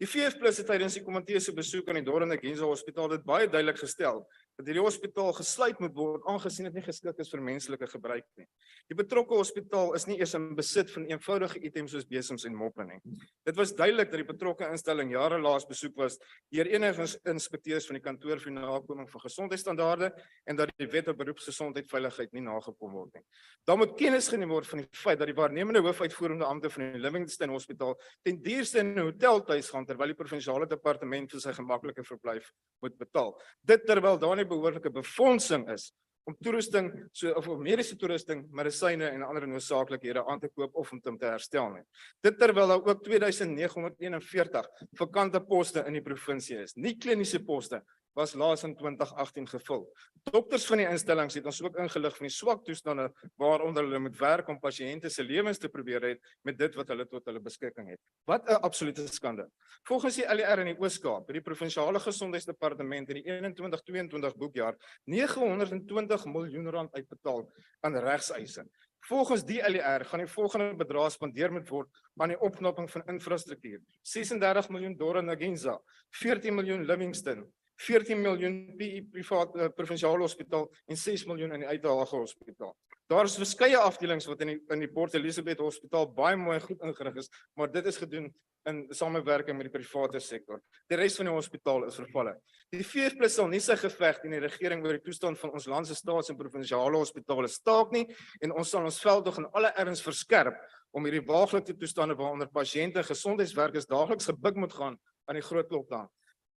Die VF+ het tydens die komitee se besoek aan die Dora Nginza Hospitaal dit baie duidelik gestel dat hierdie hospitaal gesluit moet word aangesien dit nie geskik is vir menslike gebruik nie. Die betrokke hospitaal is nie eers in besit van eenvoudige items soos besems en moppe nie. Dit was duidelik dat die betrokke instelling jare laas besoek was deur enige inspekteurs van die kantoor vir nakoming van gesondheidsstandaarde en dat die wet op beroepsgesondheid veiligheid nie nagekom word nie. Dan moet kennis geneem word van die feit dat die waarnemende hoofuitvoerende ampte van die Livingston Hospitaal ten duurste in 'n hoteltuis gaan terwyl die provinsiale departement vir sy gemaklike verblyf moet betaal. Dit terwyl daar nie behoorlike befondsing is om toerusting of mediese toerusting, medisyne en ander noodsaaklikhede aan te koop of om te herstel nie. Dit terwyl daar ook 2941 vakante poste in die provinsie is. Nie kliniese poste was laas in 2018 gevul. Dokters van die instellings het ons ook ingelig van die swak toestande waaronder hulle moet werk om pasiënte se lewens te probeer red met dit wat hulle tot hulle beskikking het. Wat 'n absolute skande. Volgens die LER in die Oos-Kaap het die provinsiale gesondheidsdepartement in die 21-22 boekjaar 920 miljoen rand uitbetaal aan regseise. Volgens die LER gaan die volgende bedrae spandeer moet word aan die opknapping van infrastruktuur: 36 miljoen Dora Nginza, 14 miljoen Livingston, 14 miljoen PE privaat provinsiale hospitaal en 6 miljoen in die Uithage Hospitaal. Daar is verskeie afdelings wat in die Port Elizabeth Hospitaal baie mooi goed ingerig is, maar dit is gedoen in samewerking met die private sektor. Die res van die hospitaal is vervalle. Die VF+ sal nie sy geveg teen die regering oor die toestand van ons land se staats- en provinsiale hospitale staak nie en ons sal ons veldtog in alle erns verskerp om hierdie waaglike toestande waaronder pasiënte en gesondheidswerkers daagliks gebuk moet gaan aan die groot lockdown.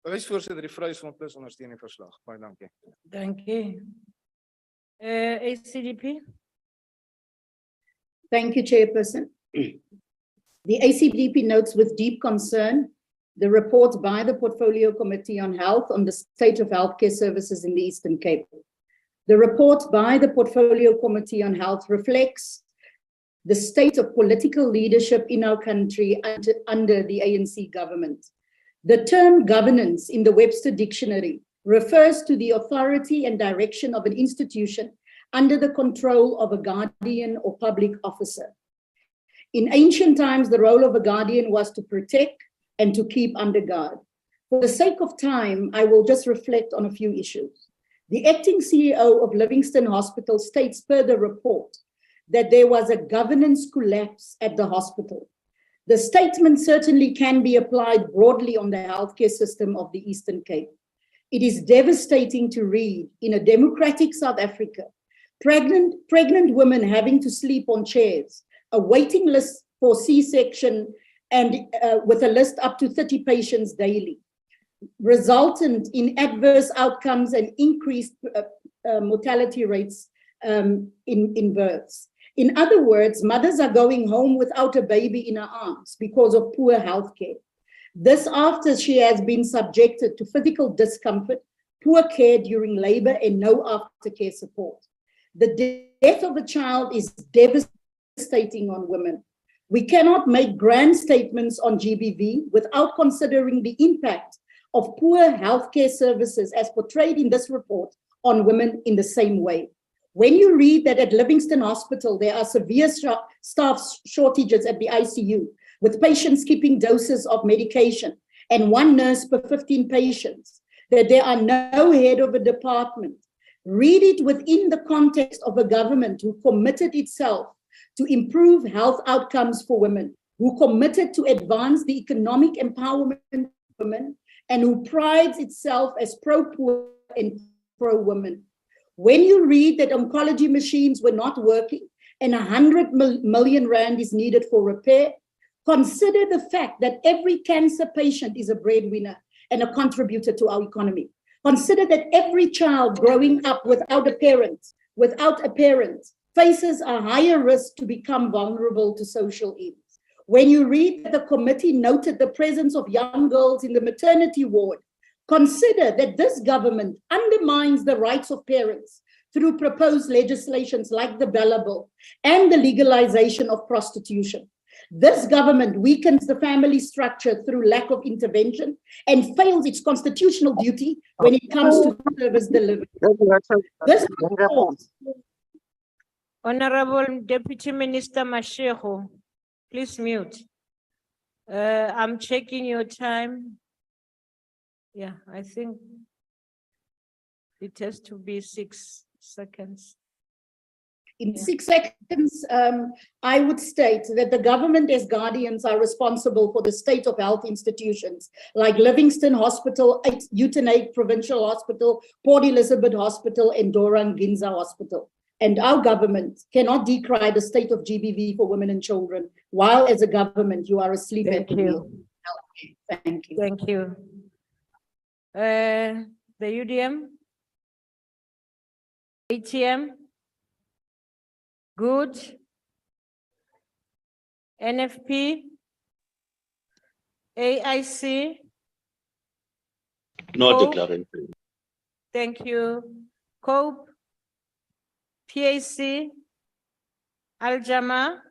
Huisvoorsitter, die Vryheidsfront ondersteun die verslag. Baie dankie. Dankie. ACDP. Thank you, Chairperson. The ACDP notes with deep concern the report by the Portfolio Committee on Health on the state of healthcare services in the Eastern Cape. The report by the Portfolio Committee on Health reflects the state of political leadership in our country under the ANC government. The term governance in the Webster Dictionary refers to the authority and direction of an institution under the control of a guardian or public officer. In ancient times, the role of a guardian was to protect and to keep under guard. For the sake of time, I will just reflect on a few issues. The acting CEO of Livingston Hospital states per the report that there was a governance collapse at the hospital. The statement certainly can be applied broadly on the healthcare system of the Eastern Cape. It is devastating to read in a democratic South Africa, pregnant women having to sleep on chairs, a waiting list for C-section and with a list up to 30 patients daily, resultant in adverse outcomes and increased mortality rates in births. In other words, mothers are going home without a baby in her arms because of poor health care. This after she has been subjected to physical discomfort, poor care during labor, and no aftercare support. The death of a child is devastating on women. We cannot make grand statements on GBV without considering the impact of poor healthcare services as portrayed in this report on women in the same way. When you read that at Livingston Hospital, there are severe staff shortages at the ICU, with patients skipping doses of medication and one nurse per 15 patients, that there are no head of a department, Read it within the context of a government who committed itself to improve health outcomes for women, who committed to advance the economic empowerment of women, and who prides itself as pro-poor and pro-women. When you read that oncology machines were not working and 100 million rand is needed for repair, consider the fact that every cancer patient is a breadwinner and a contributor to our economy. Consider that every child growing up without a parent faces a higher risk to become vulnerable to social ills. When you read that the committee noted the presence of young girls in the maternity ward, consider that this government undermines the rights of parents through proposed legislations like the Bella Bill and the legalization of prostitution. This government weakens the family structure through lack of intervention and fails its constitutional duty when it comes to service delivery. This Honorable Deputy Minister Mashego, please mute. I'm checking your time. Yeah, I think it has to be 6 seconds. In 6 seconds, I would state that the government as guardians are responsible for the state of health institutions like Livingston Hospital, Uitenhage Provincial Hospital, Port Elizabeth Hospital, and Dorang Ginza Hospital. And our government cannot decry the state of GBV for women and children, while as a government you are asleep at the wheel. Thank you. Thank you. The UDM? ATM? Good. NFP? AIC? No Cope? declaration. Thank you. COPE? PAC? Al-Jama?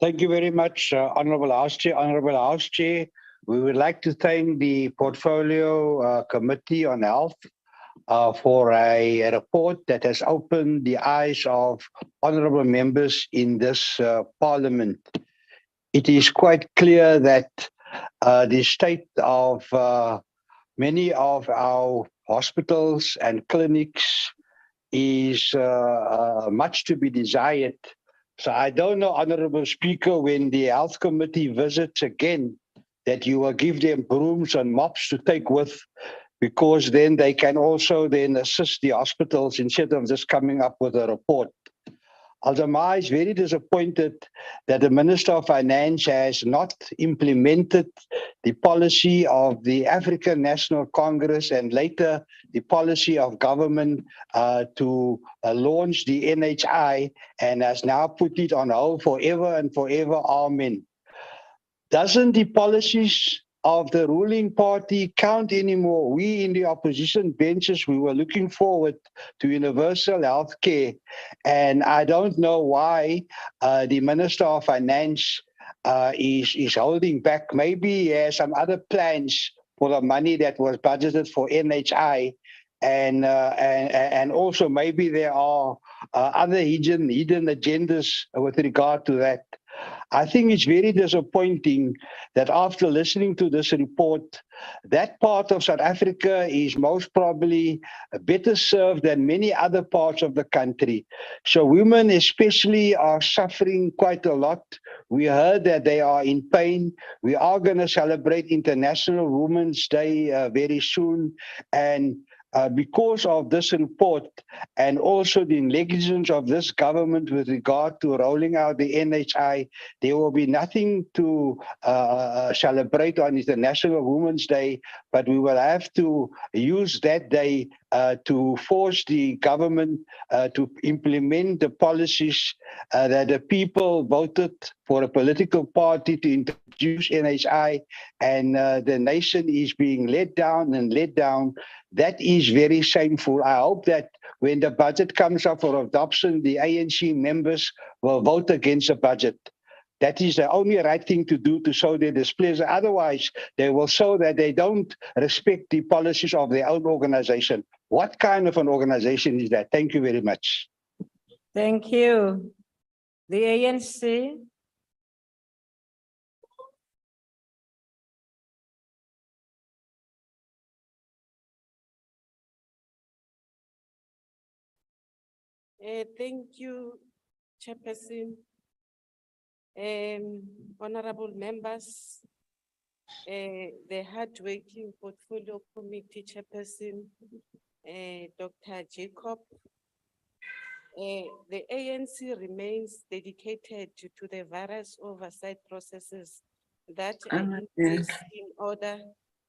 Thank you very much, Honorable House Chair. Honorable House Chair, we would like to thank the Portfolio Committee on Health for a report that has opened the eyes of honorable members in this parliament. It is quite clear that the state of many of our hospitals and clinics is much to be desired. So I don't know, Honorable Speaker, when the Health Committee visits again, that you will give them brooms and mops to take with, because then they can also then assist the hospitals instead of just coming up with a report. Al-Jama is very disappointed that the Minister of Finance has not implemented the policy of the African National Congress and later the policy of government to launch the NHI, and has now put it on hold forever and forever. Amen. Doesn't the policies of the ruling party count anymore? We in the opposition benches, we were looking forward to universal health care, and I don't know why the Minister of Finance is holding back. Maybe he has some other plans for the money that was budgeted for NHI, and also maybe there are other hidden agendas with regard to that. I think it's very disappointing that after listening to this report, that part of South Africa is most probably better served than many other parts of the country. So women especially are suffering quite a lot. We heard that they are in pain. We are going to celebrate International Women's Day very soon. And because of this report and also the negligence of this government with regard to rolling out the NHI, there will be nothing to celebrate on International Women's Day, but we will have to use that day to force the government to implement the policies that the people voted for a political party to introduce NHI, and the nation is being let down and let down. That is very shameful. I hope that when the budget comes up for adoption, the ANC members will vote against the budget. That is the only right thing to do to show their displeasure. Otherwise, they will show that they don't respect the policies of their own organization. What kind of an organization is that? Thank you very much. Thank you. The ANC. Thank you, Chairperson. Honorable members, the hardworking portfolio committee chairperson, Dr. Jacob. The ANC remains dedicated to the various oversight processes that are in place in order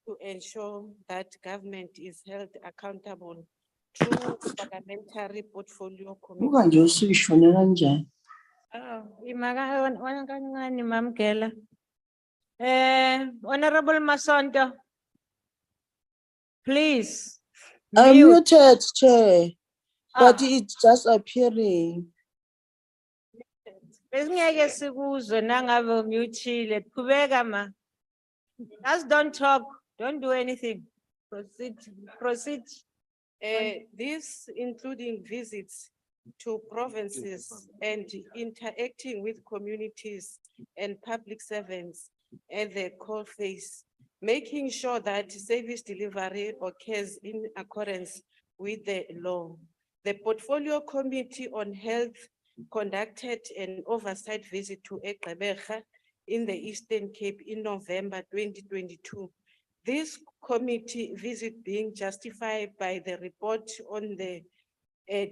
to ensure that government is held accountable through parliamentary portfolio committee. Ma'am Kela. Honorable Masonto. Please. I'm mute. muted, Chair, but Ah. it's just appearing. Besingeke sikuzwe nangabe umutile. Qhubeka ma. Just don't talk. Don't do anything. Proceed. Proceed. This including visits to provinces and interacting with communities and public servants at the coalface, making sure that service delivery occurs in accordance with the law. The Portfolio Committee on Health conducted an oversight visit to Gqeberha in the Eastern Cape in November 2022. This committee visit being justified by the report on the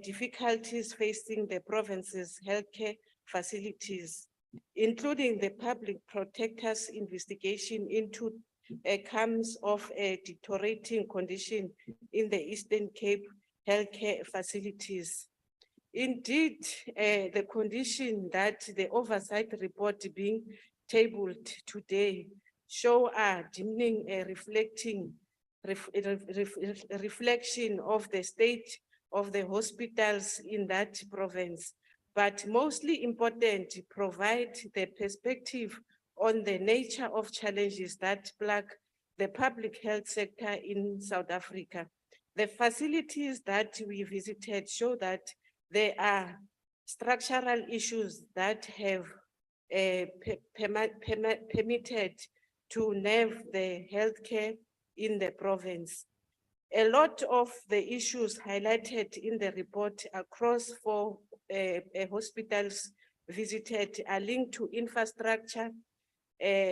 difficulties facing the province's healthcare facilities, including the public protector's investigation into comes of a deteriorating condition in the Eastern Cape healthcare facilities. Indeed, the condition that the oversight report being tabled today show a dimming reflection of the state of the hospitals in that province, but mostly important, provide the perspective on the nature of challenges that plague the public health sector in South Africa. The facilities that we visited show that there are structural issues that have permitted to nerve the healthcare in the province. A lot of the issues highlighted in the report across four hospitals visited are linked to infrastructure,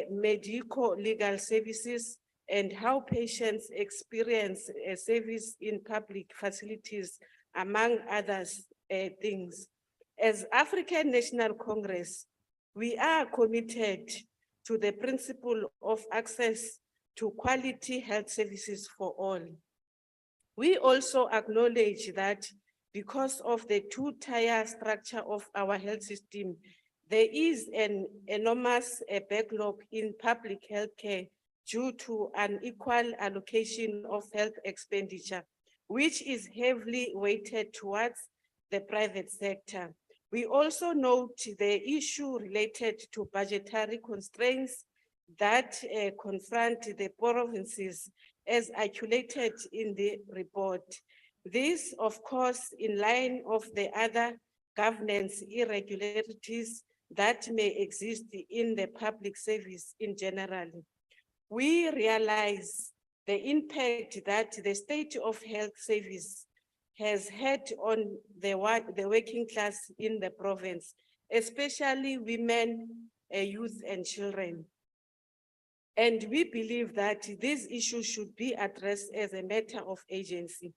medical legal services, and how patients experience a service in public facilities, among others things. As African National Congress, we are committed to the principle of access to quality health services for all. We also acknowledge that because of the two-tier structure of our health system, there is an enormous backlog in public health care due to unequal allocation of health expenditure, which is heavily weighted towards the private sector. We also note the issue related to budgetary constraints that confront the provinces as articulated in the report. This, of course, in line of the other governance irregularities that may exist in the public service in general. We realize the impact that the state of health service has had on the working class in the province, especially women, youth, and children. And we believe that these issues should be addressed as a matter of agency.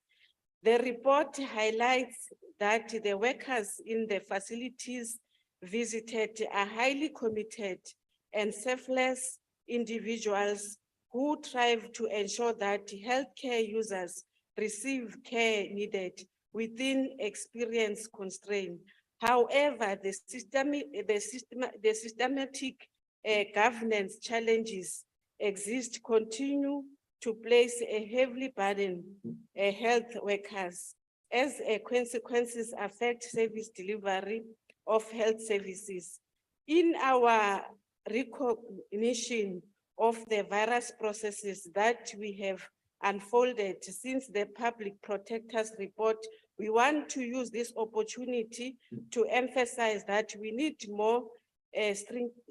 The report highlights that the workers in the facilities visited are highly committed and selfless individuals who strive to ensure that healthcare users receive care needed within experience constraint. However, the systematic governance challenges exist, continue to place a heavily burden health workers as consequences affect service delivery of health services. In our recognition of the various processes that we have unfolded since the public protector's report, we want to use this opportunity to emphasize that we need more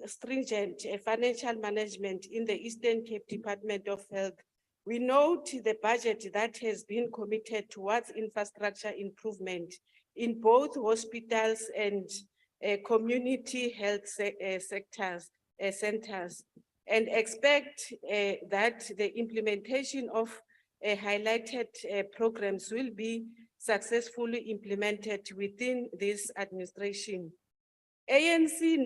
stringent financial management in the Eastern Cape Department of Health. We note the budget that has been committed towards infrastructure improvement in both hospitals and community health centers, and expect that the implementation of highlighted programs will be successfully implemented within this administration. ANC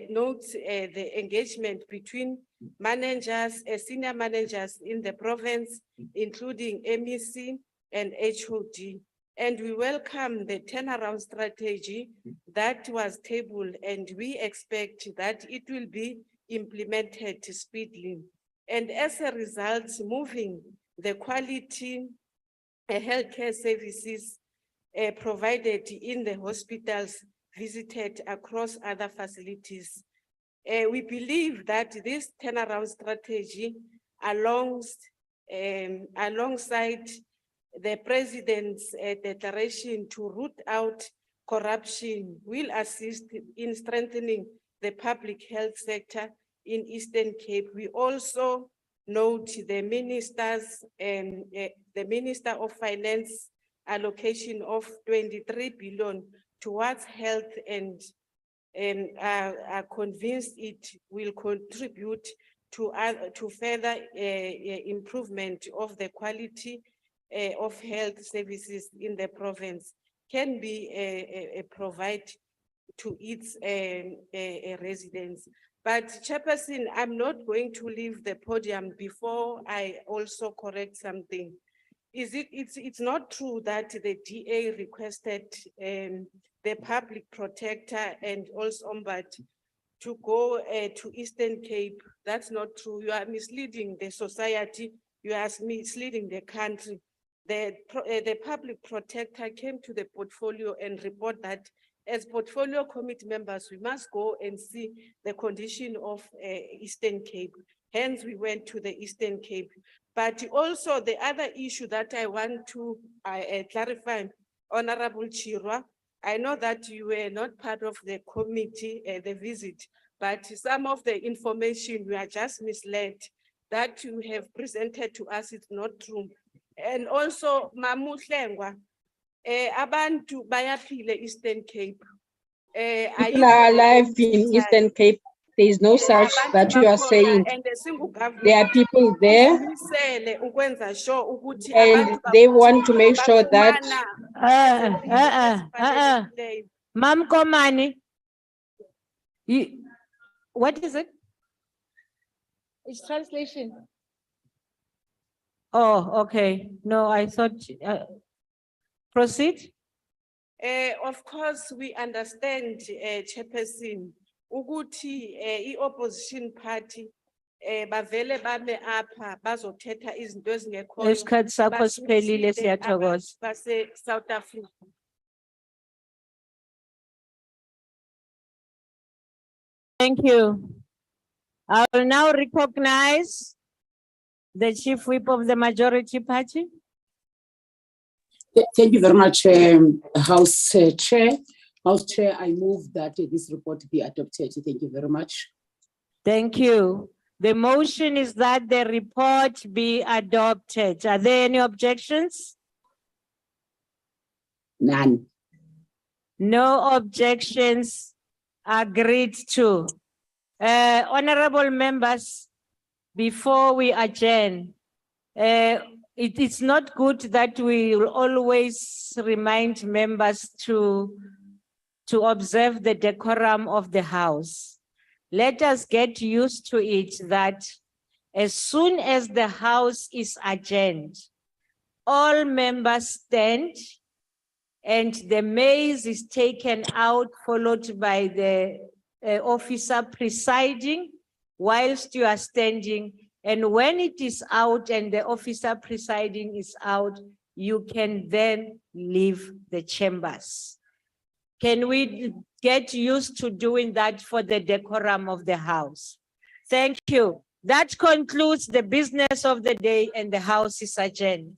notes the engagement between managers, senior managers in the province, including MEC and HOD. And we welcome the turnaround strategy that was tabled, and we expect that it will be implemented speedily. And as a result, moving the quality healthcare services provided in the hospitals visited across other facilities. We believe that this turnaround strategy alongside the President's declaration to root out corruption will assist in strengthening the public health sector in Eastern Cape. We also note the Minister of Finance allocation of 23 billion towards health, and are convinced it will contribute to further improvement of the quality of health services in the province can be provided to its residents. But Chairperson, I'm not going to leave the podium before I also correct something. It's not true that the DA requested the public protector and also Ombud to go to Eastern Cape. That's not true. You are misleading the society. You are misleading the country. The public protector came to the portfolio and report that as portfolio committee members, we must go and see the condition of Eastern Cape. Hence, we went to the Eastern Cape. But also the other issue that I want to clarify, Honorable Chirwa, I know that you were not part of the committee, the visit, but some of the information we are just misled that you have presented to us is not true. And also, Mamuhlengwa, abantu bayaphila Eastern Cape. People are alive in Eastern Cape. There is no such that you are saying. There are people there, and they want to make sure that Mam Komani. What is it? it's translation. Oh, okay. No, I thought, proceed. Of course, we understand, Chairperson, ukuthi i-opposition party bavele bame apha bazothetha izinto ezingekhoyo Isikhathi sakho siphelile, siyathokoza. base-South Africa. Thank you. I will now recognize the Chief Whip of the Majority Party. Thank you very much, House Chair. House Chair, I move that this report be adopted. Thank you very much. Thank you. The motion is that the report be adopted. Are there any objections? None. No objections. Agreed to. Honorable members, before we adjourn, it is not good that we always remind members to observe the decorum of the House. Let us get used to it that as soon as the House is adjourned, all members stand and the maize is taken out, followed by the officer presiding whilst you are standing. And when it is out and the officer presiding is out, you can then leave the chambers. Can we get used to doing that for the decorum of the House? Thank you. That concludes the business of the day, and the House is adjourned.